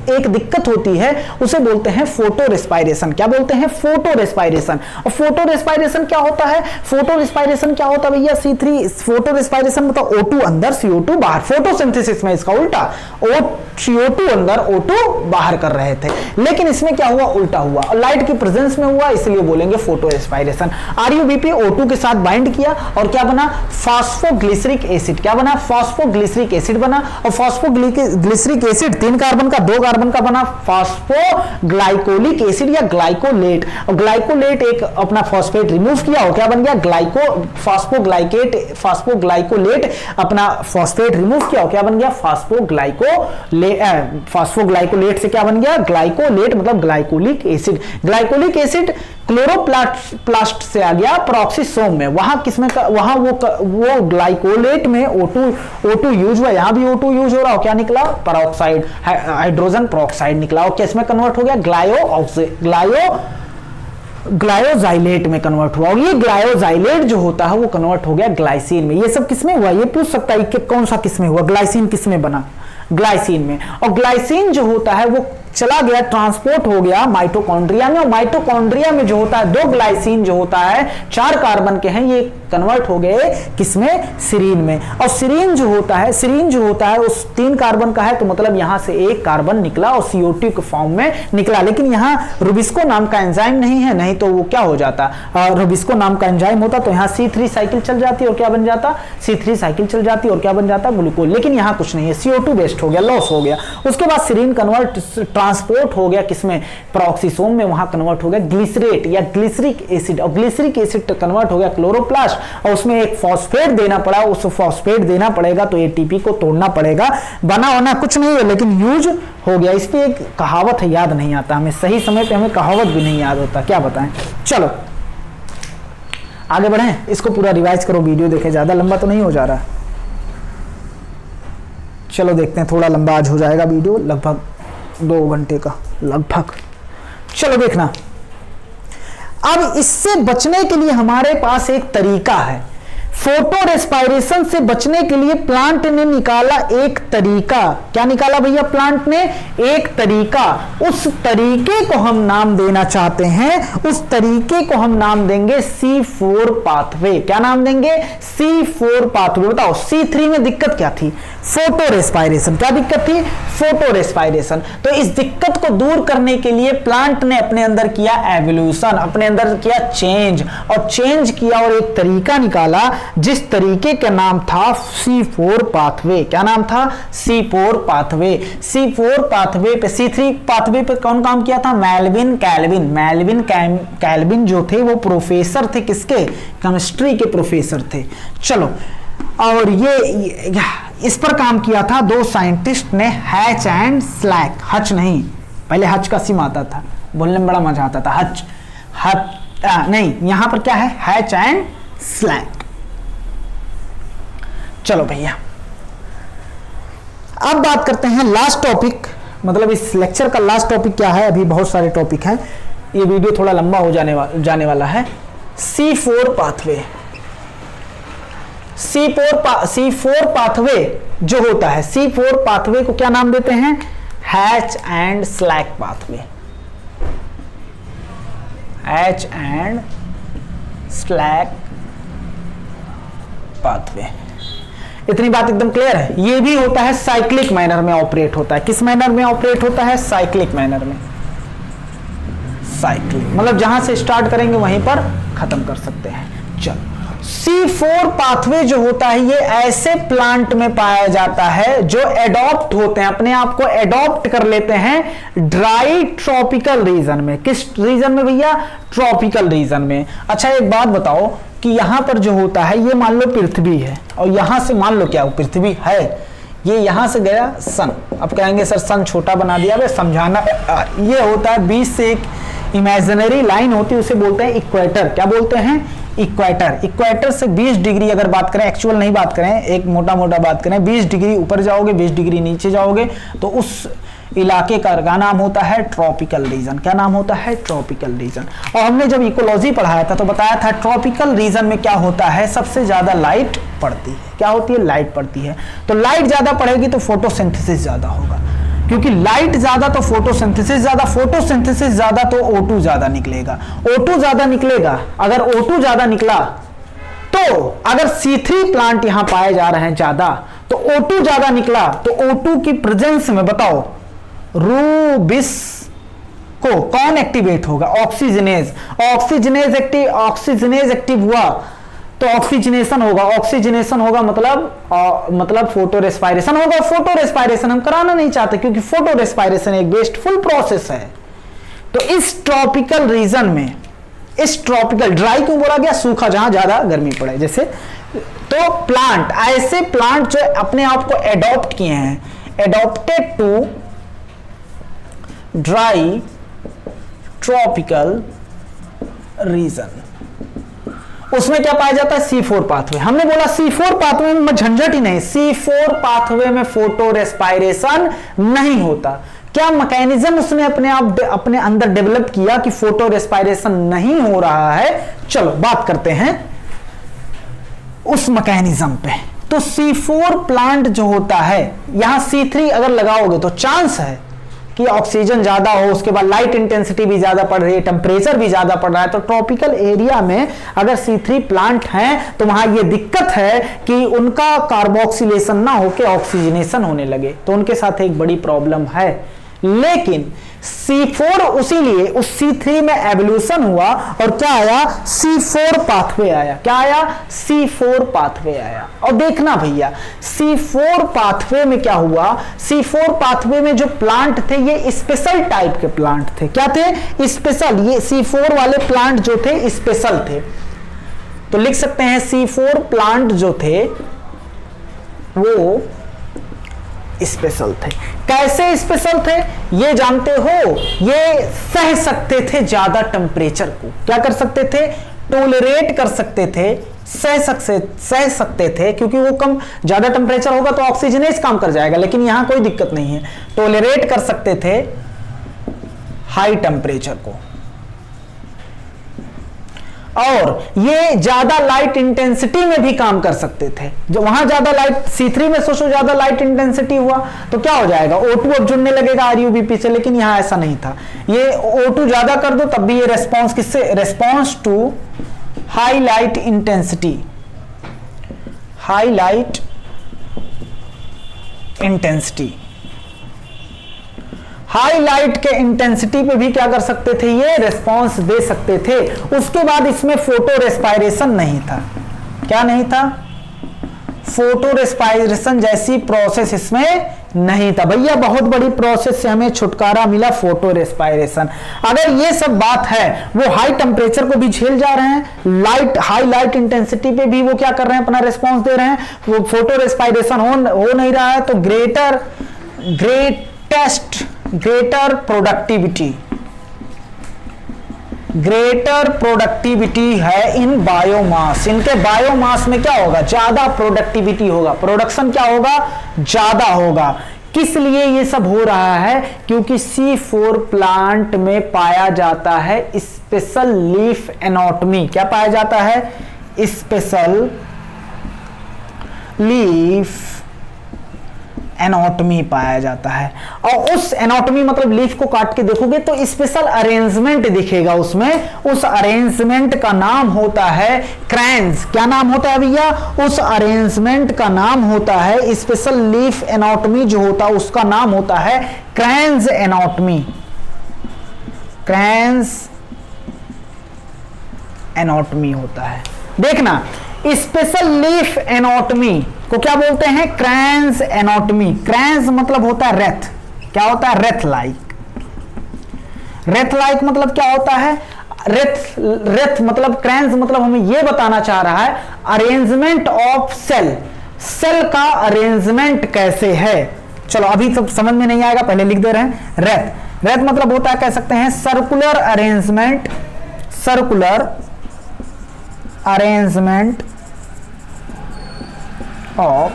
एक दिक्कत होती है, उसे बोलते हैं फोटो रेस्पायरेशन। क्या बोलते हैं, फोटो रेस्पायरेशन। और फोटो रेस्पायरेशन क्या होता है, फोटो रेस्पायरेशन क्या होता है भैया, C3 फोटो रेस्पायरेशन मतलब O2 अंदर CO2 बाहर। फोटोसिंथेसिस में इसका उल्टा, CO2 अंदर O2 बाहर कर रहे थे, लेकिन इसमें क्या हुआ, उल्टा हुआ, और लाइट की प्रेजेंस में हुआ, इसलिए बोलेंगे फोटो रेस्पायरेशन। RuBP O2 के साथ बाइंड किया और क्या बना, फास्फोग्लिसरिक एसिड। क्या बना, फास्फोग्लिसरिक एसिड बना। और फास्फोग्लिसरिक एसिड 3 कार्बन का 2 कार्बन का बना फास्फोग्लाइकोलिक एसिड या ग्लाइकोलेट। और ग्लाइकोलेट एक अपना फॉस्फेट रिमूव किया और क्या बन गया, फास्फोग्लाइकोलेट अपना फॉस्फेट रिमूव किया और क्या बन गया, फास्फोग्लाइकोलेट से क्या बन गया, ग्लाइकोलेट मतलब glycolic acid. Glycolic acid chloroplast से आ गया पेरोक्सिसोम में, वहां किसमें वहां वो ग्लाइकोलेट में O2 यूज हुआ, यहां भी O2 यूज हो रहा हो, क्या निकला, पेरोक्साइड, हाइड्रोजन पेरोक्साइड निकला, और किसमें कन्वर्ट हो गया, ग्लायोजाइलेट में कन्वर्ट हुआ। और ये ग्लायोजाइलेट जो होता है वो कन्वर्ट हो गया ग्लाइसिन में। ये सब किसमें हुआ, ये पूछ सकता है कि कौन सा किसमें हुआ, ग्लाइसिन किसमें बना, ग्लाइसिन में, और ग्लाइसिन जो होता है वो चला गया, ट्रांसपोर्ट हो गया माइटोकॉन्ड्रिया में, और माइटोकॉन्ड्रिया में जो होता है 2 ग्लाइसिन जो होता है 4 कार्बन के हैं, ये कन्वर्ट हो गए किसमें, सीरीन में। और सीरीन जो होता है उस 3 कार्बन का है, तो मतलब यहां से 1 कार्बन निकला और CO2 के फॉर्म में निकला। लेकिन यहां रुबिस्को नाम का एंजाइम नहीं है, नहीं तो वो क्या हो जाता, रुबिस्को नाम का एंजाइम होता तो यहां C3 साइकिल चल जाती और क्या बन जाता, C3 साइकिल चल जाती और क्या बन जाता, ग्लूकोज। लेकिन यहां कुछ नहीं है, CO2 वेस्ट हो गया, लॉस हो गया। उसके बाद सीरीन कन्वर्ट ट्रांसपोर्ट हो गया किसमें, पेरोक्सीसोम में, वहां कन्वर्ट हो गया ग्लिसरेट या ग्लिसरिक एसिड, और ग्लिसरिक एसिड कन्वर्ट हो गया क्लोरोप्लास्ट, और उसमें एक फॉस्फेट देना पड़ा, उस फॉस्फेट देना पड़ेगा तो ATP को तोड़ना पड़ेगा। बना होना कुछ नहीं है लेकिन यूज हो गया। इस पे एक कहावत है, याद नहीं आता हमें, सही समय पे हमें कहावत भी नहीं याद होता, क्या बताएं। चलो आगे बढ़ें, इसको पूरा रिवाइज करो, वीडियो देखे, ज्यादा लंबा तो नहीं हो जा रहा। चलो देखते हैं, थोड़ा लंबा आज हो जाएगा वीडियो, लगभग 2 घंटे का लगभग। चलो देखना, अब इससे बचने के लिए हमारे पास एक तरीका है। फोटो रेस्पायरेशन से बचने के लिए प्लांट ने निकाला एक तरीका। क्या निकाला भैया, प्लांट ने एक तरीका। उस तरीके को हम नाम देना चाहते हैं, उस तरीके को हम नाम देंगे C4 पाथवे। क्या नाम देंगे, C4 पाथवे। बताओ C3 में दिक्कत क्या थी, फोटो रेस्पायरेशन। क्या दिक्कत थी, फोटो रेस्पायरेशन। तो इस दिक्कत को दूर करने के लिए प्लांट ने अपने अंदर किया एवोल्यूशन, अपने अंदर किया चेंज, और चेंज किया और एक तरीका निकाला जिस तरीके का नाम था C4 पाथवे। क्या नाम था, C4 पाथवे। C4 पाथवे पे, C3 पाथवे पे कौन काम किया था, मेल्विन कैल्विन। मेल्विन कैल्विन जो थे वो प्रोफेसर थे, किसके, केमिस्ट्री के प्रोफेसर थे। चलो, और ये इस पर काम किया था 2 साइंटिस्ट ने, हैच एंड स्लैक। हच नहीं, पहले हच का सिम आता था, बोलने में बड़ा मजा आता था, हच नहीं, यहां पर क्या है, हैच एंड स्लैक। चलो भैया, अब बात करते हैं लास्ट टॉपिक, मतलब इस लेक्चर का लास्ट टॉपिक क्या है। अभी बहुत सारे टॉपिक हैं, ये वीडियो थोड़ा लंबा हो जाने वाला है। C4 pathway. C4 पाथवे जो होता है, C4 पाथवे को क्या नाम देते हैं, hatch and slack pathway. Hatch and slack pathway. इतनी बात एकदम क्लियर है। ये भी होता है साइक्लिक मैनर में ऑपरेट होता है। किस मैनर में ऑपरेट होता है, साइक्लिक मैनर में। साइक्लिक मतलब जहां से स्टार्ट करेंगे वहीं पर खत्म कर सकते हैं। चलो, C4 पाथवे जो होता है ये ऐसे प्लांट में पाया जाता है जो एडॉप्ट होते हैं, अपने आप को एडॉप्ट कर लेते हैं ड्राई ट्रॉपिकल रीजन में। किस रीजन में भैया, ट्रॉपिकल रीजन में। अच्छा एक बात बताओ कि यहां पर जो होता है, ये मान लो पृथ्वी है, और यहां से मान लो क्या पृथ्वी है, ये यहां से गया सन। अब कहेंगे सर सन छोटा बना दिया, वे समझाना। ये होता है 20 से एक इमेजिनरी लाइन होती है, उसे बोलते हैं इक्वेटर। क्या बोलते हैं, इक्वेटर। इक्वेटर से 20 डिग्री अगर बात करें, एक्चुअल नहीं बात करें, एक मोटा मोटा बात करें, 20 डिग्री ऊपर जाओगे, 20 डिग्री नीचे जाओगे, तो उस इलाके का नाम होता है ट्रॉपिकल रीजन। क्या नाम होता है, ट्रॉपिकल रीजन। और हमने जब इकोलॉजी पढ़ाया था तो बताया था ट्रॉपिकल रीजन में क्या होता है, सबसे ज्यादा लाइट पड़ती है। क्या होती है, लाइट पड़ती है। तो लाइट ज्यादा पड़ेगी तो फोटोसिंथेसिस ज्यादा होगा, क्योंकि लाइट ज्यादा तो फोटोसिंथेसिस ज्यादा, फोटोसिंथेसिस ज्यादा तो O2 ज्यादा निकलेगा। O2 ज्यादा निकलेगा, अगर O2 ज्यादा निकला तो अगर C3 प्लांट यहां पाए जा रहे हैं ज्यादा, तो O2 ज्यादा निकला, तो O2 की प्रेजेंस में बताओ रूबिस को कौन एक्टिवेट होगा, ऑक्सीजनेज। ऑक्सीजनेज एक्टिव हुआ तो ऑक्सीजनेशन होगा। ऑक्सीजनेशन होगा मतलब फोटो रेस्पायरेशन होगा। फोटो रेस्पायरेशन हम कराना नहीं चाहते, क्योंकि फोटो रेस्पायरेशन एक वेस्टफुल प्रोसेस है। तो इस ट्रॉपिकल रीजन में, इस ट्रॉपिकल, ड्राई क्यों बोला गया, सूखा जहां ज्यादा गर्मी पड़े जैसे। तो प्लांट, ऐसे प्लांट जो अपने आप को एडॉप्ट किए हैं, adopted to dry tropical region, उसमें क्या पाया जाता है, C4 पाथवे। हमने बोला C4 पाथवे में झंझट ही नहीं, C4 पाथवे में फोटो रेस्पायरेशन नहीं होता। क्या मैकेनिज्म उसने अपने अंदर डेवलप किया कि फोटो रेस्पायरेशन नहीं हो रहा है। चलो बात करते हैं उस मैकेनिज्म पे। तो C4 प्लांट जो होता है, यहां C3 अगर लगाओगे तो चांस है कि ऑक्सीजन ज्यादा हो, उसके बाद लाइट इंटेंसिटी भी ज्यादा पड़ रही है, टेम्परेचर भी ज्यादा पड़ रहा है। तो ट्रॉपिकल एरिया में अगर C3 प्लांट हैं तो वहां ये दिक्कत है कि उनका कार्बोक्सिलेशन ना होकर ऑक्सीजनेशन होने लगे, तो उनके साथ एक बड़ी प्रॉब्लम है। लेकिन C4 उसीलिए उस C3 में एवोल्यूशन हुआ और क्या आया, C4 पाथवे आया। क्या आया, C4 पाथवे आया। और देखना भैया C4 पाथवे में क्या हुआ, C4 पाथवे में जो प्लांट थे ये स्पेशल टाइप के प्लांट थे। क्या थे, स्पेशल। ये C4 वाले प्लांट जो थे स्पेशल थे, तो लिख सकते हैं C4 प्लांट जो थे वो स्पेशल थे। कैसे स्पेशल थे ये जानते हो, ये सह सकते थे ज्यादा टेम्परेचर को। क्या कर सकते थे, टोलरेट कर सकते थे, सह सकते थे, क्योंकि वो कम ज्यादा टेम्परेचर होगा तो ऑक्सीजनेज काम कर जाएगा, लेकिन यहां कोई दिक्कत नहीं है, टोलरेट कर सकते थे हाई टेम्परेचर को। और ये ज्यादा लाइट इंटेंसिटी में भी काम कर सकते थे। जो वहां ज्यादा लाइट, C3 में सोचो ज्यादा लाइट इंटेंसिटी हुआ तो क्या हो जाएगा, O2 अब जुड़ने लगेगा RuBP से, लेकिन यहां ऐसा नहीं था। ये O2 ज्यादा कर दो तब भी ये रेस्पॉन्स किससे, response to high light intensity, high light intensity, high light के इंटेंसिटी पे भी क्या कर सकते थे, ये रेस्पॉन्स दे सकते थे। उसके बाद इसमें फोटो रेस्पायरेशन नहीं था। क्या नहीं था, फोटो रेस्पायरेशन जैसी प्रोसेस इसमें नहीं था। भैया बहुत बड़ी प्रोसेस से हमें छुटकारा मिला, फोटो रेस्पायरेशन। अगर ये सब बात है, वो हाई टेम्परेचर को भी झेल जा रहे हैं, लाइट, हाई लाइट इंटेंसिटी पे भी वो क्या कर रहे हैं, अपना रेस्पॉन्स दे रहे हैं, वो फोटो रेस्पायरेशन हो नहीं रहा है, तो ग्रेटर प्रोडक्टिविटी है इन बायोमास। इनके बायोमास में क्या होगा, ज्यादा प्रोडक्टिविटी होगा, प्रोडक्शन क्या होगा, ज्यादा होगा। किस लिए ये सब हो रहा है, क्योंकि C4 प्लांट में पाया जाता है स्पेशल लीफ एनाटॉमी। क्या पाया जाता है, स्पेशल लीफ एनाटॉमी पाया जाता है। और उस एनाटॉमी मतलब लीफ को काट के देखोगे तो स्पेशल अरेंजमेंट दिखेगा उसमें। उस अरेंजमेंट का नाम होता है क्रैंस। क्या नाम होता है भैया, उस अरेंजमेंट का नाम होता है, स्पेशल लीफ एनाटॉमी जो होता है उसका नाम होता है क्रैंस एनाटॉमी। क्रैंस एनाटॉमी होता है। देखना, स्पेशल लीफ एनाटॉमी को क्या बोलते हैं, क्रैंस एनाटॉमी। क्रैंस मतलब होता है रेथ। क्या होता है, रेथ लाइक। रेथ लाइक मतलब क्या होता है, रेथ मतलब, क्रैंस मतलब हमें यह बताना चाह रहा है अरेंजमेंट ऑफ सेल। सेल का अरेंजमेंट कैसे है। चलो अभी सब समझ में नहीं आएगा, पहले लिख दे रहे हैं। रेथ मतलब होता है, कह सकते हैं circular arrangement, circular arrangement of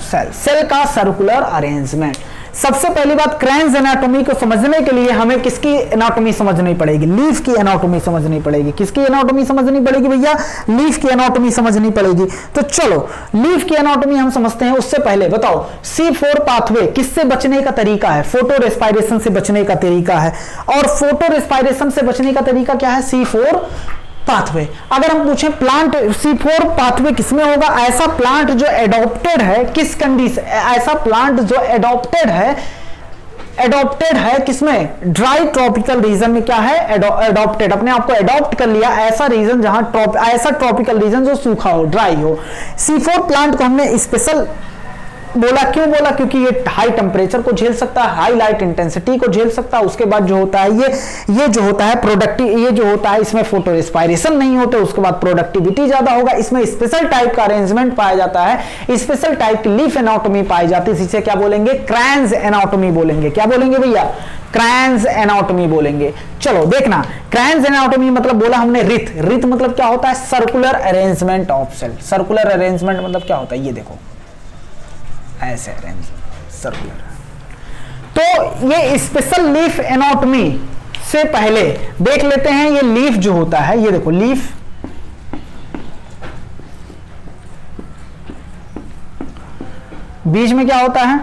cell. Cell का सर्कुलर अरेंजमेंट। सबसे पहली बात, क्रैंस एनाटॉमी को समझने के लिए हमें किसकी एनाटॉमी समझनी पड़ेगी, लीफ की एनाटॉमी समझनी पड़ेगी। किसकी एनाटॉमी समझनी पड़ेगी भैया, लीफ की एनाटॉमी समझनी पड़ेगी। तो चलो लीफ की एनाटॉमी हम समझते हैं। उससे पहले बताओ C4 पाथवे किससे बचने का तरीका है, फोटो रेस्पायरेशन से बचने का तरीका है। और फोटो रेस्पायरेशन से बचने का तरीका क्या है, C4 पाथवे। अगर हम पूछें प्लांट C4 पाथवे किसमें होगा, ऐसा प्लांट जो एडॉप्टेड है, किस कंडीशन, ऐसा प्लांट जो एडॉप्टेड है किसमें, ड्राई ट्रॉपिकल रीजन में। क्या है, एडॉप्टेड, अपने आप को एडॉप्ट कर लिया, ऐसा रीजन जहां ऐसा ट्रॉपिकल रीजन जो सूखा हो, ड्राई हो। C4 प्लांट को हमने स्पेशल बोला, क्यों बोला, क्योंकि ये हाई टेम्परेचर को झेल सकता है, हाई लाइट इंटेंसिटी को झेल सकता है। उसके बाद जो होता है ये जो होता है प्रोडक्टिव, ये जो होता है इसमें फोटो रेस्पायरेशन नहीं होते, उसके बाद प्रोडक्टिविटी ज्यादा होगा। इसमें स्पेशल टाइप का अरेंजमेंट पाया जाता है, स्पेशल टाइप की लीफ एनाटॉमी पाई जाती है। इसे क्या बोलेंगे, क्रैंस एनाटॉमी बोलेंगे। क्या बोलेंगे भैया, क्रैंस एनाटॉमी बोलेंगे। चलो देखना, क्रैंस एनाटॉमी मतलब बोला हमने रिथ मतलब क्या होता है, circular arrangement of cell. Circular arrangement मतलब क्या होता है, ये देखो ऐसे अरेंज सर्कुलर। तो ये स्पेशल लीफ एनाटॉमी से पहले देख लेते हैं, ये लीफ जो होता है, ये देखो लीफ, बीच में क्या होता है,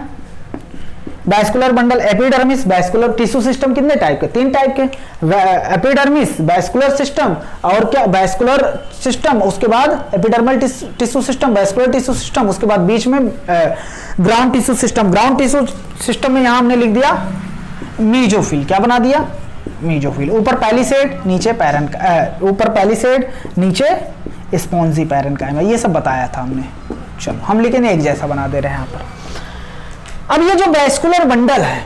vascular bundle, epidermis. Vascular tissue system कितने टाइप के, 3 टाइप के, एपिडर्मिस, वैस्कुलर सिस्टम और क्या वैस्कुलर सिस्टम, उसके बाद epidermal tissue system, vascular tissue system, उसके बाद बीच में ground tissue system. Ground tissue system में यहां हमने लिख दिया मीजोफिल, क्या बना दिया, मीजोफिल। ऊपर पैलिसेड, नीचे पैरेंट, ऊपर पैलिसेड, नीचे स्पॉन्जी पैरेन्काइमा, ये सब बताया था हमने। चलो हम लिखेंगे एक जैसा बना दे रहे हैं यहां पर। अब ये जो वैस्कुलर बंडल है,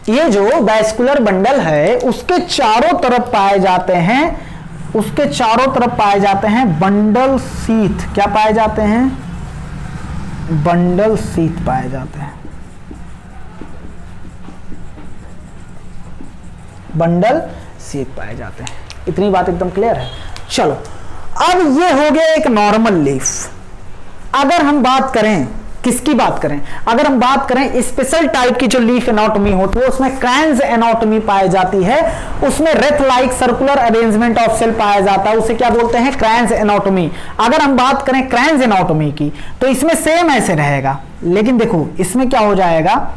ये जो वैस्कुलर बंडल है उसके चारों तरफ पाए जाते हैं, उसके चारों तरफ पाए जाते हैं बंडल शीथ। क्या पाए जाते हैं, बंडल शीथ पाए जाते हैं, बंडल शीथ पाए जाते हैं। इतनी बात एकदम क्लियर है। चलो अब ये हो गया एक नॉर्मल लीफ। अगर हम बात करें, किसकी बात करें, अगर हम बात करें स्पेशल टाइप की जो लीफ एनाटॉमी होती है उसमें क्रांज एनाटॉमी पाई जाती है, उसमें wreath like circular arrangement of cell पाया जाता है, उसे क्या बोलते हैं, क्रांज एनाटॉमी। अगर हम बात करें क्रांज एनाटॉमी की तो इसमें सेम ऐसे रहेगा, लेकिन देखो इसमें क्या हो जाएगा,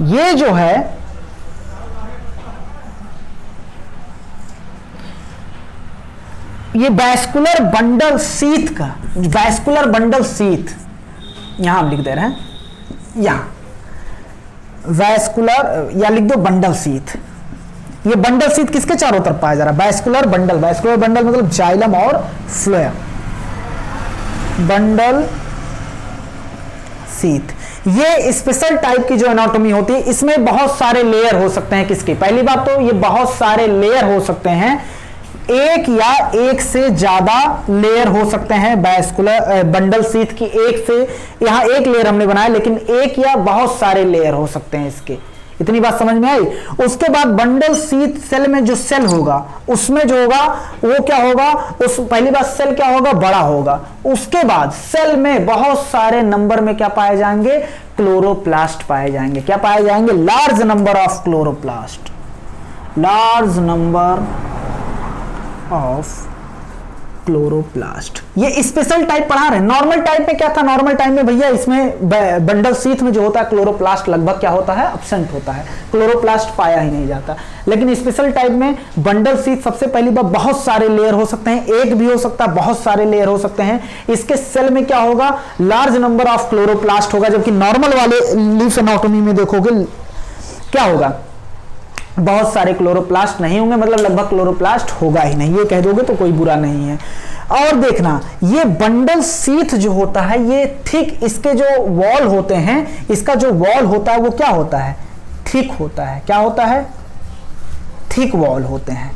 ये जो है ये वैस्कुलर बंडल शीथ का, वैस्कुलर बंडल शीथ यहां हम लिख दे रहे हैं, यहां वैस्कुलर, या लिख दो बंडल शीथ। ये बंडल शीथ किसके चारों तरफ पाया जा रहा है, वैस्कुलर बंडल। वैस्कुलर बंडल मतलब जाइलम और फ्लोएम, बंडल शीथ। ये स्पेशल टाइप की जो एनाटॉमी होती है इसमें बहुत सारे लेयर हो सकते हैं। किसके, पहली बात तो ये बहुत सारे लेयर हो सकते हैं, एक या एक से ज्यादा लेयर हो सकते हैं वैस्कुलर बंडल शीथ की। एक से, यहां एक लेयर हमने बनाया, लेकिन एक या बहुत सारे लेयर हो सकते हैं इसके। इतनी बात समझ में आई। उसके बाद बंडल शीथ सेल में जो सेल होगा उसमें जो होगा वो क्या होगा, उस पहली बात सेल क्या होगा, बड़ा होगा। उसके बाद सेल में बहुत सारे नंबर में क्या पाए जाएंगे, क्लोरोप्लास्ट पाए जाएंगे। क्या पाए जाएंगे, large number of chloroplast, large number of chloroplast. ये स्पेशल टाइप पढ़ा रहे हैं। नॉर्मल टाइप में क्या था, नॉर्मल टाइप में भैया इसमें बंडल शीथ में जो होता है क्लोरोप्लास्ट लगभग क्या होता है, एब्सेंट होता है, क्लोरोप्लास्ट पाया ही नहीं जाता। लेकिन स्पेशल टाइप में बंडल शीथ सबसे पहली बार बहुत सारे लेयर हो सकते हैं, एक भी हो सकता है, बहुत सारे लेयर हो सकते हैं। इसके सेल में क्या होगा, लार्ज नंबर ऑफ क्लोरोप्लास्ट होगा, जबकि नॉर्मल वाले लीफ एनाटॉमी में देखोगे क्या होगा, बहुत सारे क्लोरोप्लास्ट नहीं होंगे, मतलब लगभग क्लोरोप्लास्ट होगा ही नहीं। ये कह दोगे तो कोई बुरा नहीं है। और देखना ये बंडल शीथ जो होता है ये थिक, इसके जो वॉल होते हैं, इसका जो वॉल होता है वो क्या होता है, थिक होता है। क्या होता है, थिक वॉल होते हैं।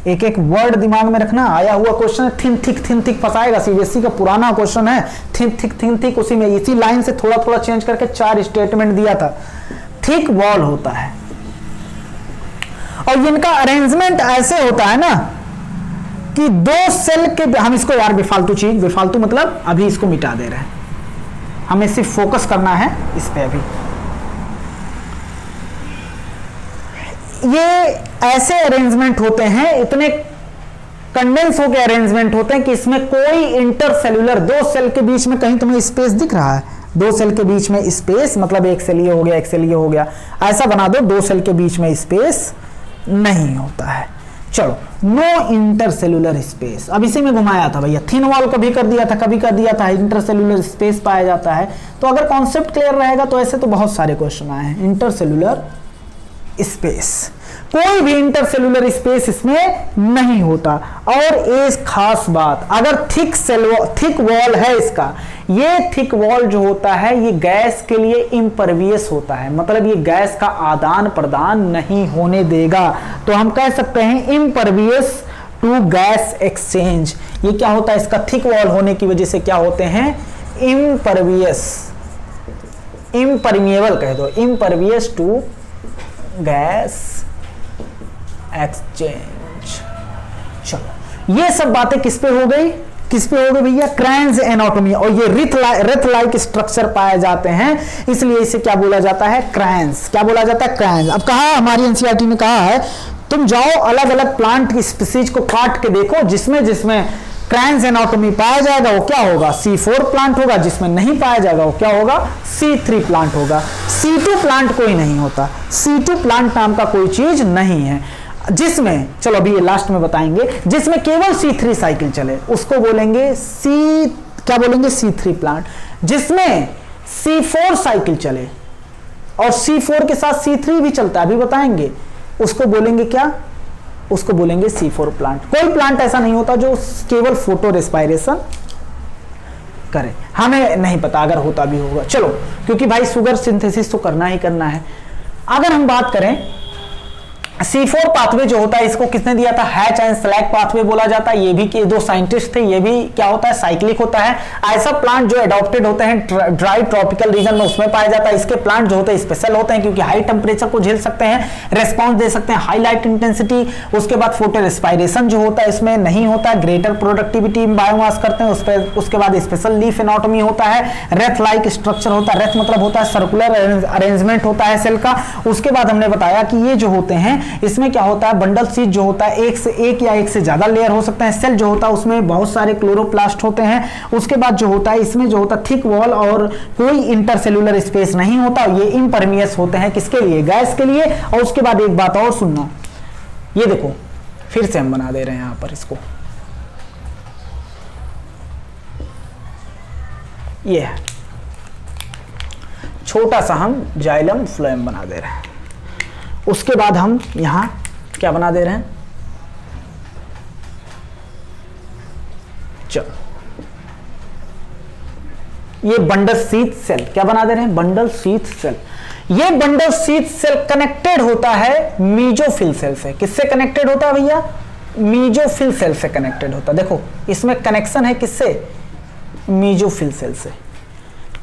एक एक वर्ड दिमाग में रखना, आया हुआ क्वेश्चन है, थिन थिक फंसाएगा, सीबीएसई का पुराना क्वेश्चन है, थिन थिक, उसी में इसी लाइन से थोड़ा थोड़ा चेंज करके 4 स्टेटमेंट दिया था। थिक वॉल होता है और इनका अरेंजमेंट ऐसे होता है ना कि 2 सेल के, हम इसको यार बेफालतू चीज, बेफालतू मतलब अभी इसको मिटा दे रहे हैं, हमें सिर्फ फोकस करना है इस पे। अभी ये ऐसे अरेंजमेंट होते हैं, इतने कंडेंस होकर अरेंजमेंट होते हैं कि इसमें कोई इंटरसेल्यूलर, 2 सेल के बीच में कहीं तुम्हें स्पेस दिख रहा है, 2 सेल के बीच में स्पेस, मतलब एक सेल ये हो गया, एक सेल ये हो गया, ऐसा बना दो, 2 सेल के बीच में स्पेस नहीं होता है। चलो, नो इंटरसेल्यूलर स्पेस, अब इसी में घुमाया था भैया, थिन वॉल कभी कर दिया था, कभी कर दिया था, इंटरसेल्यूलर स्पेस पाया जाता है। तो अगर कॉन्सेप्ट क्लियर रहेगा तो ऐसे तो बहुत सारे क्वेश्चन आए हैं। इंटरसेल्यूलर स्पेस, कोई भी इंटरसेल्यूलर स्पेस इसमें नहीं होता। और एक खास बात, अगर थिक वॉल है इसका, ये थिक वॉल जो होता है ये गैस के लिए इम्परवियस होता है, मतलब ये गैस का आदान प्रदान नहीं होने देगा। तो हम कह सकते हैं इम्परवियस टू गैस एक्सचेंज। ये क्या होता है, इसका थिक वॉल होने की वजह से क्या होते हैं, इम्परवियस, इम्परमिएबल कह दो, इम्परवियस टू गैस एक्सचेंज। चलो, ये सब बातें किस पे हो गई, किस पे हो गई भैया, क्रांज एनाटॉमी। और ये रिथ लाइक स्ट्रक्चर पाए जाते हैं, इसलिए इसे क्या बोला जाता है, क्रांज। क्या बोला जाता है, क्रांज। अब कहा हमारी एनसीईआरटी में कहा है तुम जाओ अलग अलग प्लांट की स्पीसीज को काट के देखो, जिसमें जिसमें क्रायन्स एनाटॉमी पाया जाएगा वो क्या होगा, C4 प्लांट होगा। जिसमें नहीं पाया जाएगा वो क्या होगा, C3 प्लांट होगा। C2 प्लांट कोई नहीं होता, C2 प्लांट नाम का कोई चीज नहीं है। जिसमें, चलो अभी ये लास्ट में बताएंगे, जिसमें केवल C3 साइकिल चले उसको बोलेंगे क्या बोलेंगे, C3 प्लांट। जिसमें C4 साइकिल चले और C4 के साथ C3 भी चलता है, अभी बताएंगे, उसको बोलेंगे क्या, उसको बोलेंगे C4 प्लांट। कोई प्लांट ऐसा नहीं होता जो केवल फोटो रेस्पायरेशन करे, हमें नहीं पता, अगर होता भी होगा। चलो, क्योंकि भाई शुगर सिंथेसिस तो करना ही करना है। अगर हम बात करें C4 पाथवे जो होता है, इसको किसने दिया था, हैच एंड स्लैग पाथवे बोला जाता है। ये भी कि दो साइंटिस्ट थे, ये भी क्या होता है, साइक्लिक होता है। ऐसा प्लांट जो एडॉप्टेड होते हैं ड्राई ट्रॉपिकल रीजन में, उसमें पाया जाता है। इसके प्लांट जो होते हैं स्पेशल होते हैं क्योंकि हाई टेम्परेचर को झेल सकते हैं, रेस्पॉन्स दे सकते हैं, हाई लाइट इंटेंसिटी। उसके बाद फोटो रेस्पायरेशन जो होता है इसमें नहीं होता है, ग्रेटर प्रोडक्टिविटी बायोमास करते हैं उस पर। उसके बाद स्पेशल लीफ एनाटॉमी होता है, रेथ लाइक स्ट्रक्चर होता है। रेथ मतलब होता है सर्कुलर अरेंजमेंट होता है सेल का। उसके बाद हमने बताया कि ये जो होते हैं इसमें क्या होता है, बंडल सीट जो होता है एक या एक से ज्यादा लेयर हो सकते हैं। सेल जो होता है उसमें बहुत सारे क्लोरोप्लास्ट होते हैं। उसके बाद जो होता है इसमें जो होता है थिक वॉल और कोई इंटरसेल्यूलर स्पेस नहीं होता। ये इम्परमियस होते हैं, किसके लिए, गैस के लिए। और उसके बाद एक बात और सुनना, ये देखो फिर से हम बना दे रहे हैं यहां पर इसको, ये है छोटा सा हम जाइलम फ्लोएम बना दे रहे हैं। उसके बाद हम यहां क्या बना दे रहे हैं, चलो ये बंडल शीथ सेल क्या बना दे रहे हैं, बंडल शीथ सेल। ये बंडल शीथ सेल कनेक्टेड होता है मीजोफिल सेल से। किससे कनेक्टेड होता है भैया, मीजोफिल सेल से कनेक्टेड होता है। देखो इसमें कनेक्शन है किससे, मीजोफिल सेल से।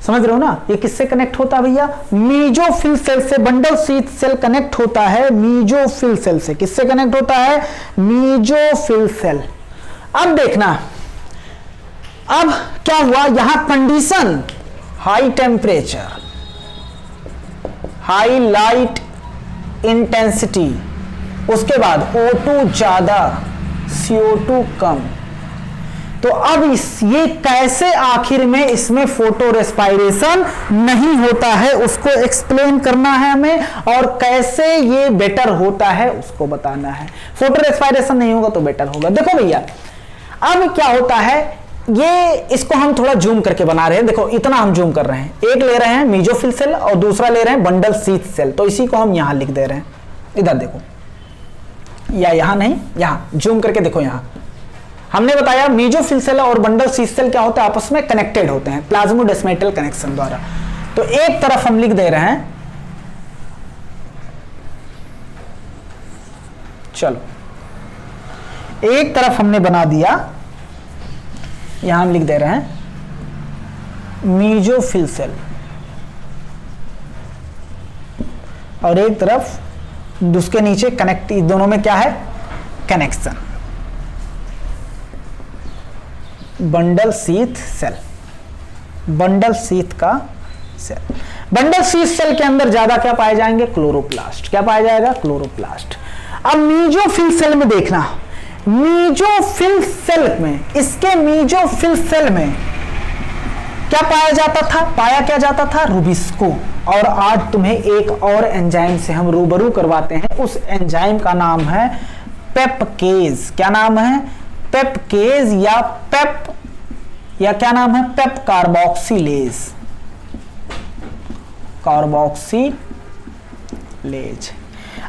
समझ रहे हो ना, ये किससे कनेक्ट होता है भैया, मीजोफिल सेल से। बंडल शीथ सेल कनेक्ट होता है मीजोफिल सेल से। किससे कनेक्ट होता है, मीजोफिल सेल। अब देखना, अब क्या हुआ, यहां condition high temperature, high light intensity, उसके बाद O2 ज्यादा, CO2 कम। तो अब ये कैसे आखिर में इसमें फोटो रेस्पायरेशन नहीं होता है उसको एक्सप्लेन करना है हमें, और कैसे ये बेटर होता है उसको बताना है। फोटो रेस्पायरेशन नहीं होगा तो बेटर होगा। देखो भैया अब क्या होता है, ये इसको हम थोड़ा जूम करके बना रहे हैं। देखो इतना हम जूम कर रहे हैं, एक ले रहे हैं मीजोफिल सेल और दूसरा ले रहे हैं बंडल शीथ सेल। तो इसी को हम यहां लिख दे रहे हैं, इधर देखो, या यहां नहीं, यहां जूम करके देखो। यहां हमने बताया मीजोफिल सेल और बंडल शीथ सेल क्या होता है, आपस में कनेक्टेड होते हैं प्लाज्मोडेस्मेटल कनेक्शन द्वारा। तो एक तरफ हम लिख दे रहे हैं, चलो एक तरफ हमने बना दिया, यहां हम लिख दे रहे हैं मीजोफिल सेल, और एक तरफ उसके नीचे कनेक्ट, दोनों में क्या है, connection, bundle sheath cell, bundle sheath का सेल। बंडल शीथ सेल के अंदर ज्यादा क्या पाए जाएंगे, क्लोरोप्लास्ट। क्या पाया जाएगा, क्लोरोप्लास्ट। अब मीजोफिल सेल में देखना, मीजोफिल सेल में, इसके मीजोफिल सेल में क्या पाया जाता था, पाया क्या जाता था, रुबिस्को। और आज तुम्हें एक और एंजाइम से हम रूबरू करवाते हैं। उस एंजाइम का नाम है पेपकेज। क्या नाम है, पेपकेज, या पेप, या क्या नाम है, पेप कार्बोक्सिलेज, कार्बोक्सिलेज।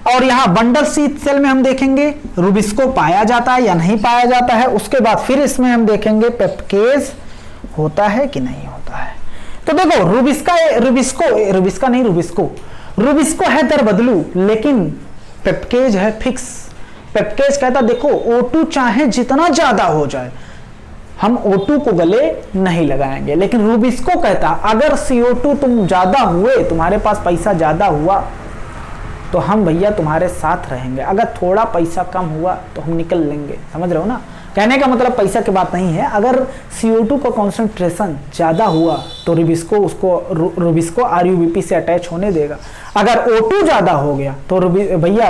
और यहां बंडल शीथ सेल में हम देखेंगे रुबिस्को पाया जाता है या नहीं पाया जाता है। उसके बाद फिर इसमें हम देखेंगे पेपकेज होता है कि नहीं होता है। तो देखो रुबिस्को है दर बदलू, लेकिन पेपकेज है फिक्स। पेपकेज कहता देखो O2 चाहे जितना ज्यादा हो जाए हम O2 को गले नहीं लगाएंगे, लेकिन रुबिस्को कहता अगर CO2 तुम ज्यादा हुए, तुम्हारे पास पैसा ज्यादा हुआ तो हम भैया तुम्हारे साथ रहेंगे, अगर थोड़ा पैसा कम हुआ तो हम निकल लेंगे। समझ रहे हो ना, कहने का मतलब पैसा की बात नहीं है। अगर CO2 का कॉन्सेंट्रेशन ज्यादा हुआ तो रुबिस्को RUBP से अटैच होने देगा। अगर O2 ज्यादा हो गया तो भैया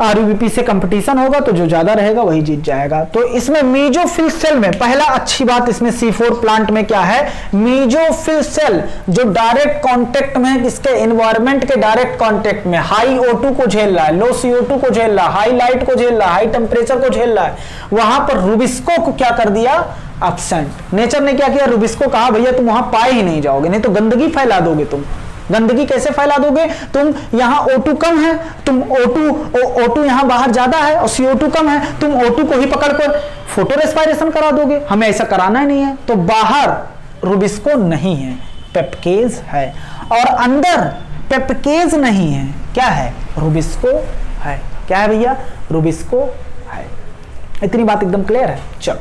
आरयूबीपी से कंपटीशन होगा तो जो ज्यादा रहेगा वही जीत जाएगा। तो इसमें मेसोफिल सेल में पहला अच्छी बात इसमें C4 प्लांट में क्या है, मेसोफिल सेल जो डायरेक्ट कांटेक्ट में, इसके एनवायरनमेंट के डायरेक्ट कांटेक्ट में हाई O2 को झेल रहा है, लो CO2 को झेल रहा है, हाई लाइट को झेल रहा है, हाई टेम्परेचर को झेल रहा है, वहां पर रुबिस्को को क्या कर दिया, एब्सेंट। नेचर ने क्या किया, रुबिस्को कहा भैया तुम वहां पाए ही नहीं जाओगे, नहीं तो गंदगी फैला दोगे तुम। गंदगी कैसे फैला दोगे, तुम यहां O2 कम है, तुम O2 यहां बाहर ज्यादा है और CO2 कम है, तुम O2 को ही पकड़कर फोटो रेस्पिरेशन करा दोगे, हमें ऐसा कराना ही नहीं है। तो बाहर रुबिस्को नहीं है, पेप्केज है, और अंदर पेप्केज नहीं है, क्या है, रुबिस्को है। क्या है भैया, रुबिस्को है। इतनी बात एकदम क्लियर है। चलो,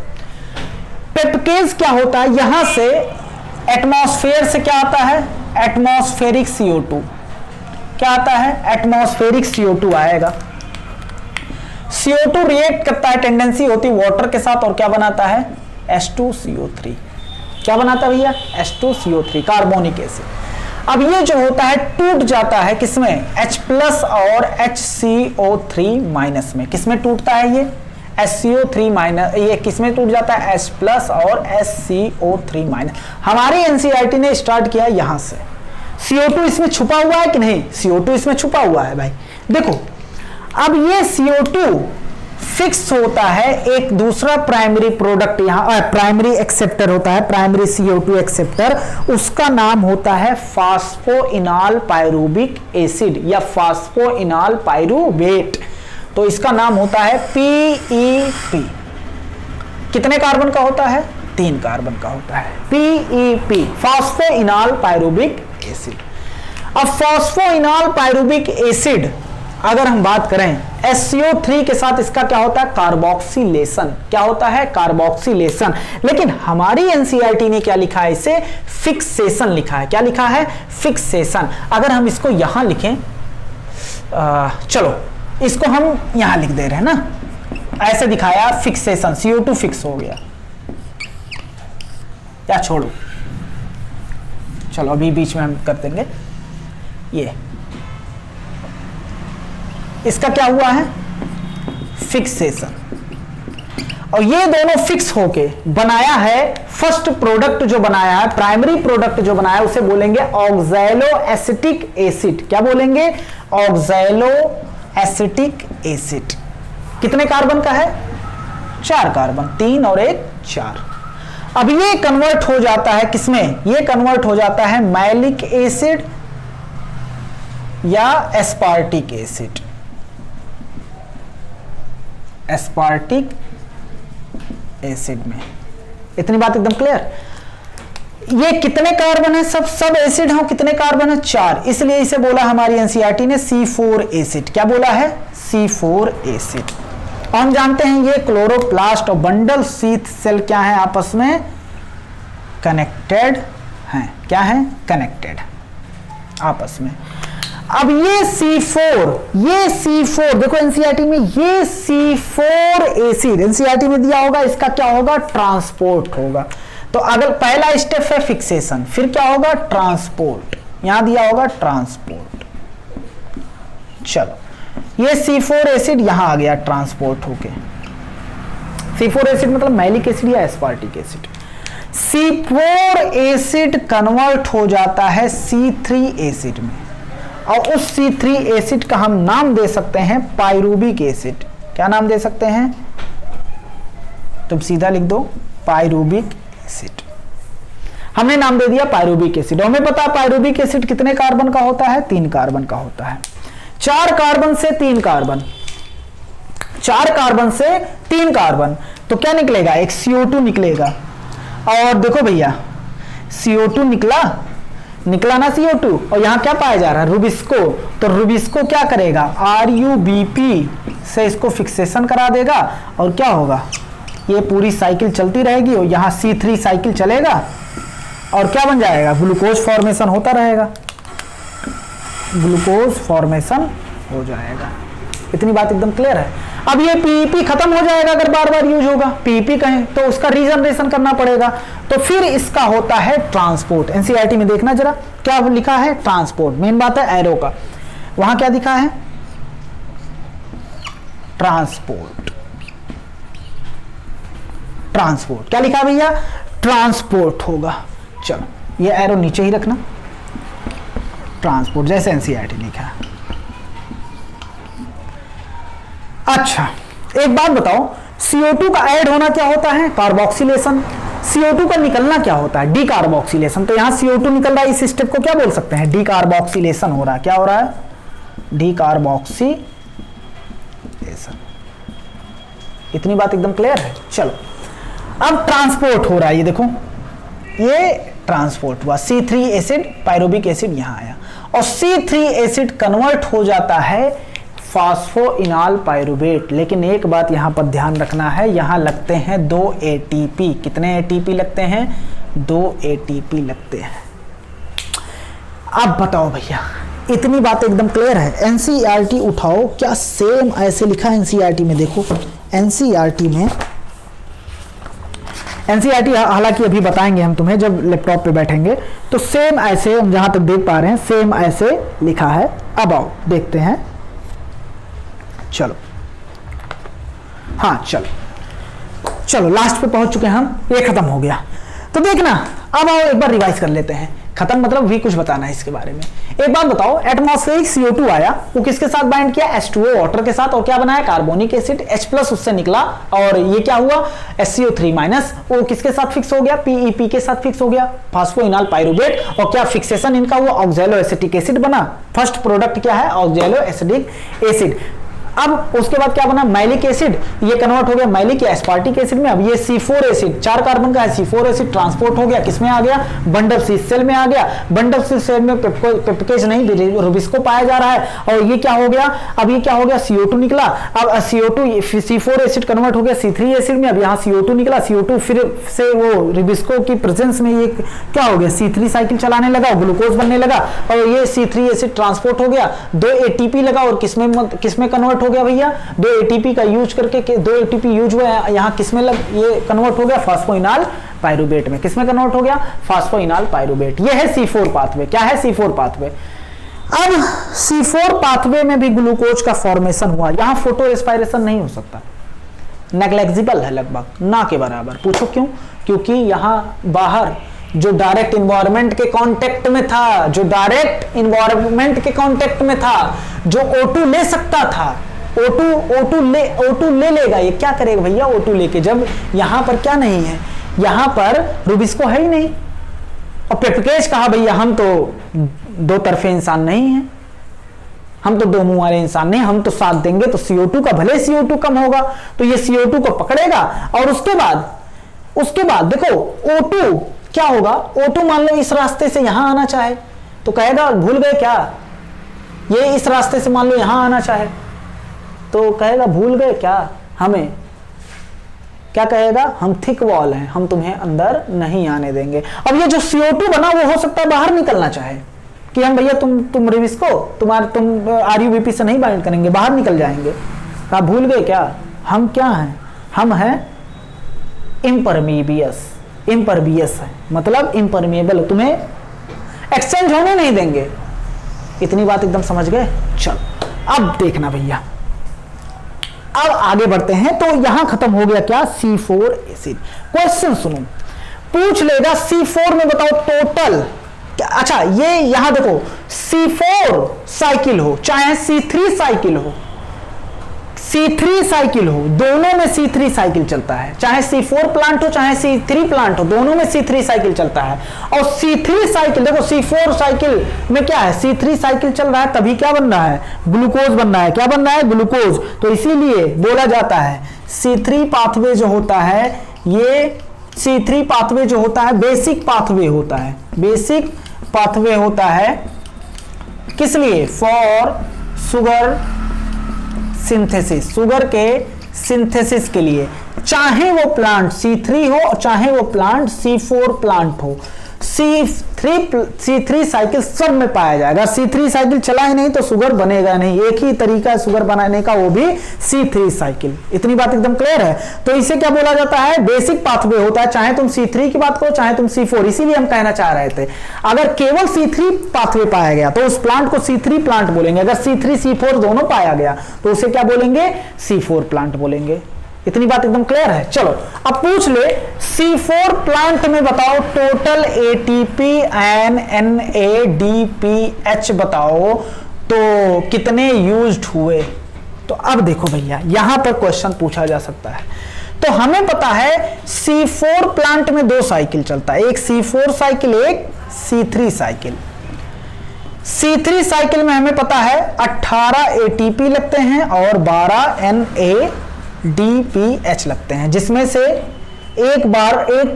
पेप्केज क्या होता है, यहां से एटमॉस्फेयर से क्या आता है, एटमॉस्फेरिक CO2 क्या आता है, एटमॉस्फेरिक CO2 आएगा। CO2 रिएक्ट करता है, टेंडेंसी होती है वाटर के साथ, और क्या बनाता है, H2CO3। क्या बनाता है भैया, H2CO3, कार्बोनिक एसिड। अब ये जो होता है टूट जाता है किसमें, H+ और HCO3- में। किसमें टूटता है ये, SCO3-, ये किसमें टूट जाता है, H+ और SCO3-। हमारी NCERT ने स्टार्ट किया यहां से। CO2 इसमें छुपा हुआ है कि नहीं, CO2 इसमें छुपा हुआ है भाई। देखो अब ये CO2 फिक्स होता है, एक दूसरा प्राइमरी प्रोडक्ट यहां, प्राइमरी एक्सेप्टर होता है, प्राइमरी CO2 एक्सेप्टर, उसका नाम होता है फास्फोइनॉल पायरूबिक एसिड या फास्फोइनॉल पायरूवेट। तो इसका नाम होता है PEP। कितने कार्बन का होता है, 3 कार्बन का होता है, PEP, फास्फोइनॉल पायरूबिक एसिड। अब फास्फोइनॉल पायरूबिक एसिड अगर हम बात करें, SCO3 के साथ इसका क्या होता है, कार्बोक्सिलेशन। क्या होता है, कार्बोक्सिलेशन। लेकिन हमारी NCERT ने क्या लिखा है, इसे फिक्सेशन लिखा है। क्या लिखा है, फिक्सेशन। अगर हम इसको यहां लिखें, चलो इसको हम यहां लिख दे रहे हैं ना, ऐसे दिखाया, फिक्सेशन, CO2 फिक्स हो गया, या छोड़ो, चलो अभी बीच में हम कर देंगे। ये इसका क्या हुआ है, फिक्सेशन, और ये दोनों फिक्स होके बनाया है फर्स्ट प्रोडक्ट जो बनाया है, प्राइमरी प्रोडक्ट जो बनाया है, उसे बोलेंगे ऑक्सैलो एसिटिक एसिड। क्या बोलेंगे, ऑक्सैलो एसिटिक एसिड। कितने कार्बन का है, 4 कार्बन, 3 और 1 4। अब ये कन्वर्ट हो जाता है किसमें, ये कन्वर्ट हो जाता है मैलिक एसिड या एस्पार्टिक एसिड, एस्पार्टिक एसिड में। इतनी बात एकदम क्लियर। ये कितने कार्बन है, सब एसिड हो, कितने कार्बन है, 4, इसलिए इसे बोला हमारी NCERT ने C4 एसिड। क्या बोला है, C4 एसिड। और हम जानते हैं ये क्लोरोप्लास्ट और बंडल शीथ सेल क्या है, आपस में कनेक्टेड हैं। क्या है, कनेक्टेड आपस में। अब ये C4 देखो NCERT में ये C4 एसिड NCERT में दिया होगा, इसका क्या होगा, ट्रांसपोर्ट होगा। तो अगर पहला स्टेप है फिक्सेशन, फिर क्या होगा, ट्रांसपोर्ट, यहां दिया होगा ट्रांसपोर्ट। चलो ये C4 एसिड यहां आ गया ट्रांसपोर्ट होके। C4 एसिड मतलब मैलिक एसिड या aspartic acid. C4 acid convert हो जाता है C3 एसिड में, और उस C3 एसिड का हम नाम दे सकते हैं पायरूबिक एसिड। क्या नाम दे सकते हैं, तुम सीधा लिख दो पायरूबिक एसिड। हमने नाम दे दिया पायरूबिक एसिड। हमें पता है पायरूबिक एसिड कितने कार्बन का होता है, 3 कार्बन का होता है। 4 कार्बन से 3 कार्बन, 4 कार्बन से 3 कार्बन, तो क्या निकलेगा, एक CO2 निकलेगा। और देखो भैया CO2 निकला ना CO2, और यहां क्या पाया जा रहा है, रुबिस्को। तो रुबिस्को क्या करेगा, RUBP से इसको फिक्सेशन करा देगा, और क्या होगा, ये पूरी साइकिल चलती रहेगी, और यहां C3 साइकिल चलेगा, और क्या बन जाएगा, ग्लूकोज फॉर्मेशन होता रहेगा, ग्लूकोज फॉर्मेशन हो जाएगा। इतनी बात एकदम क्लियर है। अब ये PEP खत्म हो जाएगा अगर बार बार यूज होगा, PEP कहें तो उसका रीजनरेशन करना पड़ेगा, तो फिर इसका होता है ट्रांसपोर्ट। NCERT में देखना जरा क्या लिखा है, ट्रांसपोर्ट। मेन बात है एरो का, वहां क्या दिखा है, ट्रांसपोर्ट, ट्रांसपोर्ट क्या लिखा भैया, ट्रांसपोर्ट होगा। चलो ये एरो नीचे ही रखना, ट्रांसपोर्ट जैसे एनसीईआरटी लिखा है। अच्छा एक बात बताओ, CO2 का ऐड होना क्या होता है, कार्बोक्सिलेशन। CO2 का निकलना क्या होता है, डी कार्बोक्सिलेशन। तो यहां CO2 निकल रहा है, इस स्टेप को क्या बोल सकते हैं, डी कार्बोक्सिलेशन हो रहा है। क्या हो रहा है, डी कार्बोक्सिलेशन। इतनी बात एकदम क्लियर है। चलो अब ट्रांसपोर्ट हो रहा है, ये देखो ये ट्रांसपोर्ट हुआ, C3 एसिड पायरुविक एसिड यहां आया और C3 एसिड कन्वर्ट हो जाता है फास्फोइनाल पायरुवेट। लेकिन एक बात यहां पर ध्यान रखना है, यहां लगते हैं 2 ATP। कितने ATP लगते हैं, 2 ATP लगते हैं। अब बताओ भैया, इतनी बात एकदम क्लियर है। एनसीईआरटी उठाओ, क्या सेम ऐसे लिखा है एनसीईआरटी में, देखो एनसीईआरटी में, एनसीईआरटी हालांकि अभी बताएंगे हम तुम्हें जब लैपटॉप पे बैठेंगे, तो सेम ऐसे हम जहां तक देख पा रहे हैं सेम ऐसे लिखा है। अब आओ देखते हैं, चलो हाँ चलो लास्ट पे पहुंच चुके हैं हम, ये खत्म हो गया। तो देखना, अब आओ एक बार रिवाइज कर लेते हैं। खत्म मतलब भी कुछ बताना है इसके बारे में। एक बात बताओ, एटमॉस्फेरिक CO2 आया, वो किसके साथ बाइंड किया, H2O वाटर के साथ, और क्या बनाया, कार्बोनिक एसिड, H+ उससे निकला, और ये क्या हुआ, SCO3-, वो किसके साथ फिक्स हो गया, PEP के साथ फिक्स हो गया, फास्फोइनाल पायरुवेट। और क्या फिक्सेशन इनका हुआ, ऑक्सैलो एसिटिक एसिड बना। फर्स्ट प्रोडक्ट क्या है, ऑक्सैलो एसिटिक एसिड। अब उसके बाद क्या बना, मैलिक एसिड, ये कन्वर्ट हो गया मैलिक या एस्पार्टिक एसिड में। अब ये C4 एसिड, 4 कार्बन का है, C4 एसिड ट्रांसपोर्ट हो गया, किसमें आ गया, बंडल सी सेल में आ गया। बंडल सी सेल में पेप्टिकेज नहीं, रुबिस्को पाया जा रहा है। और ये क्या हो गया, अब ये क्या हो गया, CO2 निकला। अब C4 एसिड कन्वर्ट हो गया C3 एसिड में। अब यहाँ CO2 निकला, CO2 फिर से वो रुबिस्को की प्रेजेंस में ये क्या हो गया, C3 साइकिल चलाने लगा, ग्लूकोज बनने लगा, और ये C3 एसिड ट्रांसपोर्ट हो गया, 2 ATP लगा, और किसमें कन्वर्ट हो गया भैया, 2 ATP का यूज करके 2 ATP यूज हुआ है, यहाँ किसमें ये कन्वर्ट हो गया, फास्फोइनाल पायरुवेट में। किसमें कन्वर्ट हो गया, फास्फोइनाल पायरुवेट। ये है C4 पाथवे। क्या है, C4 पाथवे। अब C4 पाथवे में भी ग्लूकोज का फॉर्मेशन हुआ, यहां फोटो रेस्पिरेशन नहीं हो सकता, नेग्लेक्जिबल है, लगभग ना के बराबर। पूछो क्यों, क्योंकि यहां बाहर जो डायरेक्ट इन्वायरमेंट के कांटेक्ट में था, जो डायरेक्ट इन्वायरमेंट के कांटेक्ट में था, जो O2 ले सकता था, O2 ले लेगा। ये क्या करेगा भैया, O2 लेके, जब यहां पर क्या नहीं है, यहां पर रुबिस्को है ही नहीं। और पेप्टिकेज कहा भैया, हम तो दो तरफे इंसान नहीं हैं, हम तो दो मुंह वाले इंसान नहीं, हम तो साथ देंगे तो CO2 का, भले CO2 कम होगा तो ये CO2 को पकड़ेगा। और उसके बाद देखो O2 क्या होगा, O2 मान लो इस रास्ते से यहां आना चाहे तो कहेगा भूल गए क्या, ये इस रास्ते से मान लो यहां आना चाहे तो कहेगा भूल गए क्या, हमें क्या कहेगा, हम थिक वॉल हैं, हम तुम्हें अंदर नहीं आने देंगे। अब ये जो CO2 बना वो हो सकता है बाहर निकलना चाहे कि हम भैया तुम रुबिस्को तुम RUBP से नहीं बाइंड करेंगे, बाहर निकल जाएंगे। आप भूल गए क्या, हम क्या हैं, हम हैं इम्परवियस है, मतलब इम्परमिएबल, तुम्हें एक्सचेंज होने नहीं देंगे। इतनी बात एकदम समझ गए। चलो अब देखना भैया, अब आगे बढ़ते हैं। तो यहां खत्म हो गया क्या, C4 एसिड। क्वेश्चन सुनो, पूछ लेगा C4 में बताओ टोटल। अच्छा ये यहां देखो, C4 साइकिल हो चाहे C3 साइकिल हो, C3 साइकिल हो, दोनों में C3 साइकिल चलता है, चाहे C4 प्लांट हो चाहे C3 प्लांट हो, दोनों में C3 साइकिल चलता है। और C3 साइकिल देखो, C4 साइकिल में क्या है, C3 साइकिल चल रहा है, तभी क्या बन रहा है, ग्लूकोज बन रहा है। क्या बन रहा है, ग्लूकोज। तो इसीलिए बोला जाता है C3 पाथवे जो होता है, ये C3 पाथवे जो होता है बेसिक पाथवे होता है, बेसिक पाथवे होता है। किस लिए, फॉर शुगर सिंथेसिस, शुगर के सिंथेसिस के लिए, चाहे वो प्लांट C3 हो चाहे वो प्लांट C4 प्लांट हो। C3 साइकिल सब में पाया जाएगा। C3 साइकिल चला ही नहीं तो शुगर बनेगा नहीं। एक ही तरीका है शुगर बनाने का, वो भी C3 साइकिल। इतनी बात एकदम क्लियर है। तो इसे क्या बोला जाता है, बेसिक पाथवे होता है, चाहे तुम C3 की बात करो चाहे तुम C4। इसीलिए हम कहना चाह रहे थे अगर केवल C3 पाथवे पाया गया तो उस प्लांट को C3 प्लांट बोलेंगे, अगर C3 C4 दोनों पाया गया तो उसे क्या बोलेंगे, C4 प्लांट बोलेंगे। इतनी बात एकदम क्लियर है। चलो अब पूछ ले, C4 प्लांट में बताओ टोटल ATP एंड NADPH बताओ तो कितने यूज्ड हुए। तो अब देखो भैया यहां पर क्वेश्चन पूछा जा सकता है। तो हमें पता है C4 प्लांट में 2 साइकिल चलता है, एक C4 साइकिल एक C3 साइकिल। C3 साइकिल में हमें पता है 18 ATP लगते हैं और 12 NADPH लगते हैं, जिसमें से एक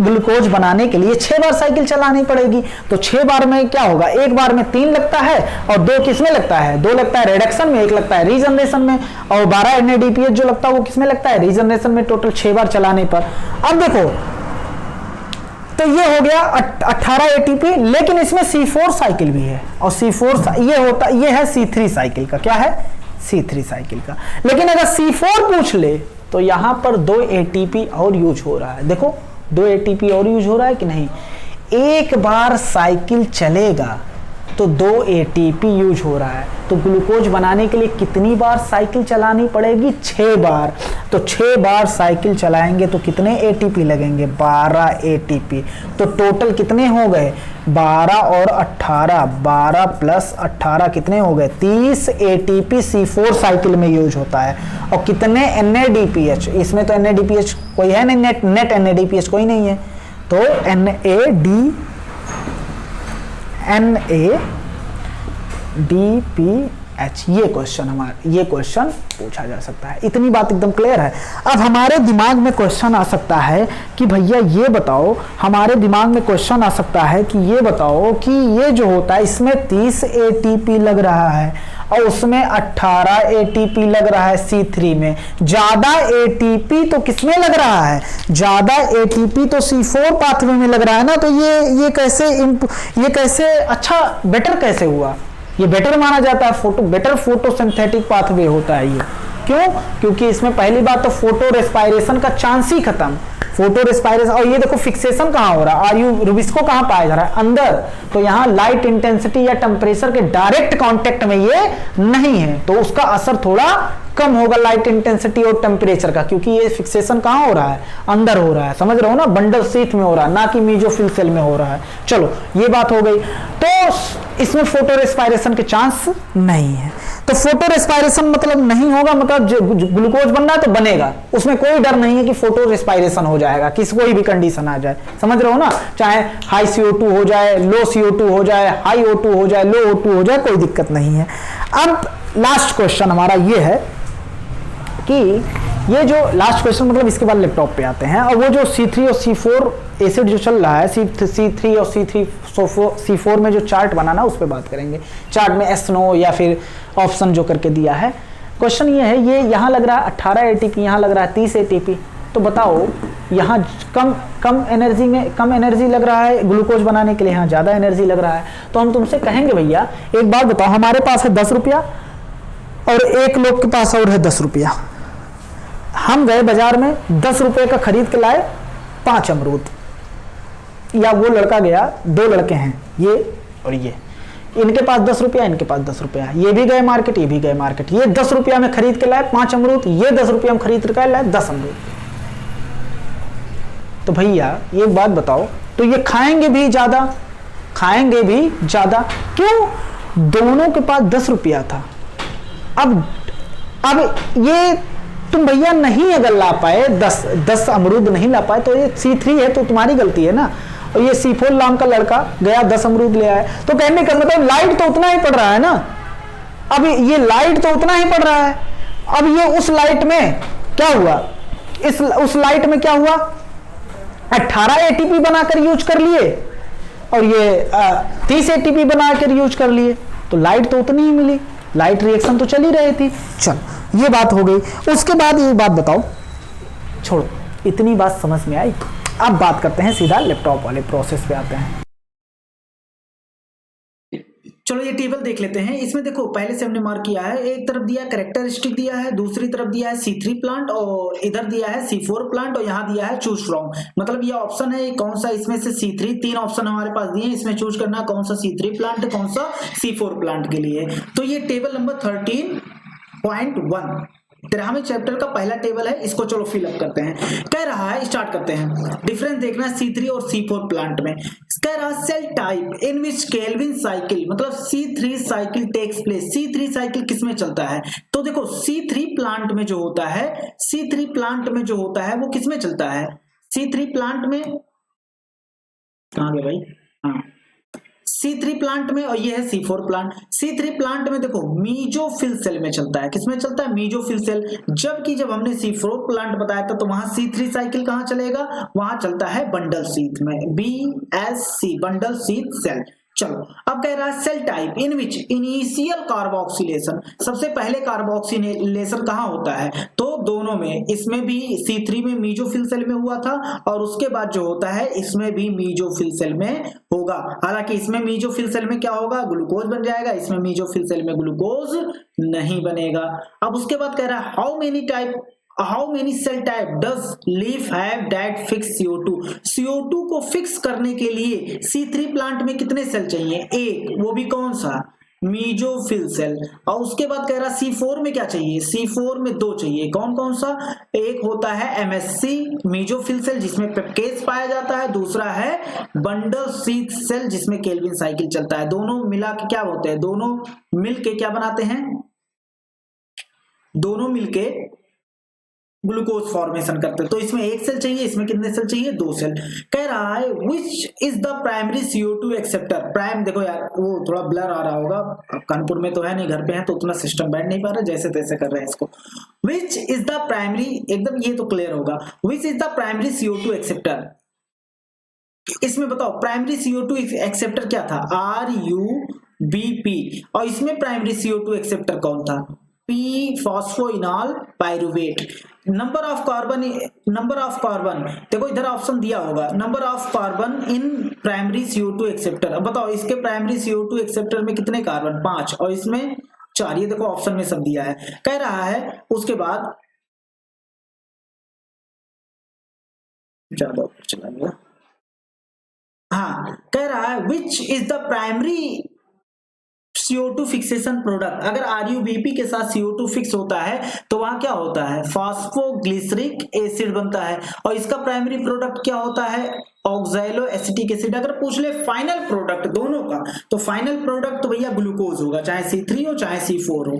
ग्लूकोज बनाने के लिए 6 बार साइकिल चलानी पड़ेगी। तो 6 बार में क्या होगा, एक बार में 3 लगता है और 2 किसमें लगता है, 2 लगता है रिडक्शन में, 1 लगता है रीजनरेशन में, और 12 NADPH जो लगता है वो किसमें लगता है, रीजनरेशन में। टोटल 6 बार चलाने पर अब देखो तो ये हो गया 18 ATP, लेकिन इसमें C4 साइकिल भी है और C4 ये है C3 साइकिल का, क्या है, C3 साइकिल का। लेकिन अगर C4 पूछ ले तो यहां पर 2 ATP और यूज हो रहा है। देखो 2 ATP और यूज हो रहा है कि नहीं, एक बार साइकिल चलेगा तो 2 ATP यूज हो रहा है। तो ग्लूकोज बनाने के लिए कितनी बार साइकिल चलानी पड़ेगी, 6 बार। तो 6 बार साइकिल चलाएंगे तो कितने ATP लगेंगे, 12 ATP। तो टोटल कितने हो गए, 12 और 18, 12 प्लस 18 कितने हो गए, 30 ATP C4 साइकिल में यूज होता है। और कितने NADPH, इसमें तो NADPH कोई है नहीं, नेट NADPH कोई नहीं है। तो NADPH ये क्वेश्चन पूछा जा सकता है। इतनी बात एकदम क्लियर है। अब हमारे दिमाग में क्वेश्चन आ सकता है कि भैया ये बताओ, हमारे दिमाग में क्वेश्चन आ सकता है कि ये बताओ कि ये जो होता है इसमें 30 ATP लग रहा है और उसमें 18 ATP लग रहा है C3 में, ज्यादा ATP तो किसमें लग रहा है, ज्यादा ATP तो C4 पाथवे में लग रहा है ना। तो ये कैसे अच्छा बेटर कैसे हुआ, ये बेटर माना जाता है, बेटर फोटोसिंथेटिक पाथवे होता है ये। क्यों, क्योंकि इसमें पहली बात तो फोटो रेस्पायरेशन का चांस ही खत्म, फोटो रेस्पायरेशन। और ये देखो फिक्सेशन कहां हो रहा है, आरयू रुबिस्को कहां पाया जा रहा है, अंदर। तो यहां लाइट इंटेंसिटी या टेम्परेचर के डायरेक्ट कांटेक्ट में ये नहीं है, तो उसका असर थोड़ा कम होगा लाइट इंटेंसिटी और टेम्परेचर का, क्योंकि ये फिक्सेशन कहां हो रहा है, अंदर हो रहा है। समझ रहे हो ना, बंडल शीथ में हो रहा है, ना कि मेसोफिल सेल में हो रहा है। चलो ये बात हो गई। तो इसमें फोटो रेस्पायरेशन के चांस नहीं है। तो फोटो रेस्पायरेशन मतलब नहीं होगा, मतलब ग्लूकोज बनना है तो बनेगा, उसमें कोई डर नहीं है कि फोटो रेस्पायरेशन हो जाएगा, किसी कोई भी कंडीशन आ जाए। समझ रहे हो ना, चाहे हाई CO2 हो जाए, लो CO2 हो जाए, हाई O2 हो जाए, लो O2 हो जाए, कोई दिक्कत नहीं है। अब लास्ट क्वेश्चन हमारा ये है कि ये जो लास्ट क्वेश्चन, मतलब इसके बाद लैपटॉप पे आते हैं, और वो जो C3 और C4 एसिड जो चल रहा है, C3 और C4 में जो चार्ट बनाना उस पर बात करेंगे। चार्ट में एस नो या फिर ऑप्शन जो करके दिया है। क्वेश्चन ये है, ये यहाँ लग रहा है 18 ATP, यहाँ लग रहा है 30 ATP। तो बताओ यहाँ कम एनर्जी लग रहा है ग्लूकोज बनाने के लिए, यहाँ ज़्यादा एनर्जी लग रहा है। तो हम तुमसे कहेंगे भैया एक बात बताओ, हमारे पास है 10 रुपया और एक लोग के पास और है 10 रुपया। हम गए बाजार में 10 रुपये का खरीद के लाए 5 अमरूद, या वो लड़का गया, 2 लड़के हैं ये और ये, इनके पास 10 रुपया, इनके पास 10 रुपया, ये भी गए मार्केट, ये भी गए मार्केट। ये 10 रुपया में खरीद के लाए 5 अमरूद, ये 10 रुपया में खरीद के लाए 10 अमरूद। तो भैया ये बात बताओ, तो ये खाएंगे भी ज्यादा, क्यों, दोनों के पास 10 रुपया था। अब ये तुम भैया नहीं अगर ला पाए 10 अमरूद नहीं ला पाए, तो ये C3 है तो तुम्हारी गलती है ना। और ये C4 नाम का लड़का गया 10 अमरूद ले आया। तो कहने का मतलब लाइट तो उतना ही पड़ रहा है ना, अब ये लाइट तो उतना ही पड़ रहा है। अब ये उस लाइट में क्या हुआ, उस लाइट में क्या हुआ, 18 ATP बनाकर यूज कर लिए और ये 30 ATP बनाकर यूज कर लिए, तो लाइट तो उतनी ही मिली, लाइट रिएक्शन तो चल ही रही थी। चल ये बात हो गई। उसके बाद ये बात बताओ, छोड़ो, इतनी बात समझ में आई। अब बात करते हैं, सीधा लैपटॉप वाले प्रोसेस पे आते हैं। चलो ये टेबल देख लेते हैं। इसमें देखो पहले से हमने मार्क किया है, एक तरफ दिया कैरेक्टरिस्टिक दिया है, दूसरी तरफ दिया है C3 प्लांट और इधर दिया है C4 प्लांट और यहाँ दिया है चूज फ्रॉम। मतलब ये ऑप्शन है कौन सा इसमें से C3, तीन ऑप्शन हमारे पास दिए हैं, इसमें चूज करना कौन सा C3 प्लांट है कौन सा C4 प्लांट के लिए। तो ये टेबल नंबर 13.1 13वें चैप्टर का पहला टेबल है, इसको चलो फिलअप करते हैं। कह रहा है स्टार्ट करते हैं, डिफरेंस देखना है C3 और C4 प्लांट में। कह रहा है cell type in which Calvin cycle, मतलब C3 cycle takes place. C3 cycle किसमें चलता है? तो देखो C3 प्लांट में जो होता है, C3 प्लांट में जो होता है वो किसमें चलता है? C3 प्लांट में कहां गए भाई? हाँ C3 प्लांट में, और ये है C4 प्लांट। C3 प्लांट में देखो मीजोफिल सेल में चलता है, किसमें चलता है? Mesophyll cell. जबकि जब हमने C4 प्लांट बताया था तो वहां C3 साइकिल कहां चलेगा? वहां चलता है बंडल शीथ में, BSC बंडल शीथ सेल। चलो अब कह रहा है cell type in which initial carboxylation, सबसे पहले कार्बोक्सिलेशन कहां होता है? तो दोनों में, इसमें भी C3 में मीजोफिल सेल में हुआ था और उसके बाद जो होता है इसमें भी मीजोफिल सेल में होगा। हालांकि इसमें मीजोफिल सेल में क्या होगा? ग्लूकोज बन जाएगा, इसमें मीजोफिल सेल में ग्लूकोज नहीं बनेगा। अब उसके बाद कह रहा है how many cell type does leaf have that fix CO2? CO2 को फिक्स करने के लिए C3 प्लांट में कितने सेल चाहिए? एक, वो भी कौन सा? Mesophyll cell. और उसके बाद कह रहा C4 में क्या चाहिए? C4 में दो चाहिए, कौन कौन सा? एक होता है MSC मीजोफिल सेल जिसमें पेप्केज पाया जाता है, दूसरा है बंडल शीथ सेल जिसमें केल्विन साइकिल चलता है। दोनों मिला के क्या होते हैं? दोनों मिलके क्या बनाते हैं? दोनों मिलके ग्लूकोज फॉर्मेशन करते हैं। तो इसमें एक सेल चाहिए, इसमें कितने सेल चाहिए? दो सेल। कह रहा है which is the primary CO2 acceptor. Prime देखो यार वो थोड़ा ब्लर आ रहा होगा, अब कानपुर में तो है नहीं, घर पे है तो उतना सिस्टम बैठ नहीं पा रहा, जैसे तैसे कर रहे हैं इसको। विच इज द प्राइमरी, एकदम ये तो क्लियर होगा, which is the primary CO2 acceptor. इसमें बताओ प्राइमरी CO2 एक्सेप्टर क्या था? RUBP। और इसमें प्राइमरी CO2 एक्सेप्टर कौन था? P phosphoenol pyruvate. Number of carbon देखो इधर ऑप्शन दिया होगा, number of carbon in primary CO2 acceptor. अब बताओ इसके प्राइमरी CO2 एक्सेप्टर में कितने कार्बन? 5 और इसमें 4, ये देखो ऑप्शन में सब दिया है। कह रहा है उसके बाद ज्यादा ऊपर चला गया, हाँ कह रहा है which is the primary CO2 fixation product. अगर RUBP के साथ CO2 फिक्स होता है तो वहां क्या होता है? फॉस्फोग्लिसरिक एसिड बनता है। और इसका प्राइमरी प्रोडक्ट क्या होता है? Oxalo acetic acid. अगर पूछ ले फाइनल प्रोडक्ट दोनों का तो फाइनल प्रोडक्ट तो भैया ग्लूकोज होगा, चाहे C3 हो चाहे C4 हो।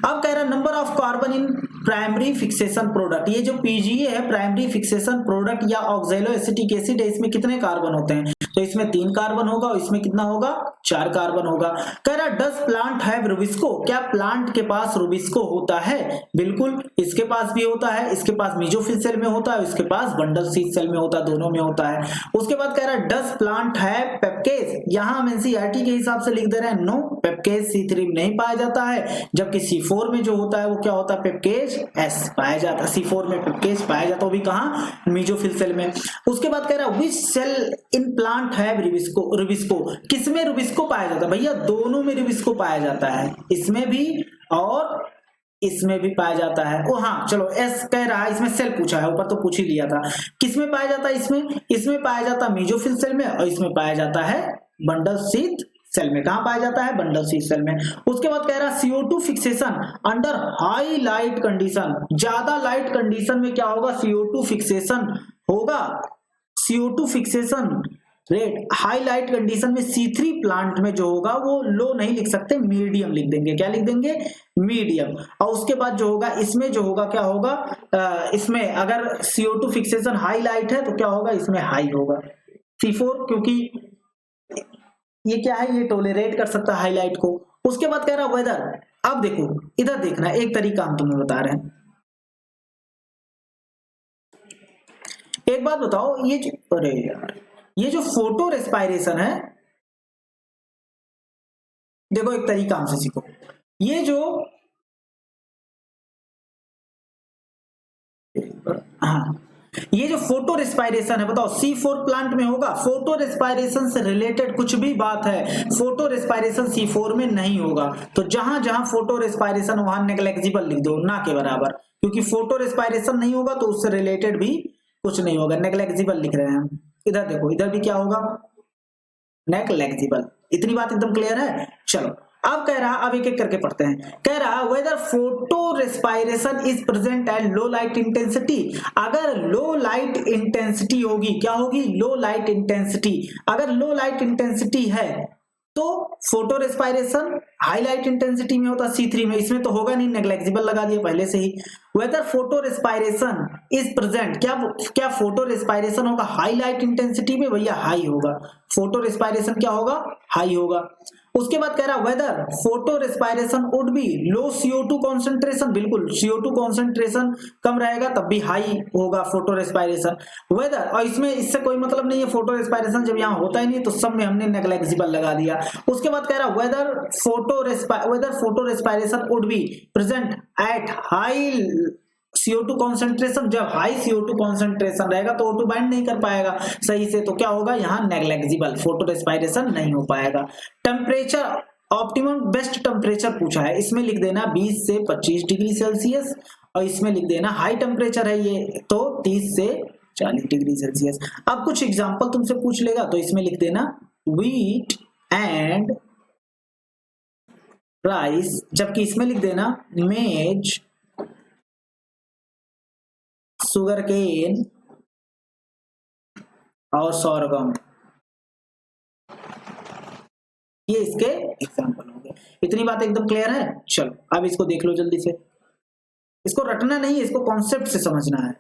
अब कह रहा number of carbon in primary fixation product, ये जो PGA है प्राइमरी फिक्सेशन प्रोडक्ट या ऑक्सैलो एसिटिक एसिड है, इसमें कितने कार्बन होते हैं? तो इसमें 3 कार्बन होगा और इसमें कितना होगा? 4 कार्बन होगा। कह रहा डज प्लांट हैव रुबिस्को, क्या प्लांट के पास रुबिस्को होता है? बिल्कुल, इसके पास भी होता है, इसके पास मीजोफिल सेल में होता है, इसके पास बंडल शीथ सेल में होता है, दोनों में होता है। उसके बाद कह रहा है डज प्लांट हैव पेप्केज, यहां हम NCERT के हिसाब से लिख दे रहे हैं नो, पेप्केज C3 में नहीं पाया जाता है, जबकि C4 में जो होता है वो क्या होता है? पेप्केज S पाया जाता है। C4 में पेप्केज पाया जाता है, वो भी कहां? मीजोफिल सेल में। उसके बाद कह रहा है which cell in plant have rubisco, किसमें रुबिस्को पाया जाता है? भैया दोनों में रुबिस्को पाया जाता है, इसमें भी और इसमें भी पाया जाता है। ओ हाँ चलो S कह रहा है, इसमें सेल पूछा है, ऊपर तो पूछ ही लिया था। किसमें पाया जाता है? इसमें पाया जाता है मीजोफिल सेल में और इसमें पाया जाता है बंडल शीथ सेल में। कहां पाया जाता है? बंडल शीथ सेल में। उसके बाद कह रहा है CO2 fixation under high light condition, ज्यादा लाइट कंडीशन में क्या होगा? CO2 फिक्सेशन होगा। CO2 fixation rate high light condition में C3 प्लांट में जो होगा वो लो नहीं लिख सकते, मीडियम लिख देंगे। क्या लिख देंगे? मीडियम। और उसके बाद जो होगा इसमें जो होगा क्या होगा? इसमें अगर CO2 फिक्सेशन हाई लाइट है तो क्या होगा? इसमें हाई होगा। C4 क्योंकि ये क्या है? ये टोलरेट कर सकता है हाईलाइट को। उसके बाद कह रहा वेदर, अब देखो इधर देखना, एक तरीका हम तुम्हें बता रहे हैं। एक बात बताओ, ये जो, अरे यार ये जो फोटो रेस्पायरेशन है, देखो एक तरीका हमसे सीखो। ये जो हाँ ये जो फोटो रेस्पायरेशन है, बताओ C4 प्लांट में होगा? फोटो रेस्पायरेशन से रिलेटेड कुछ भी बात है, फोटो रेस्पायरेशन C4 में नहीं होगा। तो जहां जहां फोटो रेस्पायरेशन वहां नेग्लेक्जिबल लिख दो, ना के बराबर, क्योंकि फोटो रेस्पायरेशन नहीं होगा तो उससे रिलेटेड भी कुछ नहीं होगा, नेग्लेक्जिबल लिख रहे हैं हम। इधर देखो, इधर भी क्या होगा? नेग्लेक्जिबल। इतनी बात एकदम क्लियर है? चलो अब कह रहा, अब एक एक करके पढ़ते हैं। कह रहा whether photo respiration is present at low light intensity, अगर लो लाइट इंटेंसिटी होगी, क्या होगी? Low light intensity. अगर लो लाइट इंटेंसिटी है तो photo respiration high light intensity में होता, C3 में, इसमें तो होगा नहीं, नेग्लेक्जिबल लगा दिया पहले से ही। Whether photo respiration is present, क्या फोटो रेस्पायरेशन होगा हाई लाइट इंटेंसिटी में? भैया हाई होगा, फोटो रेस्पायरेशन क्या होगा? हाई होगा। उसके बाद कह रहा whether photo respiration would be low CO2 concentration, बिल्कुल CO2 कॉन्सेंट्रेशन कम रहेगा तब भी हाई होगा फोटो रेस्पायरेशन। वेदर, और इसमें इससे कोई मतलब नहीं है, फोटो रेस्पायरेशन जब यहाँ होता ही नहीं तो सब में हमने नेग्लेक्जिबल लगा दिया। उसके बाद कह रहा whether photo respiration would be present at high CO2 concentration, जब हाई CO2 कॉन्सेंट्रेशन रहेगा तो O2 बाइंड नहीं कर पाएगा सही से, तो क्या होगा? यहाँ नेग्लेक्जिबल, फोटो रेस्पायरेशन नहीं हो पाएगा। टेम्परेचर ऑप्टिमम बेस्ट टेम्परेचर पूछा है, इसमें लिख देना 20 से 25 डिग्री सेल्सियस, और इसमें लिख देना हाई टेम्परेचर है ये तो 30 से 40 डिग्री सेल्सियस। अब कुछ एग्जाम्पल तुमसे पूछ लेगा तो इसमें लिख देना व्हीट एंड राइस, जबकि इसमें लिख देना मेज, शुगर केन और सोरगम। ये इसके एग्जाम्पल हो गए। इतनी बात एकदम क्लियर है? चलो अब इसको देख लो जल्दी से, इसको रटना नहीं है, इसको कॉन्सेप्ट से समझना है।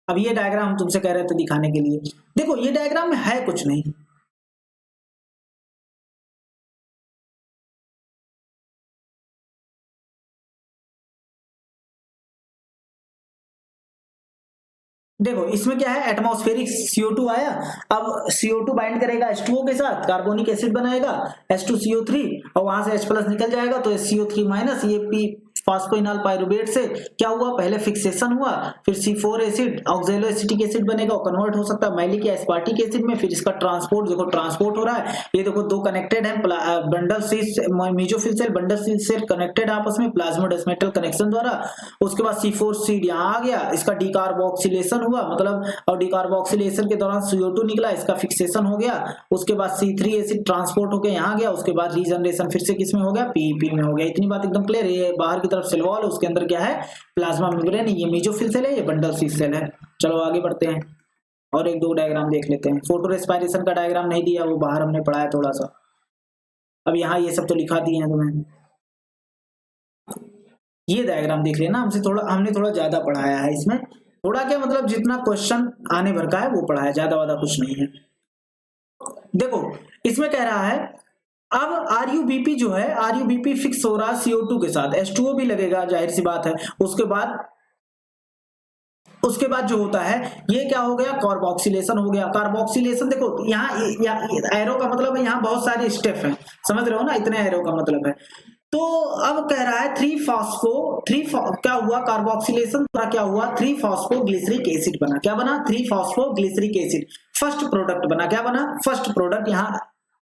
अब ये डायग्राम हम तुमसे कह रहे थे दिखाने के लिए, देखो ये डायग्राम में है कुछ नहीं, देखो इसमें क्या है, एटमॉस्फेरिक CO2 आया, अब CO2 बाइंड करेगा H2O के साथ, कार्बोनिक एसिड बनाएगा H2CO3, और वहां से H+ निकल जाएगा तो CO3- ये P फास्फोइनॉल पाइरुवेट से क्या हुआ? पहले फिक्सेशन हुआ, फिर C4 acid oxalo acetic acid बनेगा, कन्वर्ट हो सकता है मैलिक या एस्पार्टिक एसिड में, फिर इसका ट्रांसपोर्ट, देखो ट्रांसपोर्ट हो रहा है, ये देखो दो कनेक्टेड है, bundle mesophyll cell bundle cell connected आपस में प्लाज्मोडेस मेटल कनेक्शन द्वारा। उसके बाद C4 सीड यहाँ आ गया, इसका डिकार्बोक्सिलेशन हुआ, मतलब और डिकार्बोक्सिलेशन के दौरान CO2 निकला, इसका फिक्सेशन हो गया। उसके बाद C3 एसिड ट्रांसपोर्ट होकर यहाँ गया, उसके बाद रीजनरेशन फिर से किसमें हो गया? PEP में हो गया। इतनी बात एकदम क्लियर है। बाहर की तरफ सेल वॉल, उसके अंदर क्या है? प्लाज्मा मेम्ब्रेन, ये मेसोफिल सेल है, ये बंडल सेल है। चलो आगे बढ़ते हैं और एक दो डायग्राम देख लेते हैं। फोटो रेस्पायरेशन का डायग्राम नहीं दिया, वो बाहर हमने पढ़ाया थोड़ा सा, अब यहाँ ये सब तो लिखा दिए हैं तुम्हें। ये डायग्राम देख लेना, हमने थोड़ा ज्यादा पढ़ाया है इसमें, थोड़ा क्या मतलब जितना क्वेश्चन आने भर का है वो पढ़ा है, ज्यादा वादा कुछ नहीं है। देखो इसमें कह रहा है अब RUBP जो है, RUBP फिक्स हो रहा है CO2 के साथ, H2O भी लगेगा, जाहिर सी बात है। उसके बाद जो होता है ये क्या हो गया? कार्बोक्सिलेशन हो गया। कार्बोक्सिलेशन देखो यहाँ एरो का मतलब है, यहाँ बहुत सारे स्टेप हैं, समझ रहे हो ना, इतने एरो का मतलब है। तो अब कह रहा है क्या हुआ? कार्बोक्सिलेशन द्वारा क्या हुआ? 3-फॉस्फोग्लिसरिक एसिड बना। क्या बना? 3-फॉस्फोग्लिसरिक एसिड फर्स्ट प्रोडक्ट बना। क्या बना? फर्स्ट प्रोडक्ट, यहाँ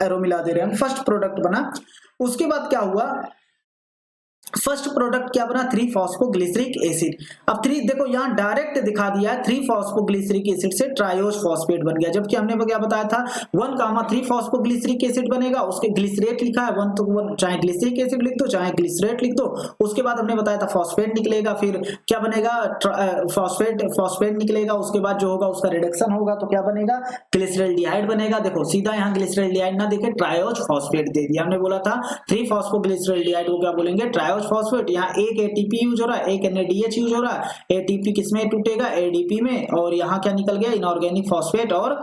एरो मिला दे रहे हैं, फर्स्ट प्रोडक्ट बना। उसके बाद क्या हुआ? फर्स्ट प्रोडक्ट क्या बना? 3-फॉस्फोग्लिसरिक एसिड। अब देखो यहाँ डायरेक्ट दिखा दिया है, 3-फॉस्फोग्लिसरिक एसिड से ट्रायोज फॉस्फेट बन गया, जबकि हमने क्या बताया था 1,3-फॉस्फोग्लिसरिक एसिड बनेगा, उसके ग्लिसरेट लिखा है 1 तो चाहे ग्लिसरिक एसिड लिख दो चाहे ग्लिसरेट लिख दो। उसके बाद हमने बताया था फॉस्फेट निकलेगा, फिर क्या बनेगा? फॉस्फेट निकलेगा, उसके बाद जो होगा उसका रिडक्शन होगा तो क्या बनेगा? ग्लिसरल्डिहाइड बनेगा। देखो सीधा यहाँ ग्लिसरल्डिहाइड ना देखे ट्रायोज फॉस्फेट दे दिया। हमने बोला था 3-फॉस्फोग्लिसरल्डिहाइड को क्या बोलेंगे? Triose phosphate. यहाँ एक ATP यूज हो रहा है, एक NADH यूज हो रहा है। ATP किसमें टूटेगा? ADP में। और यहाँ क्या निकल गया? इनऑर्गेनिक फॉस्फेट और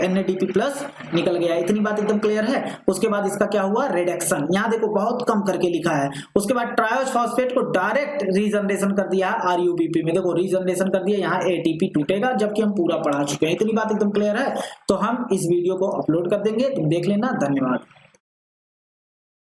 NADP प्लस निकल गया। इतनी बात एकदम क्लियर है। उसके बाद इसका क्या हुआ? रिडक्शन। यहाँ देखो बहुत कम करके लिखा है। उसके बाद ट्रायोज फॉस्फेट को डायरेक्ट रीजनरेशन कर दिया RUBP में। देखो रीजनरेशन कर दिया, यहाँ ATP टूटेगा, जबकि हम पूरा पढ़ा चुके हैं। इतनी बात एकदम क्लियर है। तो हम इस वीडियो को अपलोड कर देंगे, तुम देख लेना। धन्यवाद।